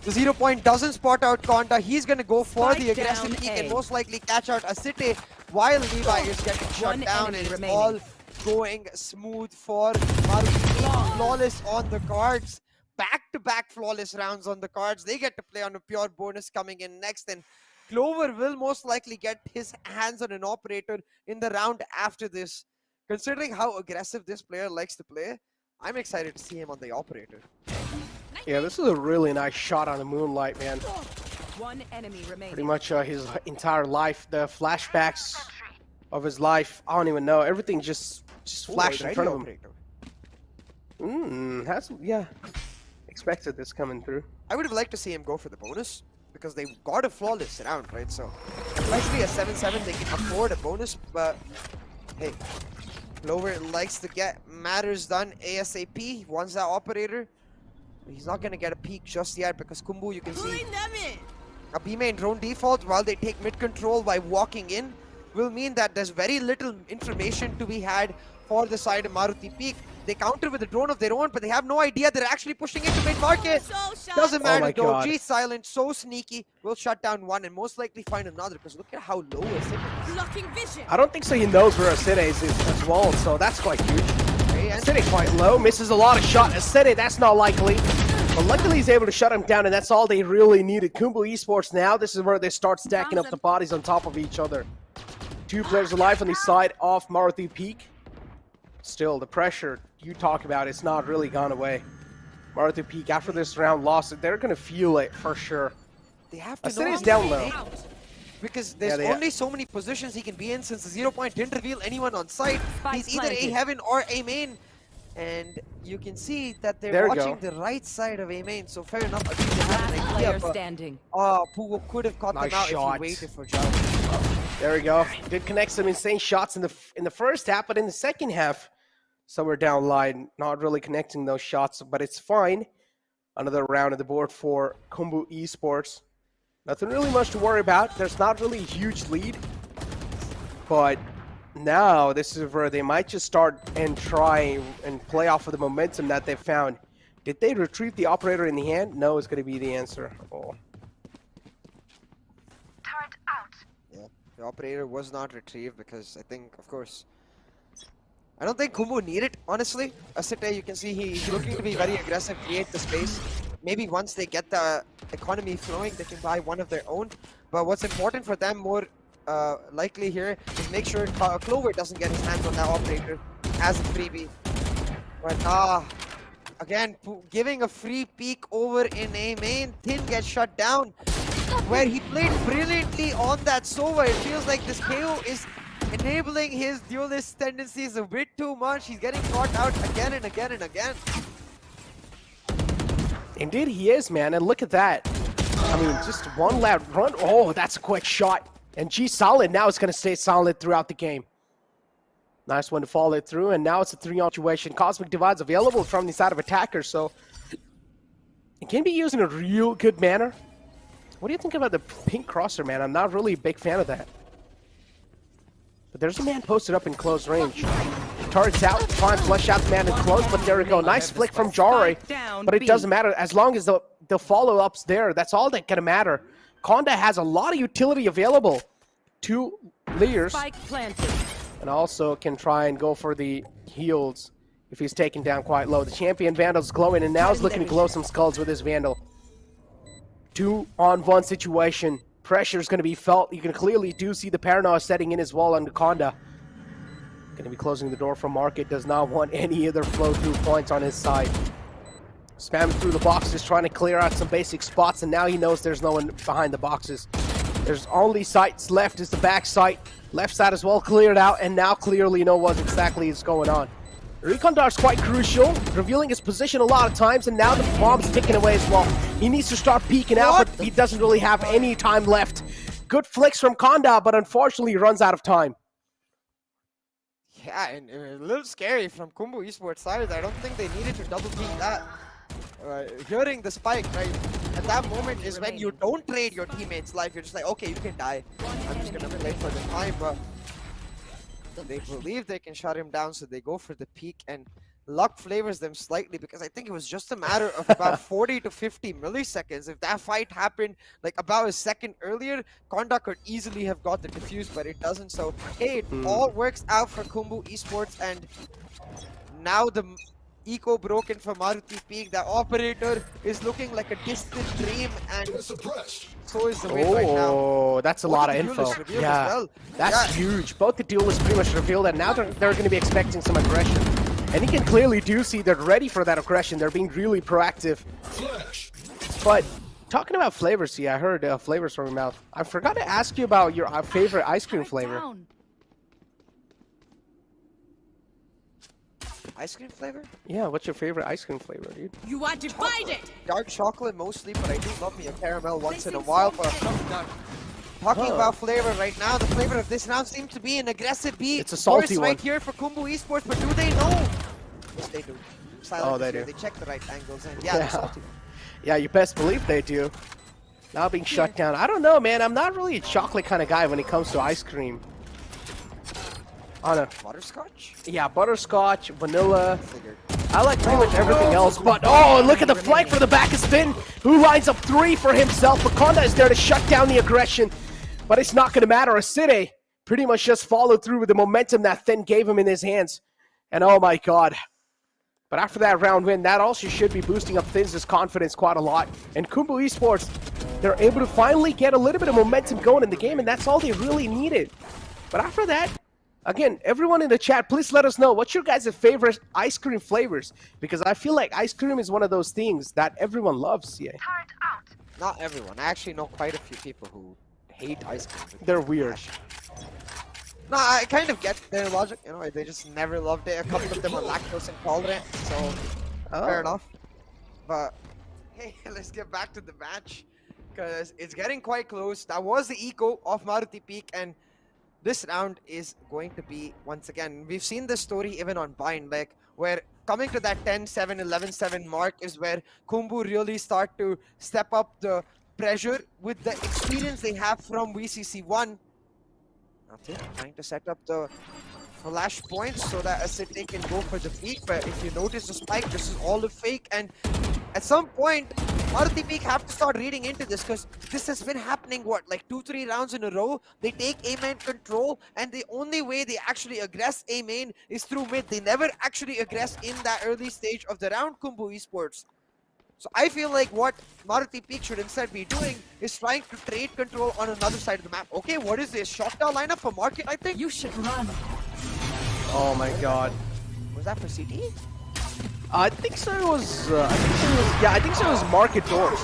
The 0 point doesn't spot out Konda. He's going to go for the aggressive peek and most likely catch out Asite while Levi is getting shut down, and it's all going smooth for Maruti Peak. Flawless on the cards. Back-to-back flawless rounds on the cards. They get to play on a pure bonus coming in next, and Clover will most likely get his hands on an operator in the round after this. Considering how aggressive this player likes to play, I'm excited to see him on the operator. Yeah, this is a really nice shot on the Moonlight, man. One enemy remaining. Pretty much his entire life, the flashbacks of his life, I don't even know. Everything just flashed in front of him. Yeah. Expected this coming through. I would have liked to see him go for the bonus because they got a flawless round, right? So, especially a 7-7, they can afford a bonus, but hey. Clover likes to get matters done ASAP. He wants that operator. He's not going to get a peek just yet because Khumbu, you can see a B main drone default while they take mid control by walking in will mean that there's very little information to be had for the side of Maruti Peak. They counter with a drone of their own, but they have no idea they're actually pushing into mid-market. Doesn't matter though. G silent, so sneaky. Will shut down one and most likely find another because look at how low Asite is. I don't think so. He knows where Asite is as well, so that's quite huge. Asite quite low, misses a lot of shots. Asite, that's not likely. But luckily he's able to shut him down, and that's all they really needed. Khumbu Esports now, this is where they start stacking up the bodies on top of each other. 2 players alive on the side of Maruti Peak. Still, the pressure you talk about, it's not really gone away. Maruti Peak, after this round loss, they're going to feel it for sure. They have to Asite is down low. Because there's only so many positions he can be in since the 0 point didn't reveal anyone on site. He's either A heaven or A main. And you can see that they're watching the right side of A main, so fair enough. I think they have an idea, but Pugo could have caught them out if he waited for Jao. There we go. Did connect some insane shots in the first half, but in the second half, somewhere down line, not really connecting those shots, but it's fine. Another round of the board for Khumbu Esports. Nothing really much to worry about. There's not really a huge lead, but now this is where they might just start and try and play off of the momentum that they've found. Did they retrieve the operator in the hand? No is going to be the answer. Oh. Yeah, the operator was not retrieved because I think, of course, I don't think Khumbu need it, honestly. Asite, you can see he's looking to be very aggressive, create the space. Maybe once they get the economy flowing, they can buy one of their own. But what's important for them more likely here is make sure Clover doesn't get his hands on that operator as a freebie. But again, giving a free peek over in A main, Thin gets shut down. Where he played brilliantly on that Sova, it feels like this KO is enabling his duelist tendencies a bit too much. He's getting caught out again and again and again. Indeed he is, man, and look at that. I mean, just one loud run. Oh, that's a quick shot. And G solid now is going to stay solid throughout the game. Nice one to follow it through, and now it's a 3-on situation. Cosmic Divide's available from the side of attackers, so it can be used in a real good manner. What do you think about the pink crosser, man? I'm not really a big fan of that. But there's a man posted up in close range. Target's out, trying to flush out the man in close, but there we go. Nice flick from Jare, but it doesn't matter. As long as the follow-up's there, that's all that can matter. Konda has a lot of utility available to Leers, and also can try and go for the heals if he's taken down quite low. The champion Vandal's glowing, and now he's looking to glow some skulls with his Vandal. 2-on-1 situation. Pressure is going to be felt. You can clearly see the paranoia setting in as well on Konda. Going to be closing the door from Market. Does not want any other flow-through points on his side. Spamming through the boxes, trying to clear out some basic spots, and now he knows there's no one behind the boxes. There's only sights left is the back sight. Left side as well cleared out, and now clearly know what exactly is going on. Recon dart's quite crucial, revealing his position a lot of times, and now the bomb's ticking away as well. He needs to start peeking out, but he doesn't really have any time left. Good flicks from Konda, but unfortunately he runs out of time. Yeah, and a little scary from Khumbu Esports side. I don't think they needed to double peek that. Hearing the spike, right, at that moment is when you don't trade your teammates' life. You're just like, okay, you can die. I'm just gonna play for the time, but they believe they can shut him down, so they go for the peak, and luck flavors them slightly because I think it was just a matter of about 40 to 50 milliseconds. If that fight happened like about a second earlier, Konda could easily have got the defuse, but it doesn't. So hey, it all works out for Khumbu Esports, and now the eco broken for Maruti Peak. The operator is looking like a distant dream, and so is the win right now. Oh, that's a lot of info. Yeah, that's huge. Both the duelists pretty much revealed that now they're going to be expecting some aggression. And you can clearly see they're ready for that aggression. They're being really proactive. But talking about flavors, see, I heard flavors from your mouth. I forgot to ask you about your favorite ice cream flavor. Ice cream flavor? Yeah, what's your favorite ice cream flavor, dude? You are divided. Dark chocolate mostly, but I do love me a caramel once in a while. But talking about flavor right now, the flavor of this round seems to be an aggressive beat. It's a salty one. Right here for Khumbu Esports, but do they know? Yes, they do. Silent they do. They check the right angles, and yeah, they're salty. Yeah, you best believe they do. Now being shut down. I don't know, man. I'm not really a chocolate kind of guy when it comes to ice cream. Butterscotch? Yeah, butterscotch, vanilla. I like pretty much everything else, but oh, look at the flank for the back of Spin, who lines up 3 for himself. But Konda is there to shut down the aggression, but it's not going to matter. Aside pretty much just followed through with the momentum that Thin gave him in his hands. And oh my god. But after that round win, that also should be boosting up Thin's confidence quite a lot. And Khumbu Esports, they're able to finally get a little bit of momentum going in the game, and that's all they really needed. But after that, again, everyone in the chat, please let us know what's your guys' favorite ice cream flavors, because I feel like ice cream is one of those things that everyone loves. Yeah. Not everyone. I actually know quite a few people who hate ice cream. They're weird. No, I kind of get their logic. You know, they just never loved it. A couple of them are lactose intolerant, so fair enough. But hey, let's get back to the match because it's getting quite close. That was the eco of Maruti Peak, and this round is going to be, once again, we've seen this story even on Bind, like where coming to that 10-7, 11-7 mark is where Khumbu really start to step up the pressure with the experience they have from VCC1. Nothing, trying to set up the flash points so that Asite can go for the peak, but if you notice the spike, this is all a fake, and at some point, Maruti Peak have to start reading into this because this has been happening, what, like 2-3 rounds in a row? They take A main control, and the only way they actually aggress A main is through mid. They never actually aggress in that early stage of the round, Khumbu Esports. So I feel like what Maruti Peak should instead be doing is trying to trade control on another side of the map. Okay, what is this? Shotdown lineup for Market, I think? You should run. Oh my god. Was that for CT? I think so. It was. I think so. It was Market Doors.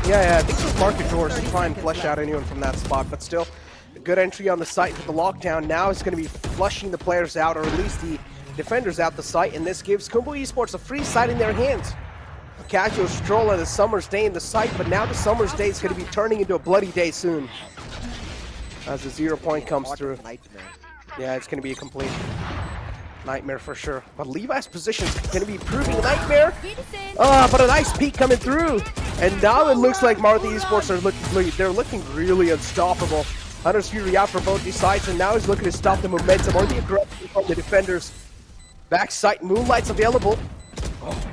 Yeah, I think it was Market Doors to try and flush out anyone from that spot. But still, a good entry on the site with the lockdown. Now it's going to be flushing the players out, or at least the defenders out the site, and this gives Khumbu Esports a free site in their hands. A casual stroll on the summer's day in the site, but now the summer's day is going to be turning into a bloody day soon. As the 0 point comes through. Yeah, it's going to be a complete nightmare for sure. But Levi's position is going to be proving a nightmare. But a nice peek coming through. And now it looks like Maruti Esports are looking really unstoppable. Hunter's Fury out for both these sides, and now he's looking to stop the momentum or the aggression from the defenders. Backside Moonlight's available.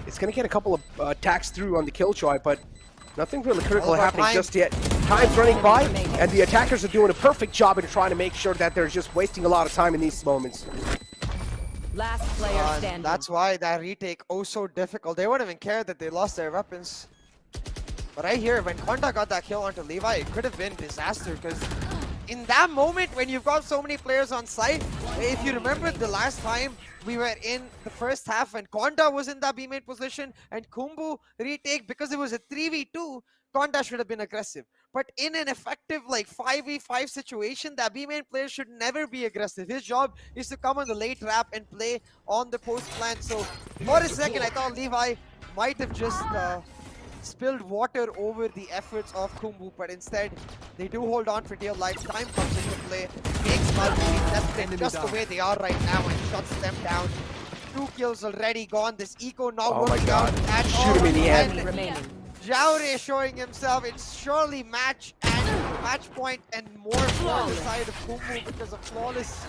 It's going to get a couple of attacks through on the Killjoy, but nothing really critical happening just yet. Time's running by, and the attackers are doing a perfect job in trying to make sure that they're just wasting a lot of time in these moments. Last player standing. That's why that retake so difficult. They wouldn't even care that they lost their weapons. But right here, when Konda got that kill onto Levi, it could have been disaster because in that moment when you've got so many players on site, if you remember the last time we were in the first half when Konda was in that B-main position and Khumbu retake, because it was a 3v2, Konda should have been aggressive. But in an effective like 5v5 situation, that B main player should never be aggressive. His job is to come on the late wrap and play on the post plant. So for a second, I thought Levi might have just spilled water over the efforts of Khumbu, but instead they do hold on for dear life. Time comes into play, makes Maruti desperate just the way they are right now and shuts them down. 2 kills already gone. This eco not Oh my working God. out at Shoot all. him in the head. Enemy remaining. Jaure showing himself. It's surely match point and more for the side of Khumbu because of flawless.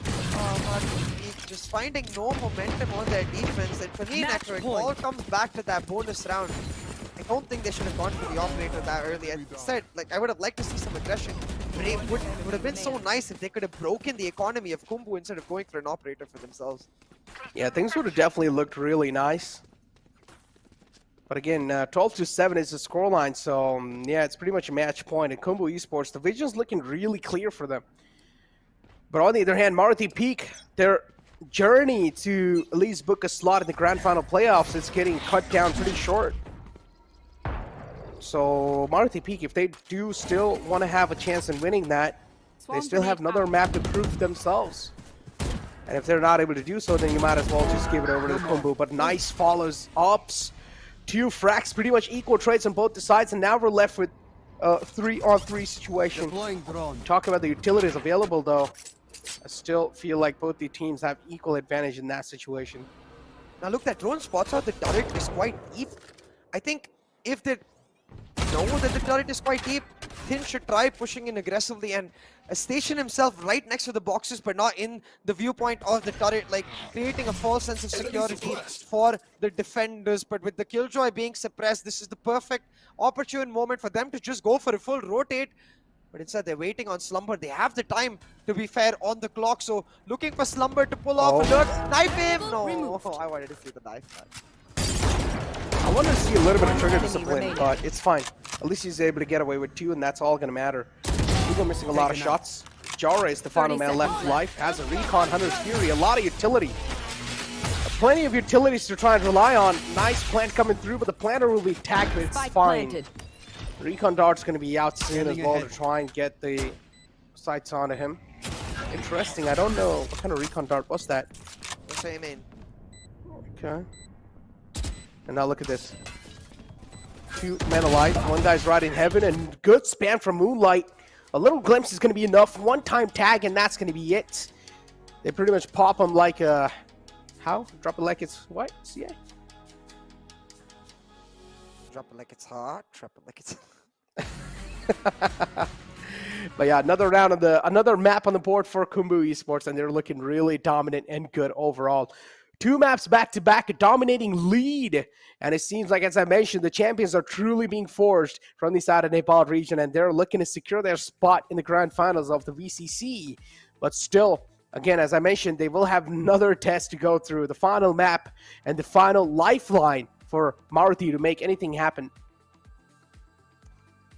Maruti just finding no momentum on their defense, and for me, Match Necro, it point. all comes back to that bonus round. I don't think they should have gone for the operator that early. Instead, like, I would have liked to see some aggression. But it would have been so nice if they could have broken the economy of Khumbu instead of going for an operator for themselves. Yeah, things would have definitely looked really nice. But again, 12-7 is the scoreline, so yeah, it's pretty much a match point. And Khumbu Esports, the vision's looking really clear for them. But on the other hand, Maruti Peak, their journey to at least book a slot in the grand final playoffs is getting cut down pretty short. So Maruti Peak, if they do still want to have a chance in winning that, they still have another map to prove themselves. And if they're not able to do so, then you might as well just give it over to Khumbu. But nice follows ups. 2 frags, pretty much equal trades on both the sides, and now we're left with a 3-on-3 situation. Talking about the utilities available, though, I still feel like both the teams have equal advantage in that situation. Now look, that drone spots out the turret is quite deep. I think if they know that the turret is quite deep, Thin should try pushing in aggressively and station himself right next to the boxes, but not in the viewpoint of the turret, like creating a false sense of security for the defenders. But with the killjoy being suppressed, this is the perfect opportune moment for them to just go for a full rotate. But instead, they're waiting on Slumber. They have the time, to be fair, on the clock. So looking for Slumber to pull off a look. Knife him! No, I wanted to see the knife. I want to see a little bit of trigger discipline, but it's fine. At least he's able to get away with 2, and that's all going to matter. Eagle missing a lot of shots. Jara is the final man left alive. Has a recon, Hunter's Fury, a lot of utility. Plenty of utilities to try and rely on. Nice plant coming through, but the planter will be tagged, but it's fine. Recon dart's going to be out soon as well to try and get the sights onto him. Interesting. I don't know what kind of recon dart was that. That's what I mean. Okay. And now look at this. 2 men alive. 1 guy's right in heaven, and good spam from Moonlight. A little glimpse is going to be enough. 1-time tag, and that's going to be it. They pretty much pop him like a... How? Drop it like it's what? CA? Drop it like it's hot. Drop it like it's... But yeah, another map on the board for Khumbu Esports, and they're looking really dominant and good overall. 2 maps back-to-back, a dominating lead. And it seems like, as I mentioned, the champions are truly being forged from the side of Nepal region, and they're looking to secure their spot in the grand finals of the VCC. But still, again, as I mentioned, they will have another test to go through, the final map and the final lifeline for Maruti to make anything happen.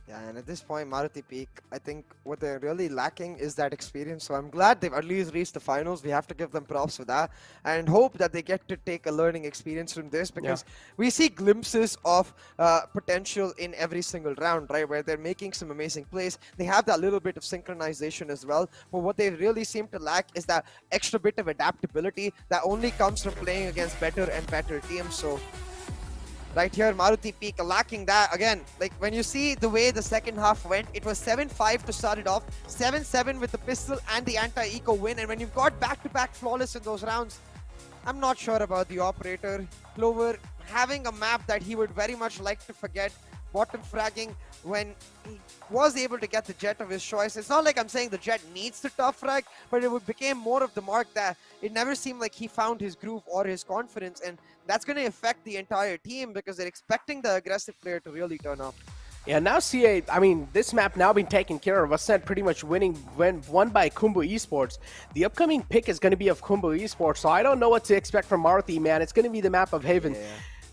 Yeah, and at this point, Maruti Peak, I think what they're really lacking is that experience. So I'm glad they've at least reached the finals. We have to give them props for that, and hope that they get to take a learning experience from this, because we see glimpses of potential in every single round, right, where they're making some amazing plays. They have that little bit of synchronization as well, but what they really seem to lack is that extra bit of adaptability that only comes from playing against better and better teams. So right here, Maruti Peak lacking that. Again, like when you see the way the second half went, it was 7-5 to start it off, 7-7 with the pistol and the anti-eco win. And when you've got back-to-back flawless in those rounds, I'm not sure about the operator. Clover having a map that he would very much like to forget, bottom fragging when he was able to get the jet of his choice. It's not like I'm saying the jet needs to tough frag, but it became more of the mark that it never seemed like he found his groove or his confidence, and that's going to affect the entire team because they're expecting the aggressive player to really turn up. Yeah, now CA, I mean, this map now being taken care of. Ascent pretty much winning when won by Khumbu Esports. The upcoming pick is going to be of Khumbu Esports, so I don't know what to expect from Maruti, man. It's going to be the map of Haven. Yeah.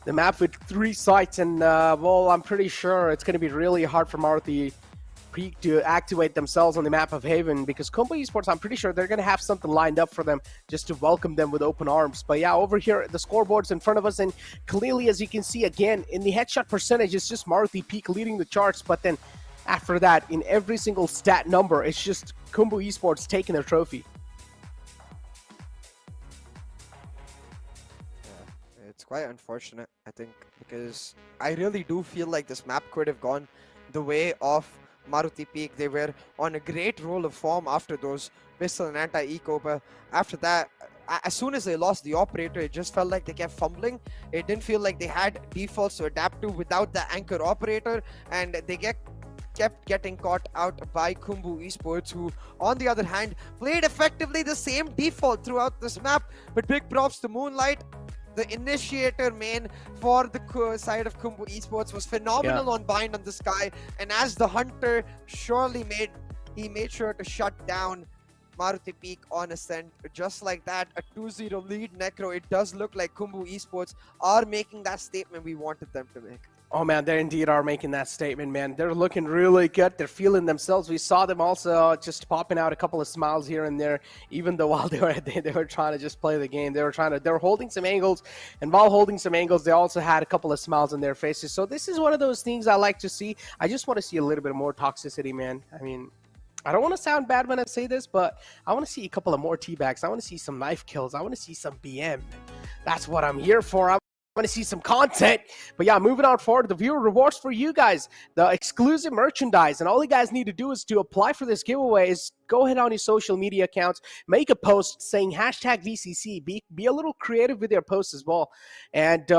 The map with 3 sites, and well, I'm pretty sure it's going to be really hard for Maruti Peak to activate themselves on the map of Haven, because Khumbu Esports, I'm pretty sure they're going to have something lined up for them just to welcome them with open arms. But yeah, over here, the scoreboard's in front of us, and clearly, as you can see, again, in the headshot percentage, it's just Maruti Peak leading the charts, but then after that, in every single stat number, it's just Khumbu Esports taking their trophy. It's quite unfortunate, I think, because I really do feel like this map could have gone the way of Maruti Peak. They were on a great roll of form after those pistol and anti-eco, but after that, as soon as they lost the operator, it just felt like they kept fumbling. It didn't feel like they had defaults to adapt to without the anchor operator, and they kept getting caught out by Khumbu Esports, who, on the other hand, played effectively the same default throughout this map. But big props to Moonlight. The initiator main for the side of Khumbu Esports was phenomenal on Bind on this guy, and as the hunter, made sure to shut down Maruti Peak on Ascent. Just like that, a 2-0 lead. Necro, it does look like Khumbu Esports are making that statement we wanted them to make. Oh man, they indeed are making that statement, man. They're looking really good. They're feeling themselves. We saw them also just popping out a couple of smiles here and there, even though while they were trying to just play the game. They were holding some angles, and while holding some angles, they also had a couple of smiles on their faces. So this is one of those things I like to see. I just want to see a little bit more toxicity, man. I mean, I don't want to sound bad when I say this, but I want to see a couple of more teabags. I want to see some knife kills. I want to see some BM. That's what I'm here for. I want to see some content. But yeah, moving on forward, the viewer rewards for you guys, the exclusive merchandise, and all you guys need to do is to apply for this giveaway is go ahead on your social media accounts, make a post saying hashtag VCC, be a little creative with your posts as well, and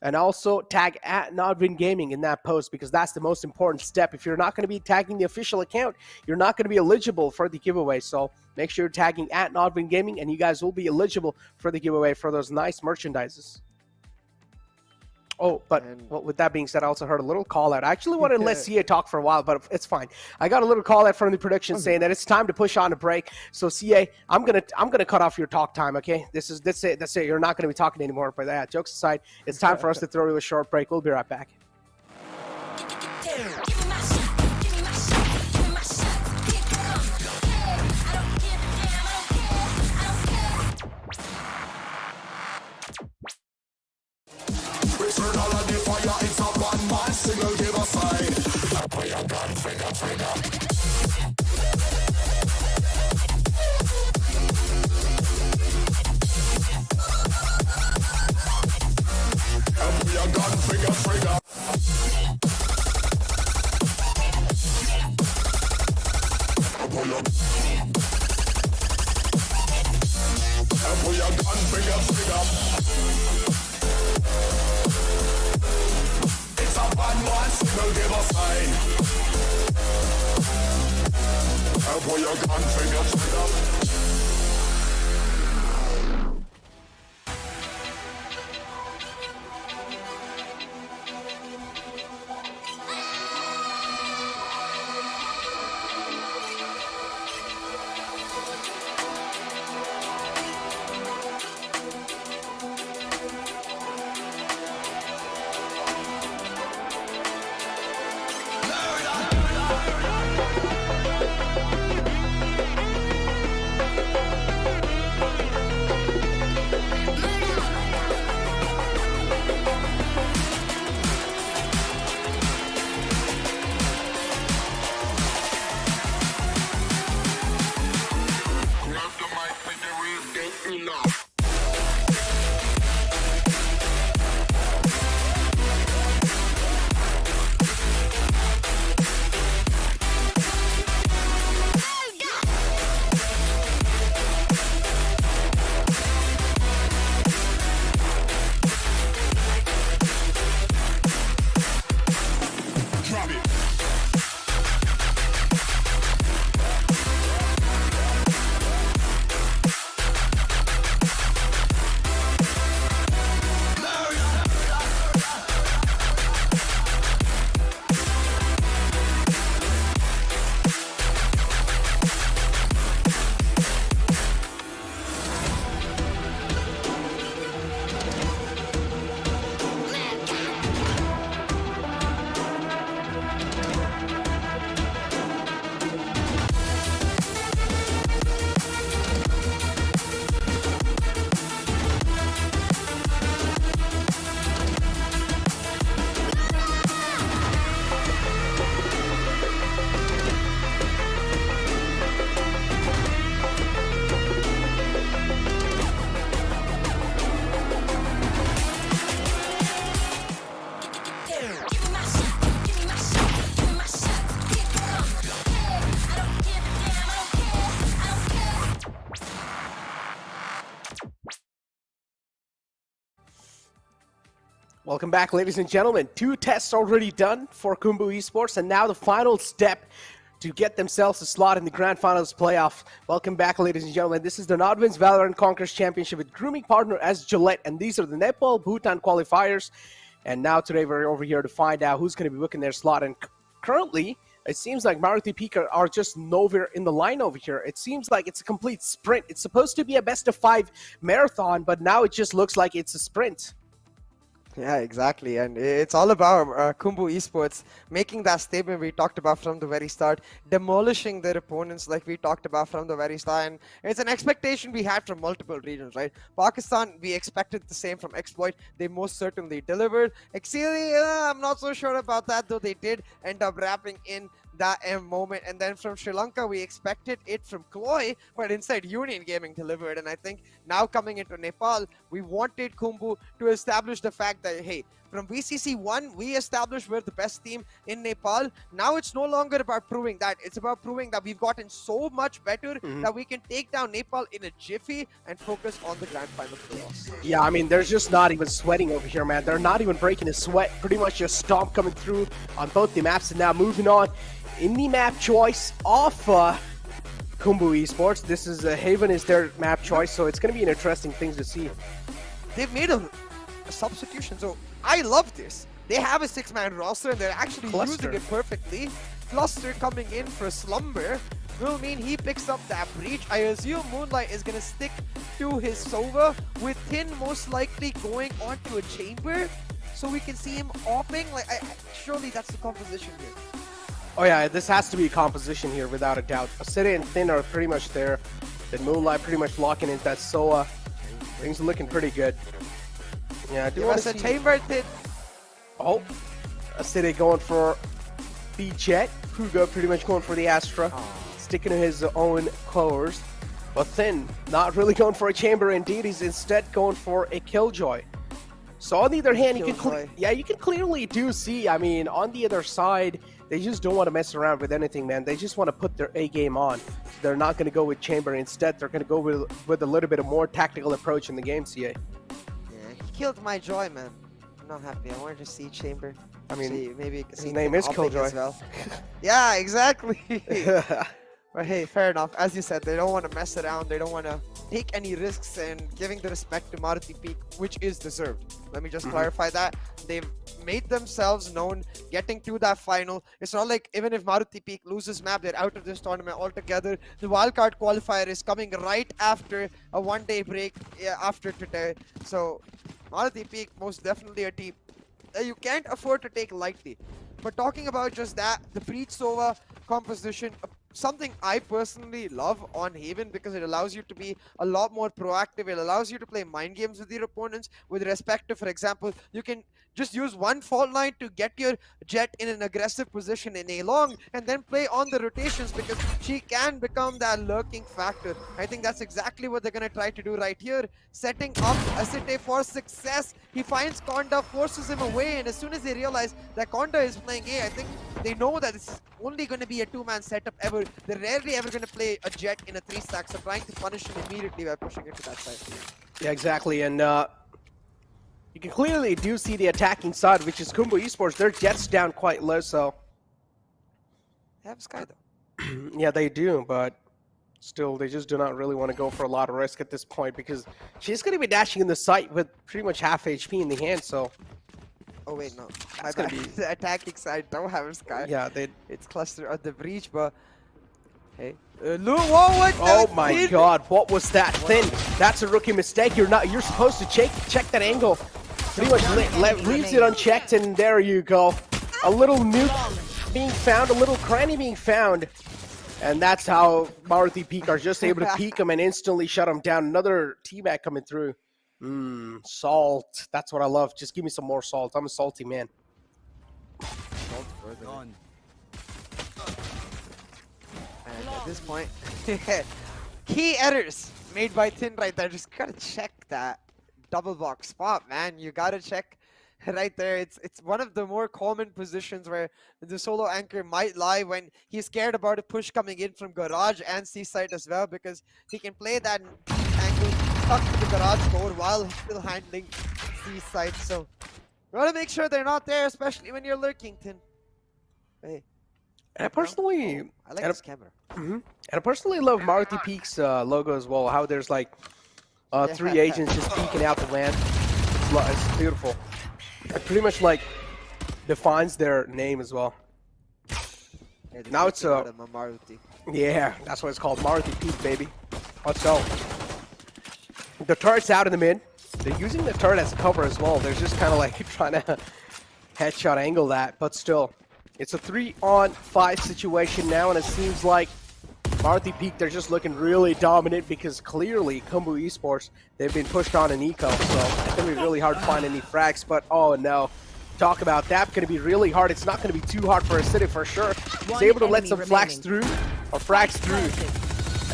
and also tag at NODWIN Gaming in that post, because that's the most important step. If you're not going to be tagging the official account, you're not going to be eligible for the giveaway. So make sure you're tagging at NODWIN Gaming, and you guys will be eligible for the giveaway for those nice merchandises. Oh, but well, with that being said, I also heard a little call out. I actually wanted to let CA talk for a while, but it's fine. I got a little call out from the production saying that it's time to push on a break. So CA, I'm gonna cut off your talk time. Okay, that's it. You're not gonna be talking anymore. But yeah, jokes aside, it's time for us to throw you a short break. We'll be right back. Return all of the fire, it's a one-man single, give a sign. Put your gun, finger. And put your gun, finger. Pull up. And put your gun, finger. One man single, give a sign. And put your gun, finger. Welcome back, ladies and gentlemen. 2 tests already done for Khumbu Esports, and now the final step to get themselves a slot in the Grand Finals playoff. Welcome back, ladies and gentlemen. This is the NODWIN's Valorant Conquerors Championship with grooming partner as Gillette, and these are the Nepal Bhutan Qualifiers. And now today we're over here to find out who's going to be booking their slot. And currently, it seems like Maruti Peak are just nowhere in the line over here. It seems like it's a complete sprint. It's supposed to be a best-of-5 marathon, but now it just looks like it's a sprint. Yeah, exactly. And it's all about Khumbu Esports making that statement we talked about from the very start, demolishing their opponents like we talked about from the very start. And it's an expectation we had from multiple regions, right? Pakistan, we expected the same from Exploit. They most certainly delivered. Exili, I'm not so sure about that, though they did end up wrapping in that moment. And then from Sri Lanka, we expected it from Chloe, but instead NODWIN Gaming delivered. And I think now coming into Nepal, we wanted Khumbu to establish the fact that, hey, from VCC 1, we established we're the best team in Nepal. Now it's no longer about proving that. It's about proving that we've gotten so much better that we can take down Nepal in a jiffy and focus on the Grand Final playoffs. Yeah, I mean, they're just not even sweating over here, man. They're not even breaking a sweat. Pretty much just stomp coming through on both the maps. And now moving on in the map choice of Khumbu Esports. This is Haven is their map choice, so it's going to be an interesting thing to see. They've made a substitution, so I love this. They have a 6-man roster and they're actually using it perfectly. Cluster coming in for Slumber will mean he picks up that breach. I assume Moonlight is going to stick to his Sova, with Tin most likely going onto a chamber, so we can see him offing. Like, surely that's the composition here. Oh yeah, this has to be a composition here without a doubt. Asida and Thin are pretty much there. Then Moonlight pretty much locking in that Soa. Things are looking pretty good. Yeah, I do want to see... chamber Thin. Oh, Asida going for the Jet. Puga pretty much going for the Astra. Sticking to his own course. But Thin not really going for a chamber indeed. He's instead going for a Killjoy. So on the other hand, you can clearly do see, I mean, on the other side, they just don't want to mess around with anything, man. They just want to put their A game on. They're not going to go with chamber. Instead, they're going to go with a little bit of more tactical approach in the game, CA. Yeah, he killed my joy, man. I'm not happy. I wanted to see chamber. I mean, see, maybe his name is Killjoy. As well. Yeah, exactly. But hey, fair enough. As you said, they don't want to mess around. They don't want to take any risks, and giving the respect to Maruti Peak, which is deserved. Let me just clarify that. They've made themselves known, getting to that final. It's not like even if Maruti Peak loses map, they're out of this tournament altogether. The wildcard qualifier is coming right after a one-day break after today. So Maruti Peak, most definitely a team you can't afford to take lightly. But talking about just that, the Breach Sova composition, something I personally love on Haven, because it allows you to be a lot more proactive. It allows you to play mind games with your opponents with respect to, for example, you can just use one fault line to get your Jet in an aggressive position in A long and then play on the rotations, because she can become that lurking factor. I think that's exactly what they're going to try to do right here. Setting up Asite for success. He finds Konda, forces him away, and as soon as they realize that Konda is playing A, I think they know that it's only going to be a 2-man setup ever. They're rarely ever going to play a Jet in a 3-stack, so trying to punish him immediately by pushing it to that side. Yeah, exactly, and you can clearly do see the attacking side, which is Khumbu Esports. Their Jet's down quite low, so... They have Sky, though. Yeah, they do, but still, they just do not really want to go for a lot of risk at this point, because she's going to be dashing in the site with pretty much half HP in the hand, so... Oh wait, no. That's gonna be the attacking side don't have a Sky. Yeah, it's cluster at the breach, but hey, whoa, what? Oh my God, what was that? Thin? That's a rookie mistake. You're supposed to check that angle. Pretty much leaves it unchecked, and there you go. A little nuke being found, a little cranny being found, and that's how Maruti Peak are just able to peek him and instantly shut him down. Another teabag coming through. Salt. That's what I love. Just give me some more salt. I'm a salty man. Salt further. And at this point, key errors made by Tin right there. Just gotta check that double box spot, man. You gotta check right there. It's one of the more common positions where the solo anchor might lie when he's scared about a push coming in from garage and seaside as well, because he can play that angle stuck to the garage door while still handling seaside. So You want to make sure they're not there, especially when you're lurking, Tin. Hey. And I personally, I like and this camera. and I personally love Maruti Peak's logo as well. How there's like three agents just peeking out the land. It's beautiful. It pretty much like defines their name as well. Yeah, Now it's a Maruti. Yeah, that's what it's called, Maruti Peak, baby. Let's go. The turret's out in the mid. They're using the turret as cover as well. They're just kind of like trying to headshot angle that, but still. It's a 3-on-5 situation now, and it seems like Maruti Peak, they're just looking really dominant because clearly Khumbu Esports, they've been pushed on an eco, so it's going to be really hard to find any frags, but oh no. Talk about that, going to be really hard. It's not going to be too hard for a city for sure. He's able to let some flags through, or frags through.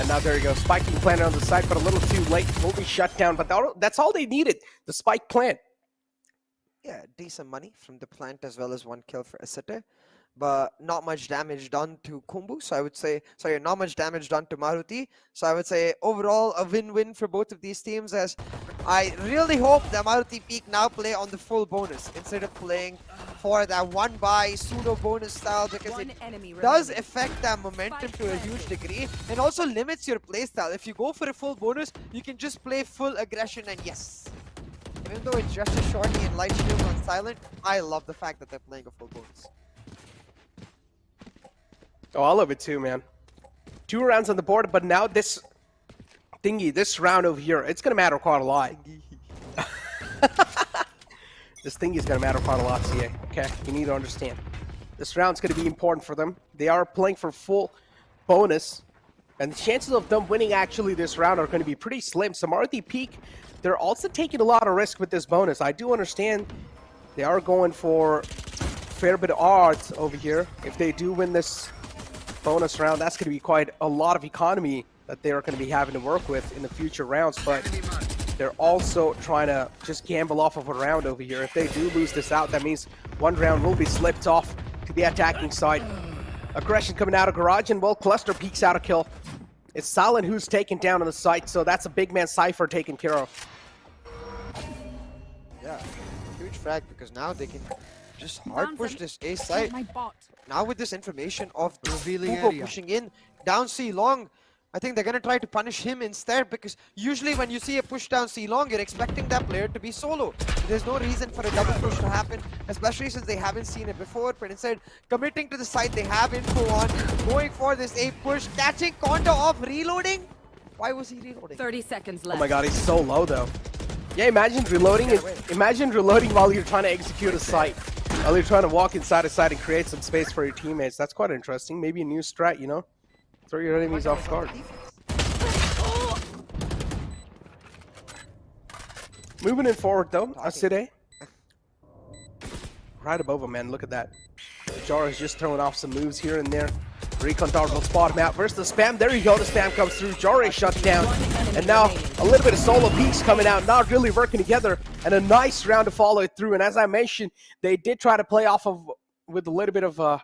And now there you go, spiking planted on the side, but a little too late. Will be shut down, but that's all they needed, the spike plant. Yeah, decent money from the plant as well as 1 kill for Asite. But not much damage done to Khumbu, so I would say, sorry, not much damage done to Maruti. So I would say overall a win-win for both of these teams, as I really hope that Maruti Peak now play on the full bonus instead of playing for that 1-buy pseudo bonus style, because it does affect that momentum to a huge degree and also limits your playstyle. If you go for a full bonus, you can just play full aggression, and yes, even though it's just a shorty and light shield on silent, I love the fact that they're playing a full bonus. Oh, I love it too, man. 2 rounds on the board, but now this thingy, this round over here, it's going to matter quite a lot. This thingy is going to matter quite a lot, CA. Okay, you need to understand. This round's going to be important for them. They are playing for full bonus, and the chances of them winning actually this round are going to be pretty slim. So Maruti Peak, they're also taking a lot of risk with this bonus. I do understand they are going for a fair bit of odds over here. If they do win this bonus round, that's going to be quite a lot of economy that they are going to be having to work with in the future rounds, but they're also trying to just gamble off of a round over here. If they do lose this out, that means 1 round will be slipped off to the attacking side. Aggression coming out of garage, and well, Cluster peeks out a kill. It's Silent who's taken down on the site, so that's a big man Cypher taken care of. Yeah, huge frag, because now they can just hard push this A site. Now with this information of Khumbu pushing in, down C long, I think they're going to try to punish him instead, because usually when you see a push down C long, you're expecting that player to be solo. There's no reason for a double push to happen, especially since they haven't seen it before, but instead committing to the side they have info on, going for this A push, catching Kondo off, reloading. Why was he reloading? 30 seconds left. Oh my god, he's so low though. Yeah, imagine reloading while you're trying to execute a site. While you're trying to walk inside a site and create some space for your teammates. That's quite interesting. Maybe a new strat, you know? Throw your enemies off guard. Moving it forward though, Aside. Right above him, man. Look at that. Jar is just throwing off some moves here and there. Recon Tower will spot him out. Where's the spam? There you go. The spam comes through. Jare shut down. And now a little bit of solo peaks coming out. Not really working together. And a nice round to follow it through. And as I mentioned, they did try to play off of with a little bit of a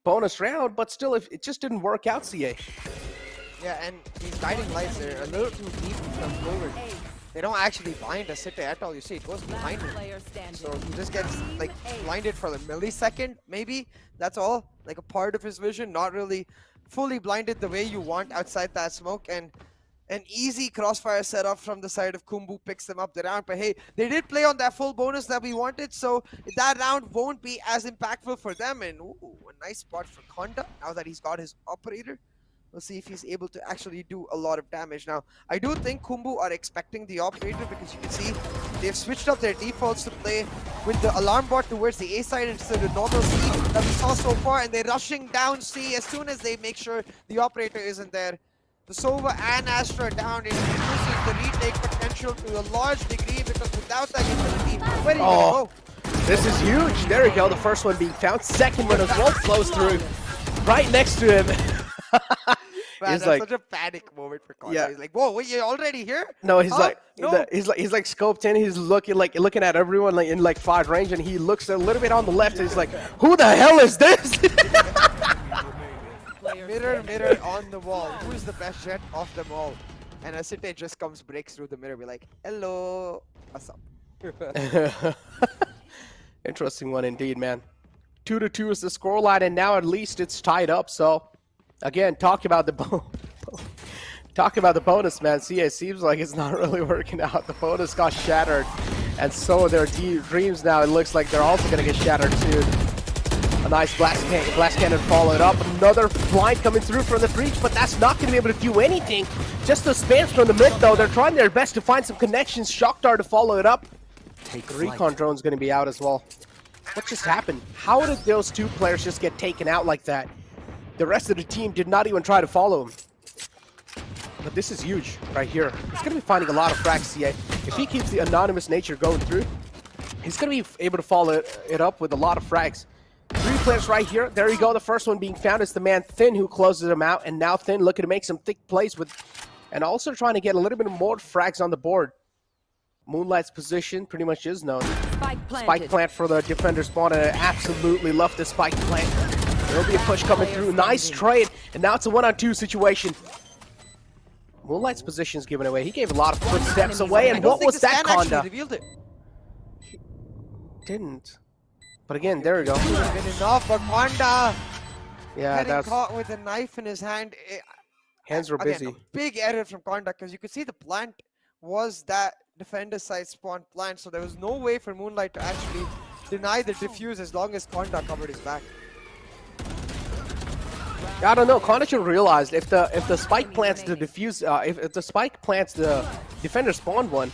bonus round, but still, it just didn't work out, CA. Yeah, and these guiding lights are a little too deep from forward. They don't actually blind Asite at all. You see, it goes behind him. So he just gets like blinded for a millisecond, maybe. That's all. Like a part of his vision, not really fully blinded the way you want outside that smoke. And an easy crossfire setup from the side of Khumbu picks them up the round. But hey, they did play on that full bonus that we wanted, so that round won't be as impactful for them. And ooh, a nice spot for Konda now that he's got his operator. We'll see if he's able to actually do a lot of damage. Now, I do think Khumbu are expecting the operator, because you can see they've switched up their defaults to play with the alarm bot towards the A side instead of normal C that we saw so far, and they're rushing down C as soon as they make sure the operator isn't there. The Sova and Astra down, it reduces the retake potential to a large degree, because without that utility, where are you gonna go? This is huge. There you go. The first one being found. Second one as well flows through right next to him. Man, he's that's like, such a panic moment for Konda. Yeah. He's like, whoa, wait, you're already here? No, he's like, no. he's like scoped in. He's looking at everyone like in like 5 range, and he looks a little bit on the left. And he's like, who the hell is this? Mirror, mirror on the wall. Who is the best jet of them all? And Asite just breaks through the mirror, be like, hello, what's up? Interesting one indeed, man. 2-2 is the scoreline, and now at least it's tied up. So, again, talk about the bonus, man. See, it seems like it's not really working out. The bonus got shattered, and so are their dreams now. It looks like they're also going to get shattered soon. A nice blast cannon followed up. Another blind coming through from the breach, but that's not going to be able to do anything. Just those spams from the mid, though. They're trying their best to find some connections. Shock Dart to follow it up. The recon drone's going to be out as well. What just happened? How did those two players just get taken out like that? The rest of the team did not even try to follow him. But this is huge right here. He's going to be finding a lot of frags here. If he keeps the anonymous nature going through, he's going to be able to follow it up with a lot of frags. 3 players right here. There you go. The first one being found is the man Thin, who closes him out. And now Thin looking to make some thick plays with, and also trying to get a little bit more frags on the board. Moonlight's position pretty much is known. Spike plant for the defender spawn, and I absolutely love this spike plant. There'll be a push coming through. Nice trade, and now it's a 1-on-2 situation. Moonlight's position is given away. He gave a lot of footsteps away, and what was that, Conda? Didn't. But again, there we go. Been enough, but Conda Yeah, getting that's caught with a knife in his hand. hands were busy. Again, a big error from Conda, because you could see the plant was that defender side spawn plant, so there was no way for Moonlight to actually deny the defuse as long as Conda covered his back. I don't know. Conda should realize if the spike plants the defuse, if the spike plants the defender spawn one,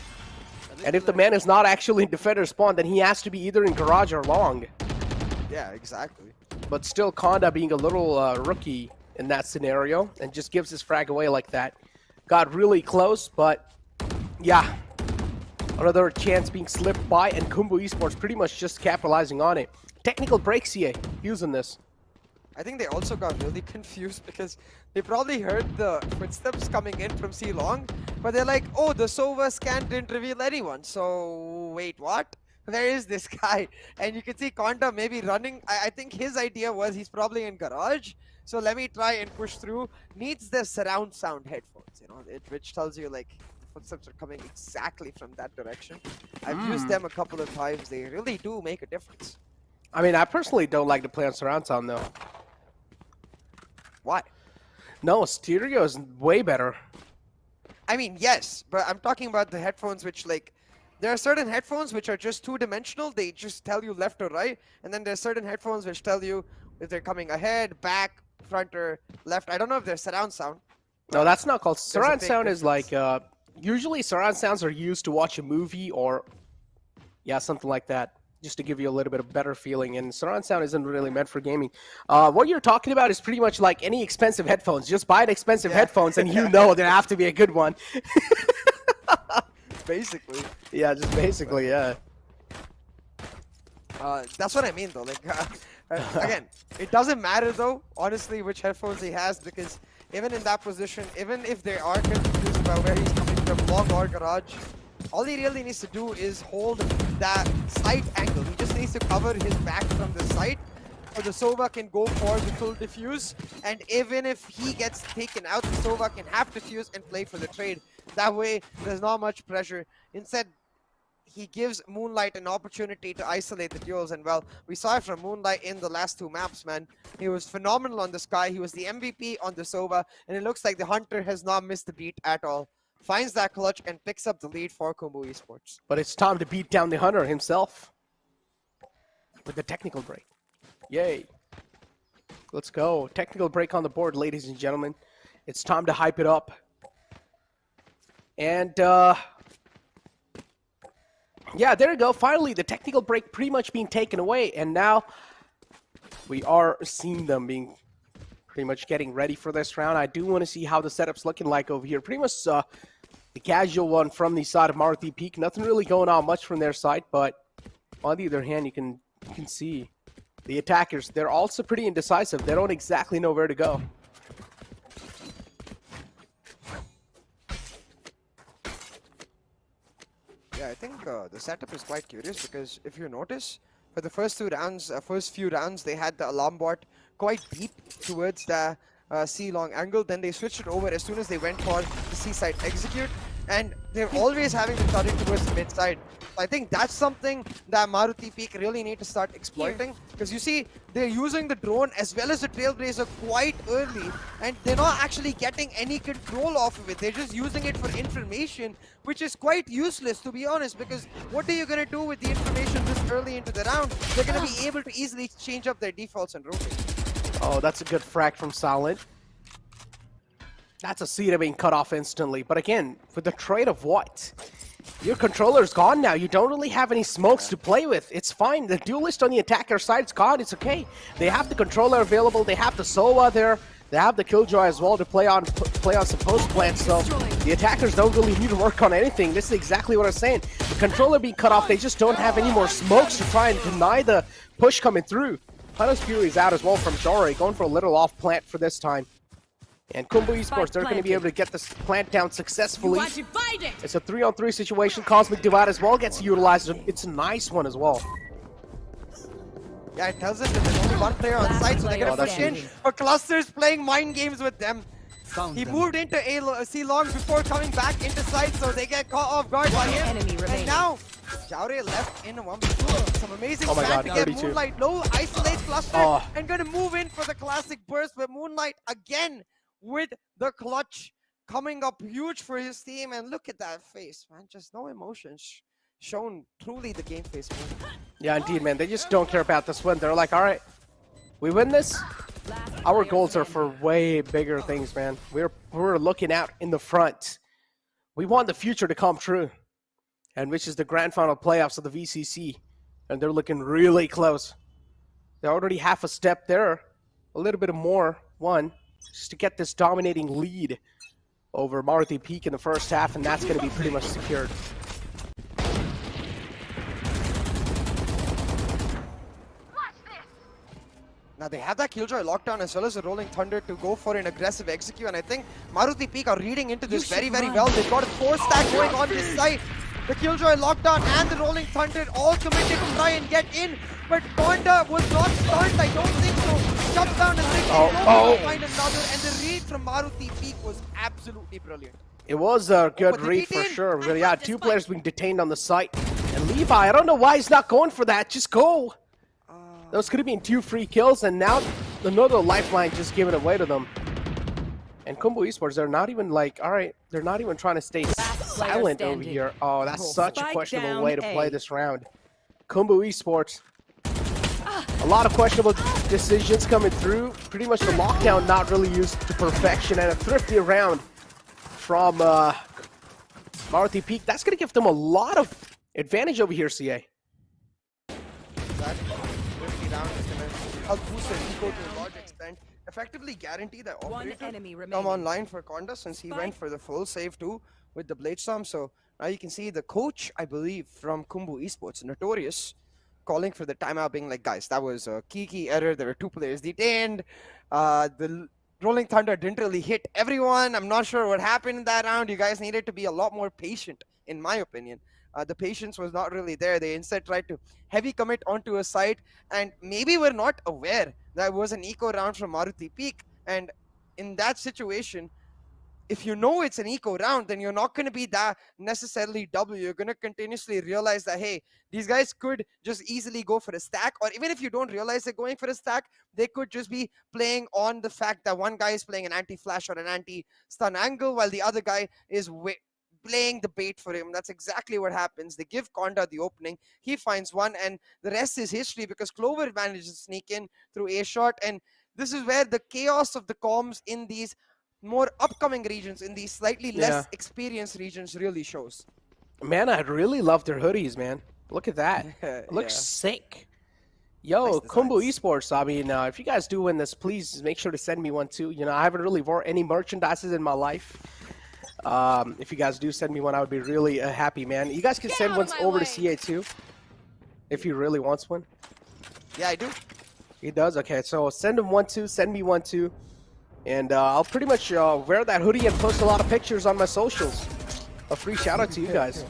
and if the man is not actually in defender spawn, then he has to be either in garage or long. Yeah, exactly. But still, Conda being a little rookie in that scenario, and just gives his frag away like that. Got really close, but yeah. Another chance being slipped by, and Khumbu Esports pretty much just capitalizing on it. Technical breaks here, using this. I think they also got really confused because they probably heard the footsteps coming in from C Long, but they're like, oh, the Sova scan didn't reveal anyone. So, wait, what? Where is this guy? And you can see Conda maybe running. I think his idea was he's probably in garage, so let me try and push through. Needs the surround sound headphones, you know, which tells you like footsteps are coming exactly from that direction. I've used them a couple of times. They really do make a difference. I mean, I personally don't like to play on surround sound though. Why? No, stereo is way better. I mean, yes, but I'm talking about the headphones which, like, there are certain headphones which are just two-dimensional. They just tell you left or right. And then there's certain headphones which tell you if they're coming ahead, back, front, or left. I don't know if they're surround sound. No, that's not called surround sound. Is like usually surround sounds are used to watch a movie or yeah, something like that, just to give you a little bit of better feeling. And surround sound isn't really meant for gaming. What you're talking about is pretty much like any expensive headphones. Just buy an expensive headphones and you know they have to be a good one. Basically. Yeah, just basically, yeah. That's what I mean, though. Like, again, it doesn't matter, though, honestly, which headphones he has, because even in that position, even if they are confused about where he's coming from, long or garage, all he really needs to do is hold that side angle. He just needs to cover his back from the side, so the Sova can go for the full defuse. And even if he gets taken out, the Sova can half defuse and play for the trade. That way, there's not much pressure. Instead, he gives Moonlight an opportunity to isolate the duels. And well, we saw it from Moonlight in the last 2 maps, man. He was phenomenal on the Sky. He was the MVP on the Sova. And it looks like the Hunter has not missed a beat at all. Finds that clutch and picks up the lead for Khumbu Esports. But it's time to beat down the Hunter himself with the technical break. Yay. Let's go. Technical break on the board, ladies and gentlemen. It's time to hype it up. And, yeah, there you go. Finally, the technical break pretty much being taken away. And now we are seeing them being pretty much getting ready for this round. I do want to see how the setup's looking like over here. Pretty much the casual one from the side of Maruti Peak. Nothing really going on much from their side. But on the other hand, you can see the attackers. They're also pretty indecisive. They don't exactly know where to go. Yeah, I think the setup is quite curious because if you notice, for the first few rounds, they had the alarm bot quite deep towards the C long angle. Then they switched it over as soon as they went for the C side execute. and they're always having to turret towards the mid side. So I think that's something that Maruti Peak really need to start exploiting, because you see they're using the drone as well as the Trailblazer quite early, and they're not actually getting any control off of it. They're just using it for information, which is quite useless, to be honest, because what are you going to do with the information this early into the round? They're going to be able to easily change up their defaults and rotate. Oh, that's a good frag from Silent. That's a Cedar being cut off instantly. But again, with the trade of what? Your controller's gone now. You don't really have any smokes to play with. It's fine. The duelist on the attacker side's gone. It's okay. They have the controller available. They have the Sova there. They have the Killjoy as well to play on some post plants. So the attackers don't really need to work on anything. This is exactly what I'm saying. The controller being cut off. They just don't have any more smokes to try and deny the push coming through. Hunter's Fury is out as well from Dore, going for a little off plant for this time. And Khumbu Esports, they're going to be able to get this plant down successfully. It's a 3-on-3 situation. Cosmic Divide as well gets utilized. It's a nice one as well. Yeah, it tells us that there's only one player on site, so they're going to push in. But Cluster's playing mind games with them. He moved into C long before coming back into site, so they get caught off guard by him. And now, Jaure left in a 1v2. Some amazing plan to get 32. Moonlight low, isolate Cluster, and going to move in for the classic burst, but Moonlight again with the clutch coming up huge for his team. And look at that face, man. Just no emotions shown. Truly the game face move. Yeah, indeed, man. They just don't care about this win. They're like, all right, we win this. Our goals are for way bigger things, man. We're looking out in the front. We want the future to come true, and which is the grand final playoffs of the VCC. And they're looking really close. They're already half a step there. A little bit more. One. Just to get this dominating lead over Maruti Peak in the first half, and that's going to be pretty much secured. Now they have that Killjoy lockdown as well as the Rolling Thunder to go for an aggressive execute, and I think Maruti Peak are reading into this very well. They've got a 4-stack going on this side. The Killjoy lockdown and the Rolling Thunder all committed to try and get in, but Ponda was not stunned, I don't think so. Shut down and find another, and the read from Maruti Peak was absolutely brilliant. It was a good read for sure. But yeah, two players being detained on the site. And Levi, I don't know why he's not going for that. Just go. Those could have been 2 free kills, and now another lifeline just giving away to them. And Khumbu Esports, they're not even like, all right, they're not even trying to stay silent over here. Oh, that's such a questionable way to play this round. Khumbu Esports. A lot of questionable decisions coming through. Pretty much the lockdown not really used to perfection, and a thrifty round from Maruti Peak. That's going to give them a lot of advantage over here, CA. Exactly. Thrifty round is going to help boost their eco to a large extent. Effectively guarantee that operator come online for Conda, since he went for the full save too with the Blade Storm. So now you can see the coach, I believe, from Khumbu Esports, Notorious, calling for the timeout, being like, guys, that was a key error. There were 2 players detained. The Rolling Thunder didn't really hit everyone. I'm not sure what happened in that round. You guys needed to be a lot more patient, in my opinion. The patience was not really there. They instead tried to heavy commit onto a site, and maybe we're not aware that it was an eco round from Maruti Peak. And in that situation, if you know it's an eco round, then you're not going to be that necessarily W. You're going to continuously realize that, hey, these guys could just easily go for a stack, or even if you don't realize they're going for a stack, they could just be playing on the fact that one guy is playing an anti-flash or an anti-stun angle while the other guy is playing the bait for him. That's exactly what happens. They give Conda the opening. He finds one, and the rest is history, because Clover manages to sneak in through a shot. And this is where the chaos of the comms in these more upcoming regions, in these slightly less experienced regions, really shows. Man, I really love their hoodies, man. Look at that. It looks sick. Yo, Nice Khumbu designs. Esports, I mean, if you guys do win this, please make sure to send me one too. You know, I haven't really worn any merchandises in my life. If you guys do send me one, I would be really happy, man. You guys can send ones over to CA too, if he really wants one. Yeah, I do. He does? Okay, so send him one too, send me one too. And I'll pretty much wear that hoodie and post a lot of pictures on my socials. A free shout out to you guys.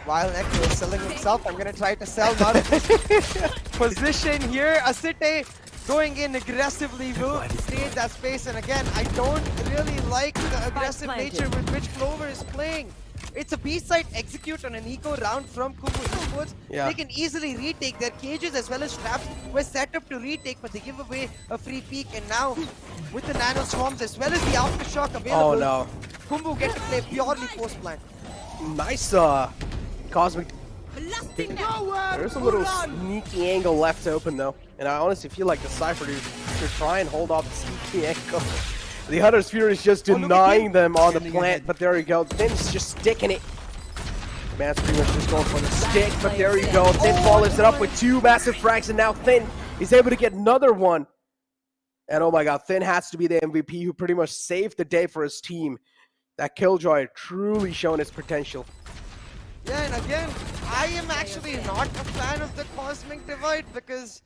While Necro is selling himself, I'm going to try to sell Maruti. Position here. Asite going in aggressively, will create that space. And again, I don't really like the aggressive nature with which Clover is playing. It's a B-side execute on an eco round from Khumbu Esports. They can easily retake. Their cages as well as traps were set up to retake, but they give away a free peek. And now, with the nano swarms as well as the aftershock available, Khumbu get to play purely post-plant. Nice cosmic. There's a little sneaky angle left open though, and I honestly feel like the Cypher dude should try and hold off the sneaky angle. The Hunter Sphere is just denying them on the plant, but there you go. Thin's just sticking it. Man's pretty much just going for the stick, but there you go. Thin follows it up with 2 massive frags, and now Thin is able to get another one. And oh my god, Thin has to be the MVP who pretty much saved the day for his team. That Killjoy truly shown its potential. Yeah, and again, I am actually not a fan of the Cosmic Divide because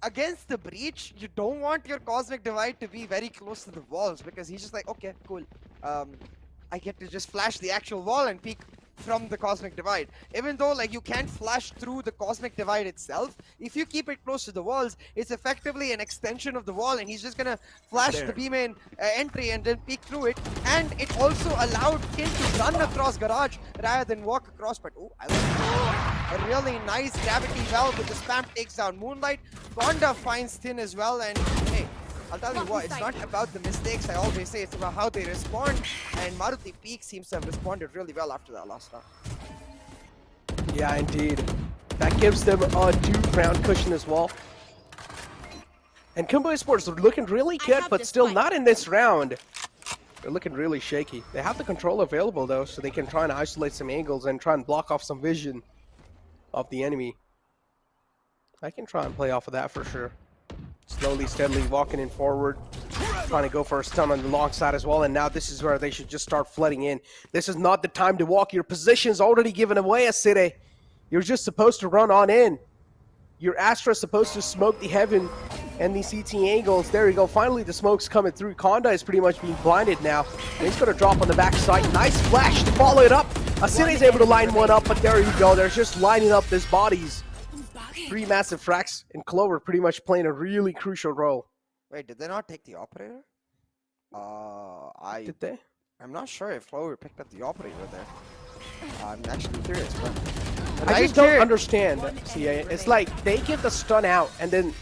against the Breach, you don't want your Cosmic Divide to be very close to the walls because he's just like, okay, cool. I get to just flash the actual wall and peek from the Cosmic Divide. Even though like you can't flash through the Cosmic Divide itself, if you keep it close to the walls, it's effectively an extension of the wall and he's just gonna flash the B-main entry and then peek through it. And it also allowed Kin to run across Garage rather than walk across. But oh, I like a really nice gravity well with the spam takes down Moonlight. Gonda finds Thin as well, and hey, I'll tell you what, it's not about the mistakes, I always say, it's about how they respond, and Maruti Peak seems to have responded really well after that last round. Yeah, indeed. That gives them a 2-round cushion as well. And Khumbu Esports are looking really good, but still not in this round. They're looking really shaky. They have the control available though, so they can try and isolate some angles and try and block off some vision of the enemy. I can try and play off of that for sure. Slowly, steadily walking in forward, trying to go for a stun on the long side as well. And now this is where they should just start flooding in. This is not the time to walk. Your position's already given away, City. You're just supposed to run on in. Your Astra's supposed to smoke the heaven and the CT angles. There you go. Finally, the smoke's coming through. Conda is pretty much being blinded now. And he's going to drop on the backside. Nice flash to follow it up. City's able to line one up, but there you go. They're just lining up these bodies. 3 massive frags, and Clover pretty much playing a really crucial role. Wait, did they not take the operator? Did they? I'm not sure if Clover picked up the operator there. I'm actually curious, but I just don't understand, CA. It's like they give the stun out, and then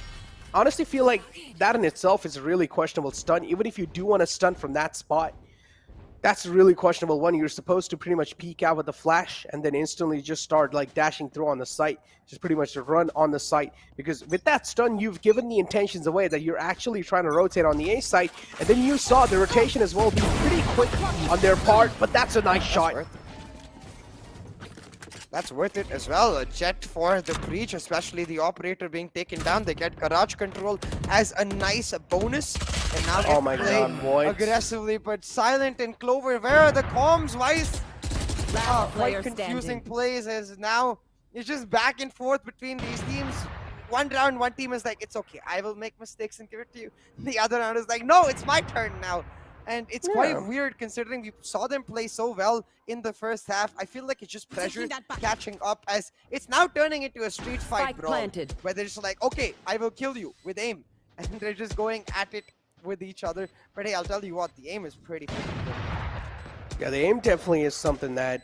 honestly feel like that in itself is a really questionable stun. Even if you do want to stun from that spot, that's a really questionable one. You're supposed to pretty much peek out with the flash and then instantly just start like dashing through on the site. Just pretty much to run on the site. Because with that stun, you've given the intentions away that you're actually trying to rotate on the A site. And then you saw the rotation as well be pretty quick on their part. But that's a nice shot. That's worth it as well. A jet for the Breach, especially the operator being taken down. They get garage control as a nice bonus. And now oh my god, boy. Aggressively, but Silent and Clover, where are the comms? Why is quite confusing plays as now it's just back and forth between these teams. One round, one team is like, it's okay, I will make mistakes and give it to you. The other round is like, no, it's my turn now. And it's quite weird considering we saw them play so well in the first half. I feel like it's just pressure catching up as it's now turning into a street fight brawl. Where they're just like, okay, I will kill you with aim. And they're just going at it with each other. But hey, I'll tell you what, the aim is pretty good. Yeah, the aim definitely is something that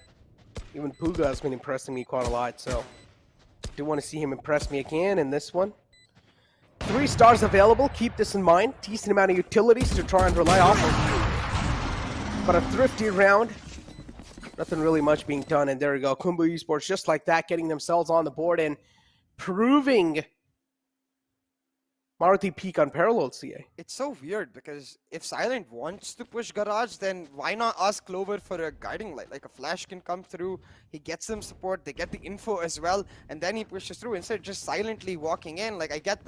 even Puga has been impressing me quite a lot. So I do want to see him impress me again in this one. 3 stars available, keep this in mind. Decent amount of utilities to try and rely off of. But a thrifty round. Nothing really much being done, and there we go. Khumbu Esports just like that, getting themselves on the board and proving Maruti Peak unparalleled, CA. It's so weird because if Silent wants to push Garage, then why not ask Clover for a guiding light? Like a flash can come through, he gets some support, they get the info as well, and then he pushes through instead of just silently walking in. Like I get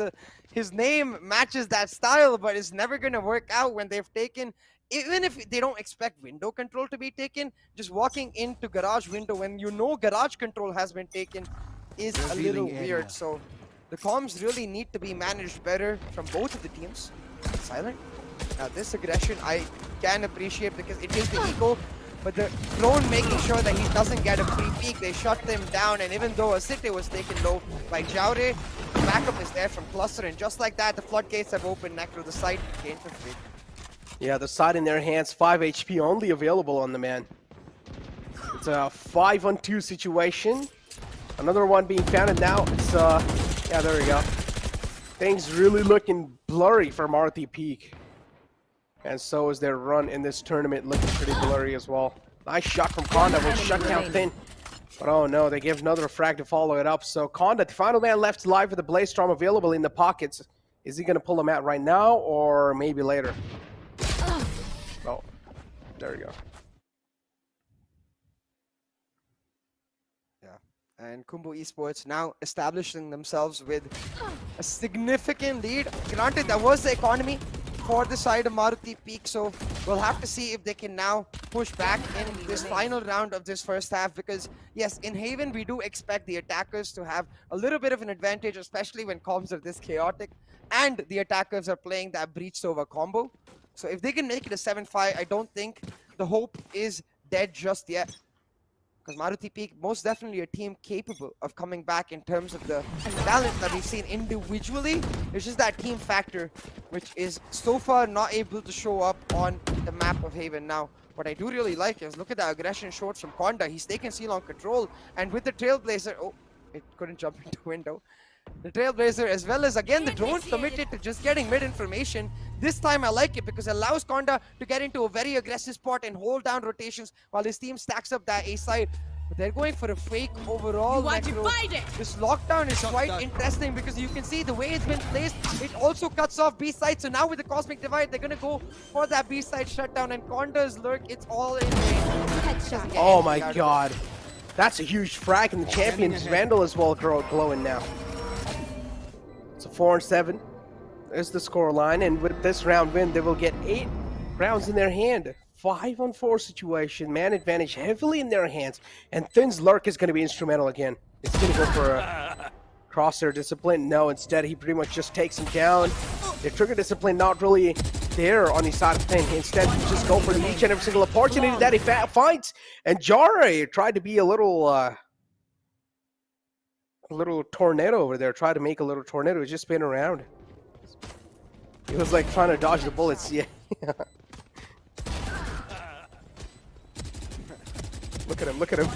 his name matches that style, but it's never going to work out when they've taken, even if they don't expect window control to be taken, just walking into Garage window when you know Garage control has been taken is a little weird. So the comms really need to be managed better from both of the teams. Silent. Now this aggression I can appreciate because it is the eco, but the drone making sure that he doesn't get a free peek. They shut them down, and even though Asite was taken low by Jaure, backup is there from Cluster, and just like that, the floodgates have opened. Necro the site gained for free. Yeah, the side in their hands, 5 HP only available on the man. It's a 5-on-2 situation. Another one being found, and now it's, yeah, there we go. Things really looking blurry for Maruti Peak. And so is their run in this tournament looking pretty blurry as well. Nice shot from Conda, will shut down Thin. But oh no, they give another frag to follow it up. So Conda, the final man left alive with the Blaze Storm available in the pockets. Is he going to pull him out right now or maybe later? Oh, there we go. Yeah, and Khumbu Esports now establishing themselves with a significant lead. Granted, that was the economy for the side of Maruti Peak, so we'll have to see if they can now push back in this final round of this first half, because yes, in Haven we do expect the attackers to have a little bit of an advantage, especially when comms are this chaotic and the attackers are playing that breached over combo. So if they can make it a 7-5, I don't think the hope is dead just yet. Because Maruti Peak, most definitely a team capable of coming back in terms of the talent that we've seen individually. It's just that team factor, which is so far not able to show up on the map of Haven. Now, what I do really like is look at the aggression shots from Conda. He's taken Seal on control, and with the Trailblazer, oh, it couldn't jump into window. The Trailblazer, as well as again the drones committed to just getting mid information. This time I like it because it allows Conda to get into a very aggressive spot and hold down rotations while his team stacks up that A side. But they're going for a fake overall. This lockdown is quite interesting because you can see the way it's been placed. It also cuts off B side. So now with the Cosmic Divide, they're gonna go for that B side shutdown, and Conda's lurk. It's all in range. Oh my god, that's a huge frag, and the Champions Vandal as well glowing now. So 4-7 is the score line, and with this round win, they will get 8 rounds in their hand. 5-on-4 situation, man advantage heavily in their hands, and Thin's lurk is going to be instrumental again. He's going to go for a crosshair discipline. No, instead he pretty much just takes him down. The trigger discipline not really there on his side of Thin. Instead, he just go for each and every single opportunity that he finds. And Jare tried to be a little tornado over there. Tried to make a little tornado. He was just spinning around. He was like trying to dodge the bullets. Yeah. Look at him. Look at him.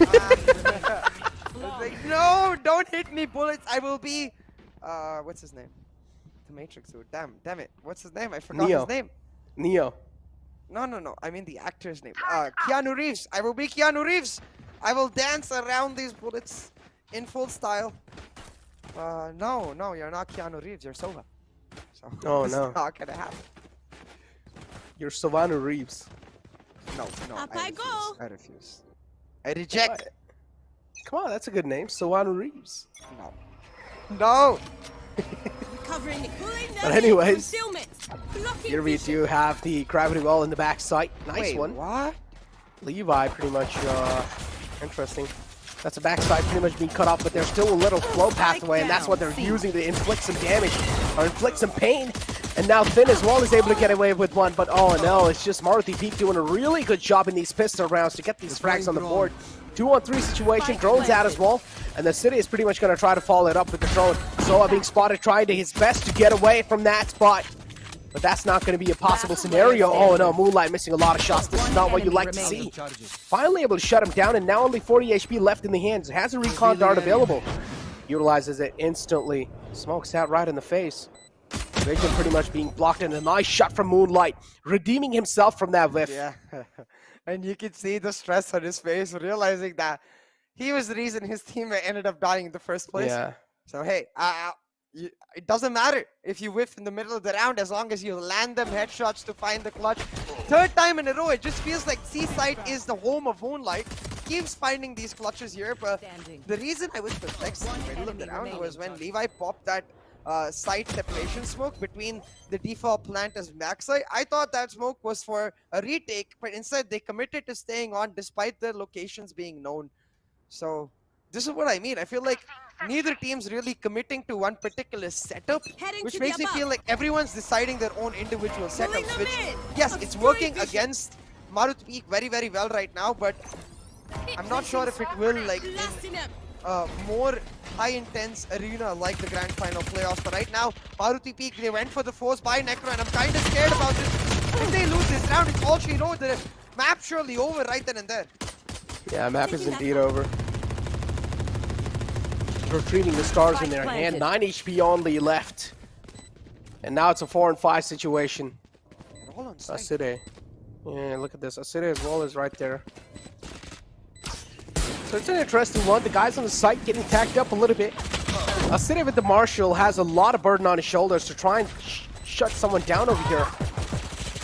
Like, no, don't hit me, bullets. I will be. What's his name? The Matrix dude. Damn it. What's his name? I forgot his name. Neo. No. I mean the actor's name. Keanu Reeves. I will be Keanu Reeves. I will dance around these bullets in full style. No, you're not Keanu Reeves. You're Sova. So oh this no. is not gonna happen. You're Savannah Reeves. No. Up I go. I refuse. I reject. Come on, that's a good name. Savannah Reeves. No. Covering the cooling. But anyways, Blocking here we do have the gravity well in the backside. Nice Wait, one. What? Levi pretty much interesting. That's a backside pretty much being cut off, but there's still a little flow pathway, and that's what they're using to inflict some damage or inflict some pain. And now Thin as well is able to get away with one, but oh no, it's just Maruti Peak doing a really good job in these pistol rounds to get these frags on the board. 2-on-3 situation, drones out as well, and the city is pretty much going to try to follow it up with the drone. Soa being spotted, trying to his best to get away from that spot. But that's not going to be a possible scenario. Oh no, Moonlight missing a lot of shots. This is not what you like to see. Finally able to shut him down, and now only 40 HP left in the hands. Has a recon dart available. Utilizes it instantly. Smokes out right in the face. Vision pretty much being blocked, and a nice shot from Moonlight, redeeming himself from that whiff. Yeah. And you can see the stress on his face, realizing that he was the reason his teammate ended up dying in the first place. Yeah. So hey, it doesn't matter if you whiff in the middle of the round as long as you land them headshots to find the clutch. Third time in a row, it just feels like Seaside is the home of Moonlight. Keeps finding these clutches here, but the reason I was perplexed in the middle of the round was when Levi popped that site separation smoke between the default plant as backside. I thought that smoke was for a retake, but instead they committed to staying on despite their locations being known. So this is what I mean. I feel like neither team's really committing to one particular setup, which makes me feel like everyone's deciding their own individual setups, which, yes, it's working against Maruti Peak very, very well right now, but I'm not sure if it will, like, in more high-intense arena like the Grand Final playoffs. But right now, Maruti Peak, they went for the force by Necro, and I'm kind of scared about this. If they lose this round, it's all she knows. The map surely over right then and there. Yeah, map is indeed over. Retrieving the stars in their hand. 9 HP only left. And now it's a 4-5 situation. They're all on site. Aside. Yeah, look at this. Aside as well is right there. So it's an interesting one. The guys on the site getting tagged up a little bit. Aside with the Marshall has a lot of burden on his shoulders to try and shut someone down over here.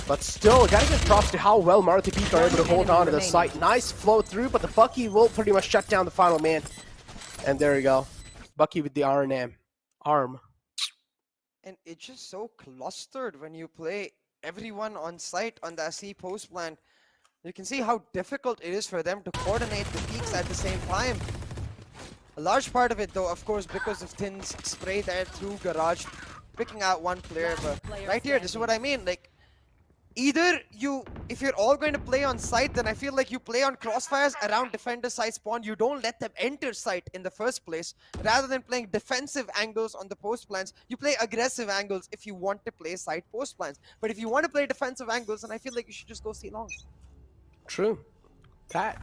But still, gotta give props to how well Maruti Peak are able to hold on to the site. Nice flow through, but the Bucky will pretty much shut down the final man. And there you go. Bucky with the arm. And it's just so clustered when you play everyone on site on the C post plant. You can see how difficult it is for them to coordinate the peaks at the same time. A large part of it, though, of course, because of Tin's spray there through Garage, picking out one player. But right here, this is what I mean. Like, either if you're all going to play on site, then I feel like you play on crossfires around defender site spawn. You don't let them enter site in the first place. Rather than playing defensive angles on the post plans, you play aggressive angles if you want to play site post plans. But if you want to play defensive angles, then I feel like you should just go see long. True. That.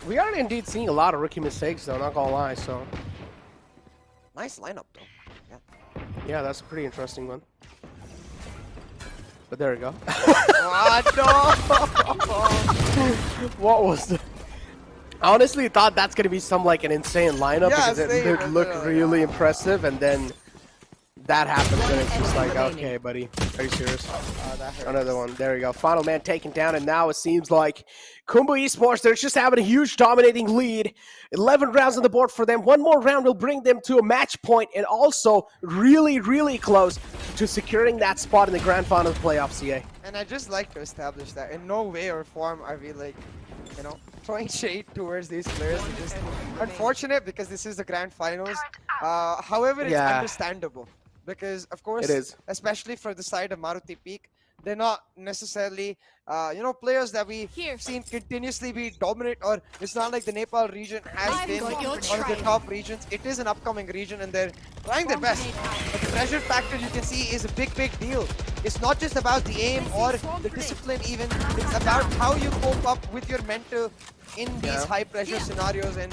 We are indeed seeing a lot of rookie mistakes, though, not gonna lie, so. Nice lineup, though. Yeah, that's a pretty interesting one. But there we go. What? No! What was the... I honestly thought that's gonna be some like an insane lineup because it looked really impressive, and then that happens and it's just like, okay, buddy, are you serious? Another one. There you go. Final man taken down, and now it seems like Khumbu Esports, they're just having a huge dominating lead. 11 rounds on the board for them. One more round will bring them to a match point, and also really, really close to securing that spot in the grand final playoff, CA. And I just like to establish that in no way or form are we like, you know, throwing shade towards these players. It's just unfortunate because this is the grand finals. However, it's understandable. Because, of course, it is. Especially for the side of Maruti Peak, they're not necessarily, you know, players that we've seen continuously be dominant, or it's not like the Nepal region has been one of the top regions. It is an upcoming region, and they're trying their best. But the pressure factor, you can see, is a big, big deal. It's not just about the aim or the discipline even. It's about how you cope up with your mental in these high-pressure scenarios, and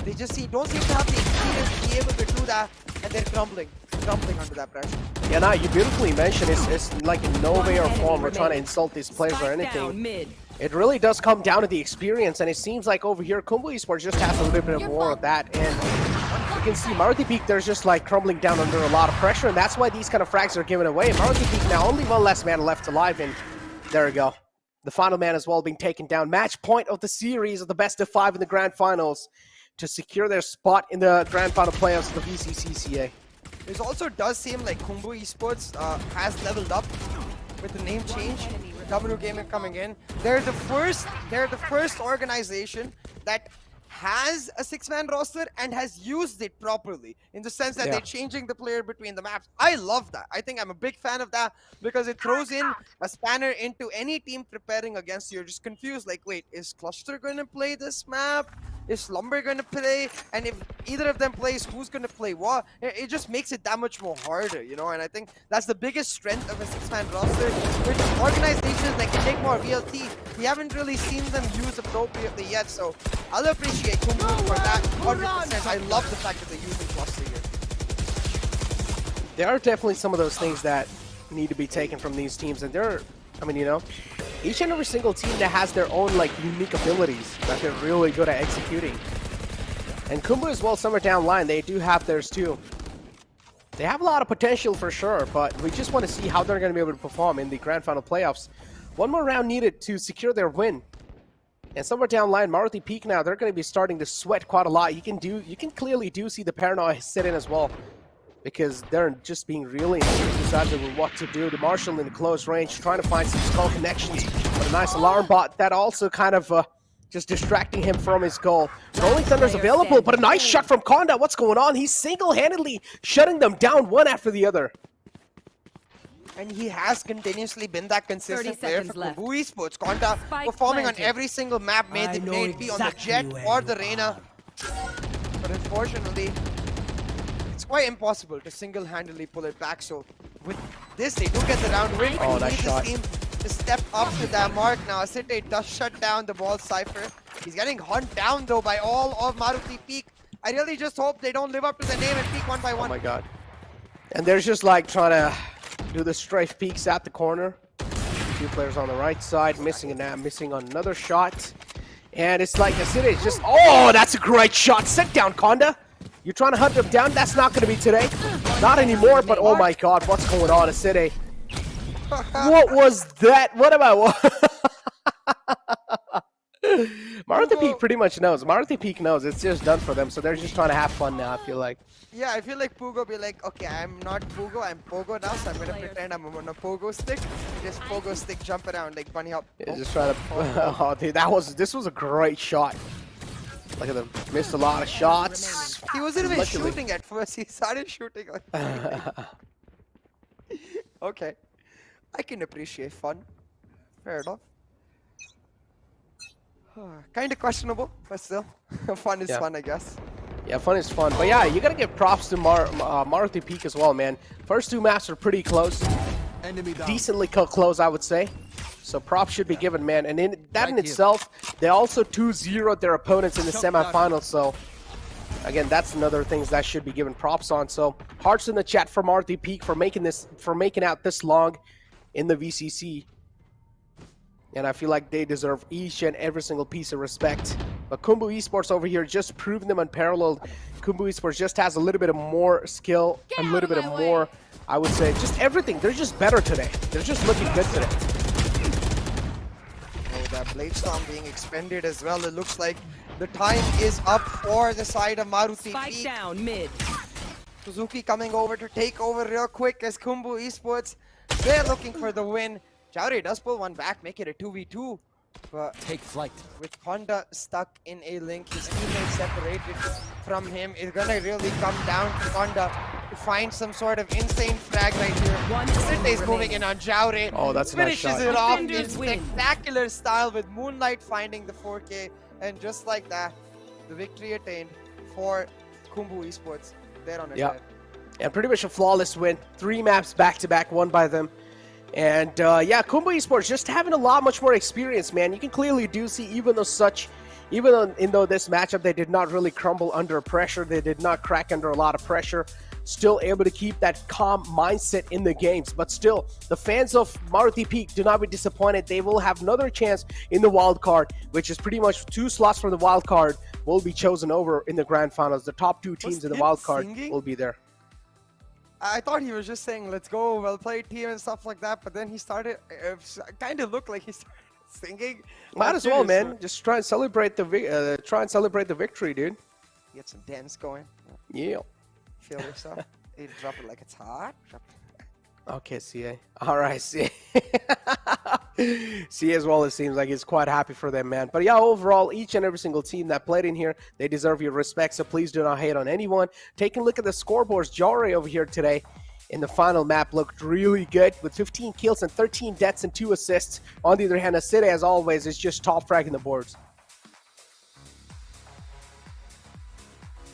they just don't seem to have the experience to be able to do that, and they're crumbling under that pressure. Yeah, no, you beautifully mentioned it's like in no way or form we're trying to insult these players or anything. It really does come down to the experience, and it seems like over here Khumbu Esports just has a little bit more of that, and you can see Maruti Peak, there's just like crumbling down under a lot of pressure, and that's why these kind of frags are given away. Maruti Peak now only one less man left alive, and there we go. The final man as well being taken down. Match point of the series of the best of 5 in the grand finals to secure their spot in the grand final playoffs of the VCCCA. It also does seem like Khumbu Esports has leveled up with the name change. NODWIN Gaming coming in. They're the first organization that has a 6-man roster and has used it properly, in the sense that they're changing the player between the maps. I love that. I think I'm a big fan of that because it throws in a spanner into any team preparing against you. You're just confused, like, wait, is Cluster going to play this map? Is Slumber going to play? And if either of them plays, who's going to play what? It just makes it that much more harder, you know? And I think that's the biggest strength of a 6-man roster. With organizations that can take more VLT, we haven't really seen them use appropriately yet. So I'll appreciate Khumbu for that 100%. I love the fact that they're using Cluster here. There are definitely some of those things that need to be taken from these teams, and they're, I mean, you know, each and every single team that has their own like unique abilities that they're really good at executing. And Khumbu as well, somewhere down the line, they do have theirs too. They have a lot of potential for sure, but we just want to see how they're going to be able to perform in the grand final playoffs. One more round needed to secure their win. And somewhere down the line, Maruti Peak now, they're going to be starting to sweat quite a lot. You can clearly see the paranoia set in as well, because they're just being really indecisive with what to do. The Marshall in the close range, trying to find some skull connections. But a nice alarm bot that also kind of just distracting him from his goal. Rolling Thunder's available, but a nice shot from Konda. What's going on? He's single-handedly shutting them down one after the other. And he has continuously been that consistent player for Khumbu Esports. Konda performing on every single map, may it be on the Jet or the Reyna. unfortunately, it's quite impossible to single-handedly pull it back. So with this, they do get the round win. Oh, But nice he needs shot. his team to step up to that mark. Now, Asite does shut down the ball Cypher. He's getting hunt down, though, by all of Maruti Peak. I really just hope they don't live up to the name and peek one by Oh one. my god. And they're just like trying to do the strafe peeks at the corner. Two players on the right side, missing on another shot. And it's like Asite is just, oh, that's a great shot. Sit down, Konda. You're trying to hunt him down. That's not going to be today. Not anymore, but oh my god, what's going on, Asite? What was that? What about Maruti Peak pretty much knows. Maruti Peak knows it's just done for them, so they're just trying to have fun now, I feel like. Yeah, I feel like Pugo be like, okay, I'm not Pugo, I'm Pogo now, so I'm gonna pretend I'm on a Pogo stick. Just Pogo stick, jump around like bunny hop. Yeah, just trying to. Oh, dude, this was a great shot. Look at them, missed a lot of shots. He wasn't even Luckily. shooting at first, he started shooting like okay. I can appreciate fun. Fair enough. Kinda questionable, but still. Fun is Yeah. fun, I guess. Yeah, fun is fun, but yeah, you gotta give props to Maruti Peak as well, man. First two maps are pretty close, Enemy down. decently close, I would say. So props should be given, man. And in that in Right here. itself, they also 2-0'd their opponents in the semifinals. So again, that's another thing that should be given props on. So hearts in the chat for Maruti Peak for making out this long in the VCC. And I feel like they deserve each and every single piece of respect. But Khumbu Esports over here just proving them unparalleled. Khumbu Esports just has a little bit of more skill, a little bit of more, I would say, just everything. They're just better today. They're just looking good today. Oh, that Blade Storm being expended as well. It looks like the time is up for the side of Maruti Spike Peak. down mid. Suzuki coming over to take over real quick as Khumbu Esports. They're looking for the win. Chauri does pull one back, make it a 2v2. But Take flight. with Konda stuck in a link, his teammates separated from him, it's gonna really come down to Konda to find some sort of insane frag right here. One Sydney's enemy moving in on Jaure. Oh, that's a nice Finishes shot. it off in Defenders win. spectacular style with Moonlight finding the 4K. And just like that, the victory attained for Khumbu Esports. They're on a Yeah. tear. And pretty much a flawless win. 3 maps back-to-back won by them. And yeah, Khumbu Esports just having a lot much more experience, man. You can clearly do see, even though this matchup, they did not really crumble under pressure. They did not crack under a lot of pressure. Still able to keep that calm mindset in the games. But still, the fans of Maruti Peak do not be disappointed. They will have another chance in the wild card, which is pretty much 2 slots from the wild card will be chosen over in the grand finals. The top 2 teams in the him wild card singing? will be there. I thought he was just saying, let's go, well played team and stuff like that. But then he started, kind of looked like he started singing. Might I'm as well, curious, man. Just try and celebrate the victory, dude. Get some dance going. Yeah. Feel yourself. You drop it like it's hot. Drop it. Okay, CA. All right, CA. CA as well, it seems like he's quite happy for them, man. But yeah, overall, each and every single team that played in here, they deserve your respect, so please do not hate on anyone. Taking a look at the scoreboards, Jare over here today in the final map looked really good with 15 kills and 13 deaths and 2 assists. On the other hand, Asite, as always, is just top fragging the boards.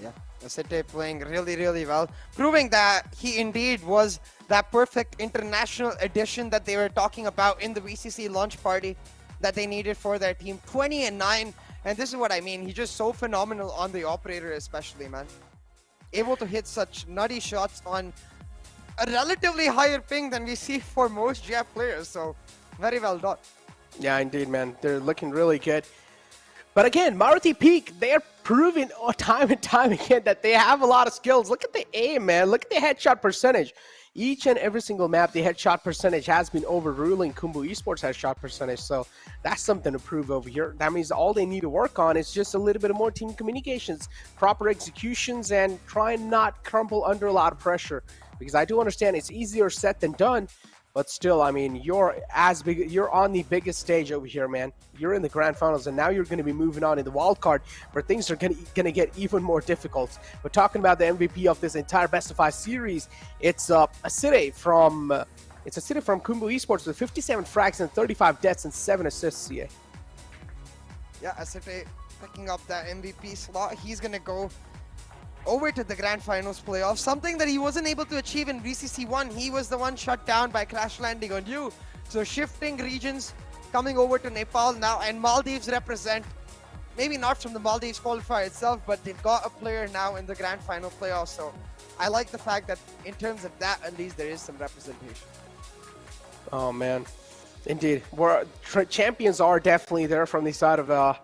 Yeah, Asite playing really, really well, proving that he indeed was that perfect international addition that they were talking about in the VCC launch party that they needed for their team. 20-9, and this is what I mean. He's just so phenomenal on the operator, especially, man. Able to hit such nutty shots on a relatively higher ping than we see for most GF players. So very well done. Yeah, indeed, man. They're looking really good. But again, Maruti Peak, they're proving time and time again that they have a lot of skills. Look at the aim, man. Look at the headshot percentage. Each and every single map, the headshot percentage has been overruling Khumbu Esports' headshot percentage. So that's something to prove over here. That means all they need to work on is just a little bit of more team communications, proper executions, and try and not crumble under a lot of pressure. Because I do understand it's easier said than done. But still, I mean, you're on the biggest stage over here, man. You're in the grand finals, and now you're going to be moving on in the wild card, where things are going to get even more difficult. But talking about the MVP of this entire Best of 5 series, it's Asite from Khumbu Esports with 57 frags and 35 deaths and 7 assists. CA. Yeah, Asite picking up that MVP slot. He's going to go over to the Grand Finals playoffs, something that he wasn't able to achieve in VCC1. He was the one shut down by crash landing on you. So shifting regions, coming over to Nepal now, and Maldives represent, maybe not from the Maldives qualifier itself, but they've got a player now in the Grand Final playoffs. So I like the fact that in terms of that, at least there is some representation. Oh man, indeed. Champions are definitely there from the side of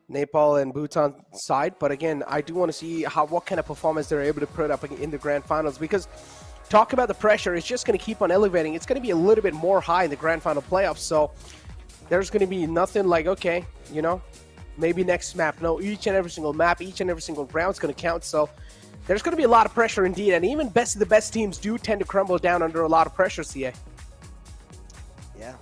Nepal and Bhutan side, but again, I do want to see what kind of performance they're able to put up in the Grand Finals, because talk about the pressure, it's just going to keep on elevating. It's going to be a little bit more high in the Grand Final playoffs, so there's going to be nothing like, okay, you know, maybe next map. No, each and every single map, each and every single round is going to count, so there's going to be a lot of pressure indeed, and even best of the best teams do tend to crumble down under a lot of pressure, CA. Yeah,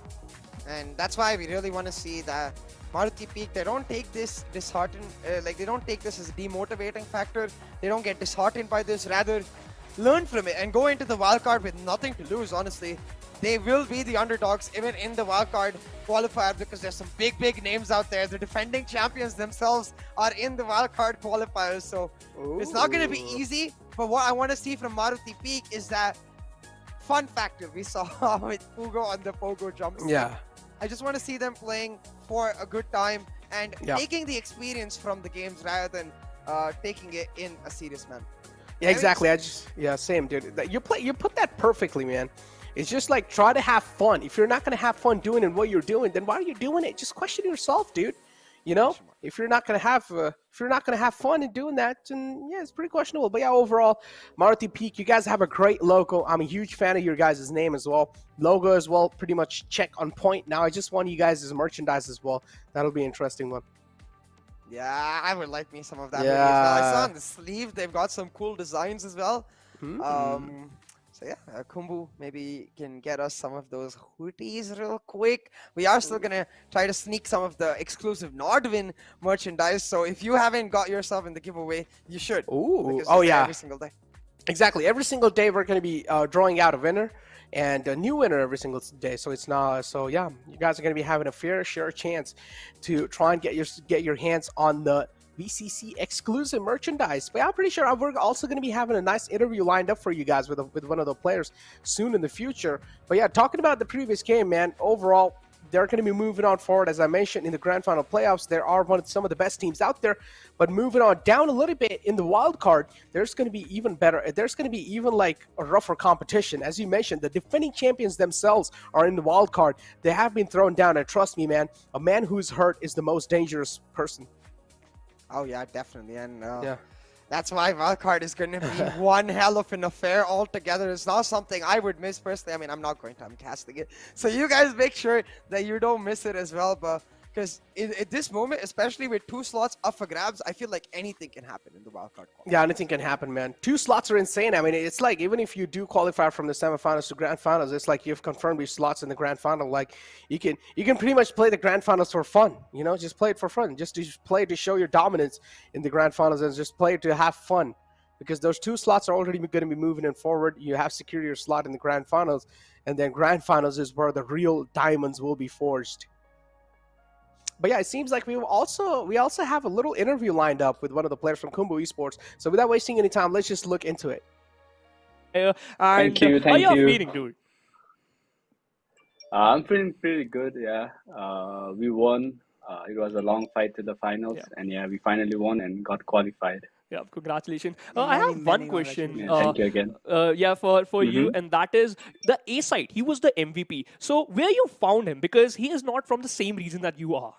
and that's why we really want to see that Maruti Peak, they don't take this disheartened, they don't take this as a demotivating factor. They don't get disheartened by this, rather learn from it and go into the wildcard with nothing to lose, honestly. They will be the underdogs even in the wildcard qualifier, because there's some big names out there. The defending champions themselves are in the wildcard qualifiers, so it's not going to be easy. But what I want to see from Maruti Peak is that fun factor we saw with Fugo on the Pogo jump. Yeah. I just want to see them playing for a good time and taking the experience from the games rather than taking it in a serious manner. Yeah, exactly. Same, dude. You put that perfectly, man. It's just like, try to have fun. If you're not gonna have fun doing what you're doing, then why are you doing it? Just question yourself, dude. You know, if you're not gonna have fun in doing that, then yeah, it's pretty questionable. But yeah, overall, Maruti Peak, you guys have a great logo. I'm a huge fan of your guys' name as well. Logo as well, pretty much check on point. Now I just want you guys' merchandise as well. That'll be an interesting one. Yeah, I would like me some of that. As well. I saw on the sleeve they've got some cool designs as well. So yeah, Khumbu maybe can get us some of those hoodies real quick. We are still gonna try to sneak some of the exclusive NODWIN merchandise. So if you haven't got yourself in the giveaway, you should. Ooh, oh yeah, every single day. Exactly, every single day we're gonna be drawing out a winner and a new winner every single day. So it's not. So yeah, you guys are gonna be having a fair share chance to try and get your hands on the VCC exclusive merchandise. But I'm pretty sure we're also going to be having a nice interview lined up for you guys with one of the players soon in the future. But yeah, talking about the previous game, man, overall, they're going to be moving on forward. As I mentioned, in the Grand Final playoffs, there are some of the best teams out there. But moving on down a little bit in the wild card, there's going to be even better. There's going to be even like a rougher competition. As you mentioned, the defending champions themselves are in the wild card. They have been thrown down, and trust me, man, a man who's hurt is the most dangerous person. Oh yeah, definitely, and yeah, that's why wildcard is going to be one hell of an affair altogether. It's not something I would miss personally. I mean, I'm not going to. I'm casting it, so you guys make sure that you don't miss it as well. But because at this moment, especially with 2 slots up for grabs, I feel like anything can happen in the wildcard. Yeah, anything can happen, man. 2 slots are insane. I mean, it's like even if you do qualify from the semifinals to grand finals, it's like you've confirmed your slots in the grand final. Like you can pretty much play the grand finals for fun. You know, just play it for fun. Just to play to show your dominance in the grand finals, and just play it to have fun. Because those 2 slots are already going to be moving in forward. You have secured your slot in the grand finals, and then grand finals is where the real diamonds will be forged. But yeah, it seems like we also have a little interview lined up with one of the players from Khumbu Esports. So without wasting any time, let's just look into it. Thank you. How you you. feeling, dude? I'm feeling pretty good. Yeah, we won. It was a long fight to the finals, and yeah, we finally won and got qualified. Yeah, congratulations. I have one question. Yeah, thank you again. For you, and that is the A side. He was the MVP. So where you found him? Because he is not from the same region that you are.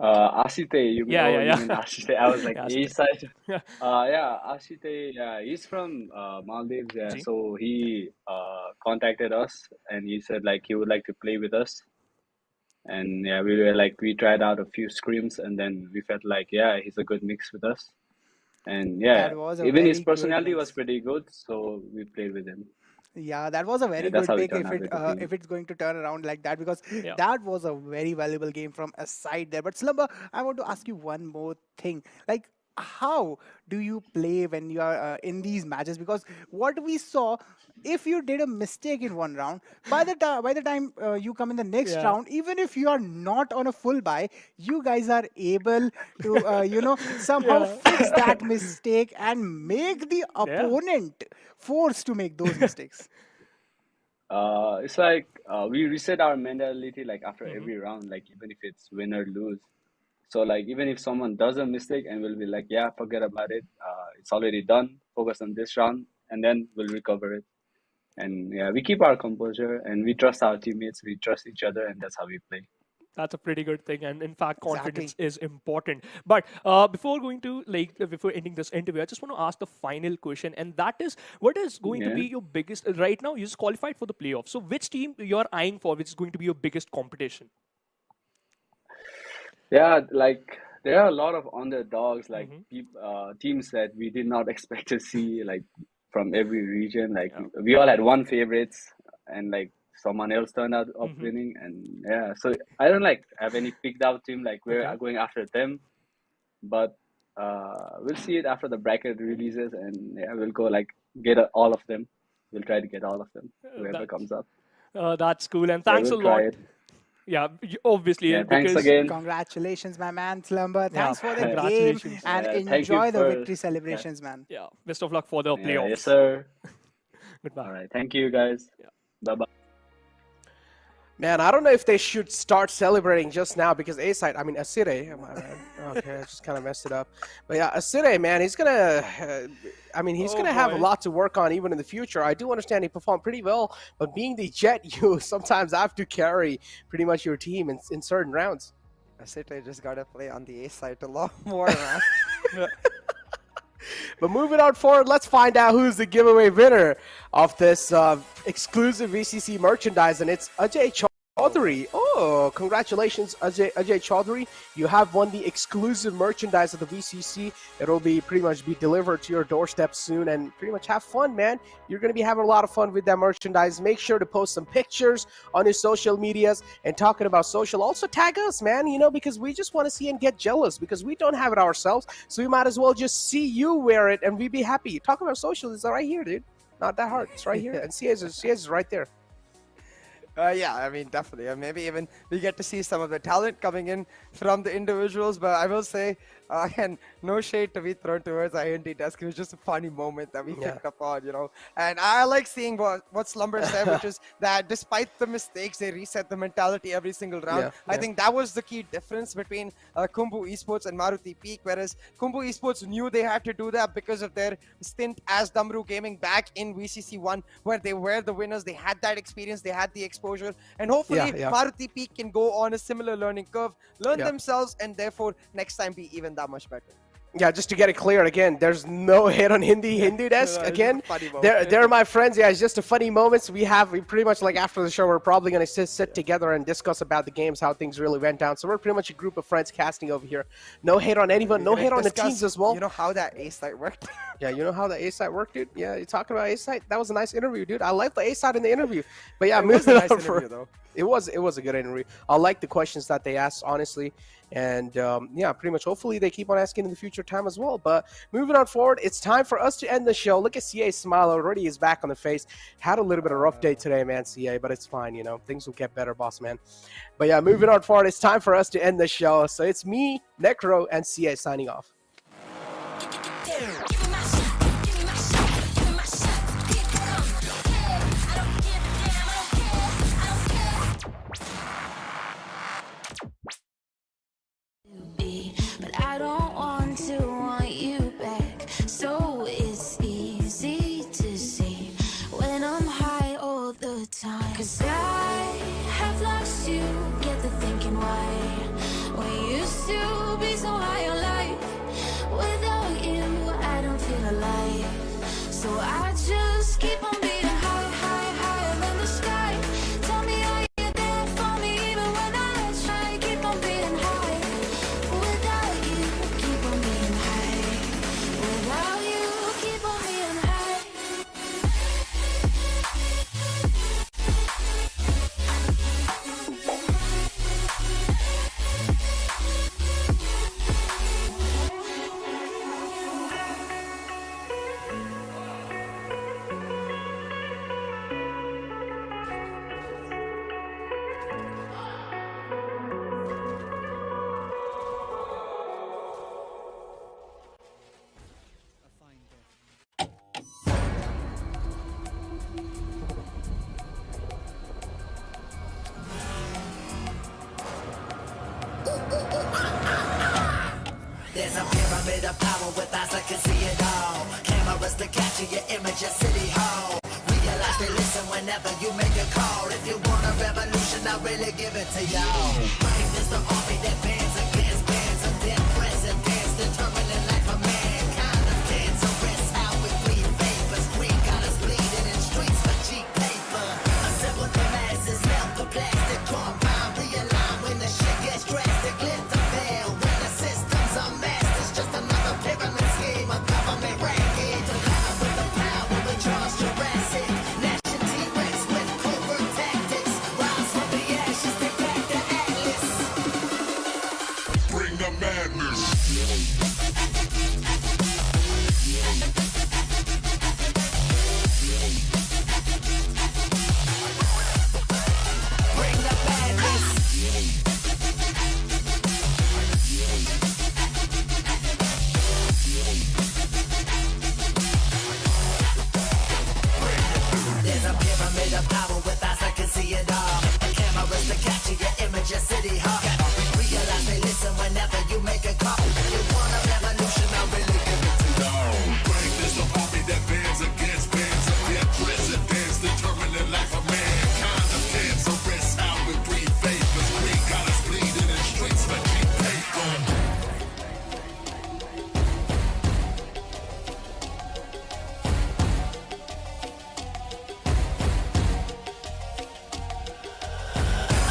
Ashite, you mean Ashite. I was like, Ashite. A side. Yeah, Ashite. Yeah, he's from Maldives. Yeah, so he contacted us and he said like he would like to play with us. And yeah, we tried out a few scrims and then we felt like, yeah, he's a good mix with us. And yeah, even his personality was pretty good, so we played with him. Yeah, that was a very good pick if it's going to turn around like that, because that was a very valuable game from a side there. But Slumber, I want to ask you one more thing. Like, how do you play when you are in these matches? Because what we saw, if you did a mistake in one round, by the time you come in the next Yeah. round, even if you are not on a full buy, you guys are able to somehow Yeah. fix that mistake and make the Yeah. opponent forced to make those mistakes. It's like we reset our mentality like after Mhm. every round, like even if it's win or lose. So like even if someone does a mistake and we'll be like, yeah, forget about it. It's already done. Focus on this round, and then we'll recover it. And yeah, we keep our composure and we trust our teammates. We trust each other, and that's how we play. That's a pretty good thing, and in fact, confidence Exactly. is important. But before going to before ending this interview, I just want to ask the final question, and that is, what is going to Yeah. be your biggest right now? You just qualified for the playoffs, so which team you're eyeing for? Which is going to be your biggest competition? Yeah, like there are a lot of underdogs, like Hmm. teams that we did not expect to see, like from every region. Like Yeah. we all had one favorites, and like someone else turned out up Hmm. winning, and yeah. So I don't like have any picked out team like we're Okay. going after them, but we'll see it after the bracket releases, and yeah, we'll go like get all of them. We'll try to get all of them, whoever That comes up. that's cool, and Yeah, thanks a we'll try lot. it. Yeah, obviously Yeah, thanks because again. Congratulations, my man, Slumber. yeah, Thanks for the game congratulations. and Thank you enjoy the for victory celebrations, man. Yeah, best of luck for the yeah, yes, playoffs. sir. Goodbye. All right, thank you guys. Yeah. Bye bye. Man, I don't know if they should start celebrating just now because A-side, I mean, Asire, am I right? Okay, I just kind of messed it up. But yeah, Asire, man, he's going to, I mean, he's Oh, going to have a boy. lot to work on even in the future. I do understand he performed pretty well, but being the Jet, you sometimes have to carry pretty much your team in certain rounds. I just gotta play on the A side a lot more, man. But moving on forward, let's find out who's the giveaway winner of this exclusive VCC merchandise, and it's Ajay Chaudhary. Oh, congratulations, Ajay Chaudhary. You have won the exclusive merchandise of the VCC. It'll be pretty much be delivered to your doorstep soon, and pretty much have fun, man. You're going to be having a lot of fun with that merchandise. Make sure to post some pictures on your social medias, and talking about social, also tag us, man, because we just want to see and get jealous because we don't have it ourselves, so we might as well just see you wear it and we'd be happy. Talk about social is right here, dude. Not that hard. It's right here. And CS is right there. Yeah, I mean, definitely. Maybe even we get to see some of the talent coming in from the individuals. But I will say, again, no shade to be thrown towards INT Desk. It was just a funny moment that we picked up on, And I like seeing what Slumber said, which is that despite the mistakes, they reset the mentality every single round. Yeah, I yeah. think that was the key difference between Khumbu Esports and Maruti Peak. Whereas Khumbu Esports knew they had to do that because of their stint as NODWIN Gaming back in VCC 1, where they were the winners. They had that experience. They had the exposure, and hopefully Yeah. Maruti Peak can go on a similar learning curve, learn Yeah. themselves, and therefore next time be even that much better. Yeah, just to get it clear again, there's no hit on Hindu desk. It's just Again, a funny moment. they're my friends. Yeah, it's just a funny moments. We pretty much like after the show, we're probably going to sit together and discuss about the games, how things really went down. So we're pretty much a group of friends casting over here. No hate on anyone, no We're hate gonna on the discuss, teams as well. You know how that A site worked? Yeah, you know how the A-side worked, dude? Yeah, you're talking about A-side? That was a nice interview, dude. I like the A-side in the interview. But yeah, It was a moving nice on interview, though. It was a good interview. I like the questions that they asked, honestly. And yeah, pretty much hopefully they keep on asking in the future time as well. But moving on forward, it's time for us to end the show. Look at CA's smile already is back on the face. Had a little bit of a rough day today, man, CA, but it's fine, Things will get better, boss man. But yeah, moving on forward, it's time for us to end the show. So it's me, Necro, and CA signing off. But I don't want you back. So it's easy to see when I'm high all the time. 'Cause I have lost you, get the thinking why. We used to be so high on life. Without you, I don't feel alive. So I just keep on beating high, high, higher than the sky. Tell me, are you there for me even when I try? Keep on beating high. Without you, keep on being high. Without you, keep on being high. of power with eyes that can see it all. Cameras to capture your image at City Hall. Realize they listen whenever you make a call. If you want a revolution, I really give it to y'all. Bring this the army that bands against bands of dead presidents, determining life of mankind of cancerous. How we bleed vapors, green got us bleeding in streets for cheap paper. Assemble the masses, melt the plastic compound, realign when the shit gets drastic. Lit the veil when the systems are masked. It's just another pyramid scheme, a government racket. To lie with the power, we charge Jurassic. Nation T-Rex with covert tactics. Rise from the ashes, take back the atlas. Bring the madness. Bring the madness. There's a pyramid of power with eyes that can see it all. Cameras to capture your image at City Hall. Realize they listen whenever you make a call. If you want a revolution, I really give it to you. Bring this the army that bands against bands of dead presidents, determining life of mankind of cancerous. How we breathe vapors, green got us bleeding in streets for cheap paper.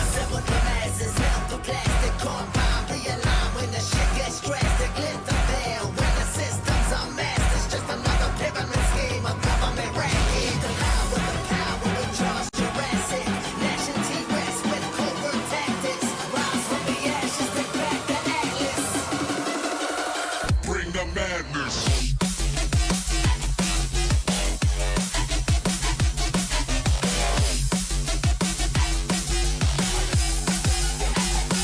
Assemble the masses, melt the plastic compound, realign when the shit gets drastic. Lit the veil when the systems are masked. It's just another pyramid scheme, a government racket. To lie with the power, we charge Jurassic. Nation T-Rex with covert tactics. Rise from the ashes, take back the atlas. Bring the madness.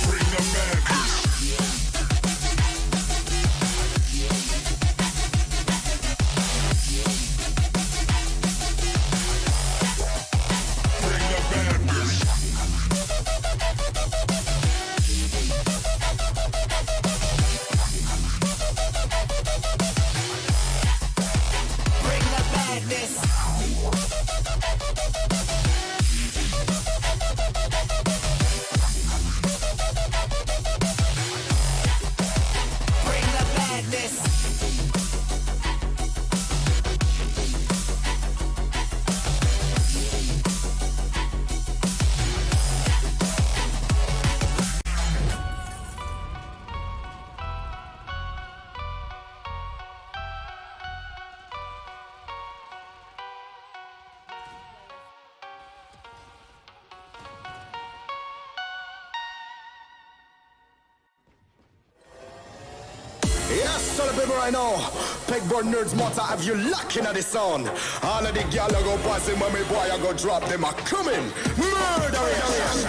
Bring the madness. Bring the madness. Bring the madness. Bring the madness. Yes, so the people right now. Pegboard nerds matter have you locking at the sound. All of the gal I go passing when me boy I go drop them a coming. Murderers.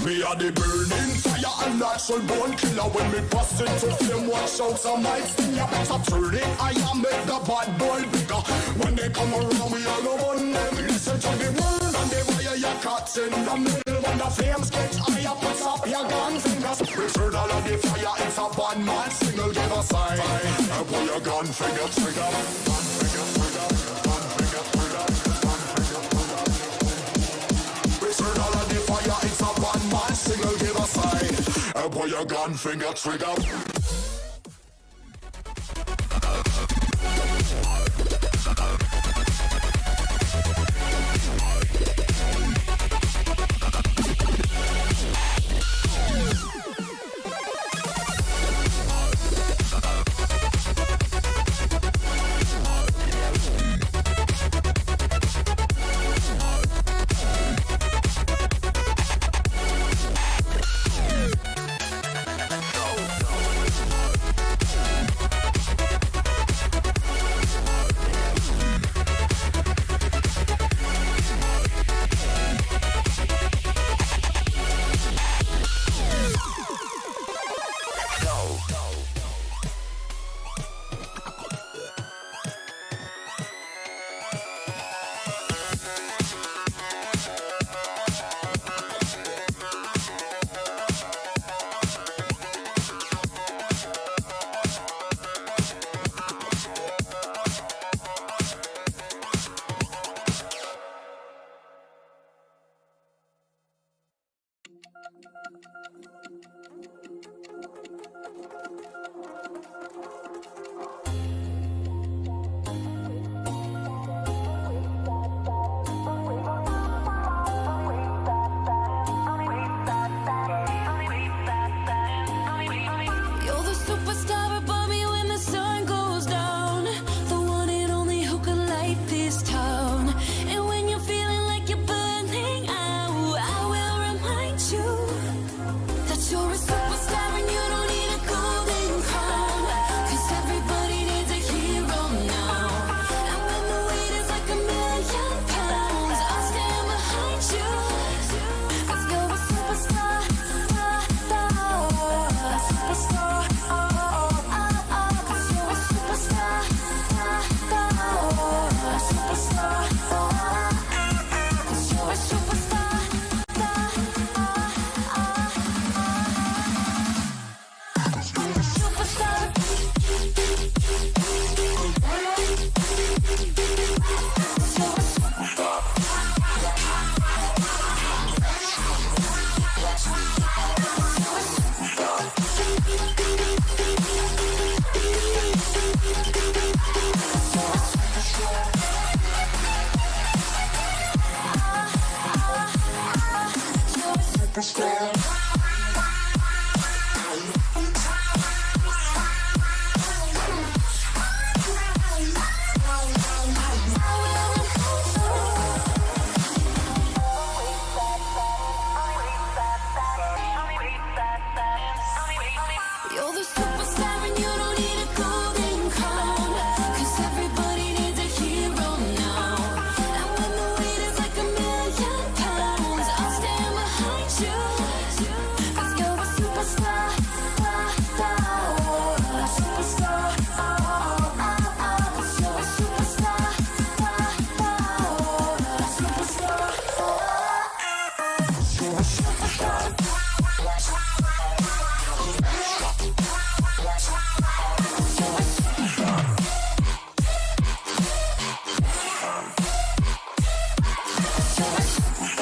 Me are the burning fire and natural born killer. When me bust into flame, watch out some might sting ya. So turn it, I am make the bad boy bigger. When they come around, we all go on them. Listen to the word and the fire you caught in the middle. When the flames get higher, put up your gun fingers. Return all of the fire, it's a bad man single, give a sign. And put your gun finger trigger. Gun finger trigger. Gun finger trigger. Gun finger trigger. Return all of the fire, it's a bad man single, give a sign. And put your gun finger trigger. You're the superstar above me when the sun goes down. The one and only who can light this town. And when you're feeling like you're burning out, I will remind you that you're a superstar and you don't need a golden crown. 'Cause everybody needs a hero now. And when the weight is like £1,000,000, I'll stand behind you. 'Cause you're a superstar. Superstar. 'Cause you're a superstar. Superstar. 'Cause you're a superstar. You're the superstar and you don't need a golden crown. 'Cause everybody needs a hero now. And when the weight is like £1,000,000, I'll stand behind you. 'Cause you're a superstar. Superstar. 'Cause you're a superstar. Superstar. You're a superstar. You're a superstar.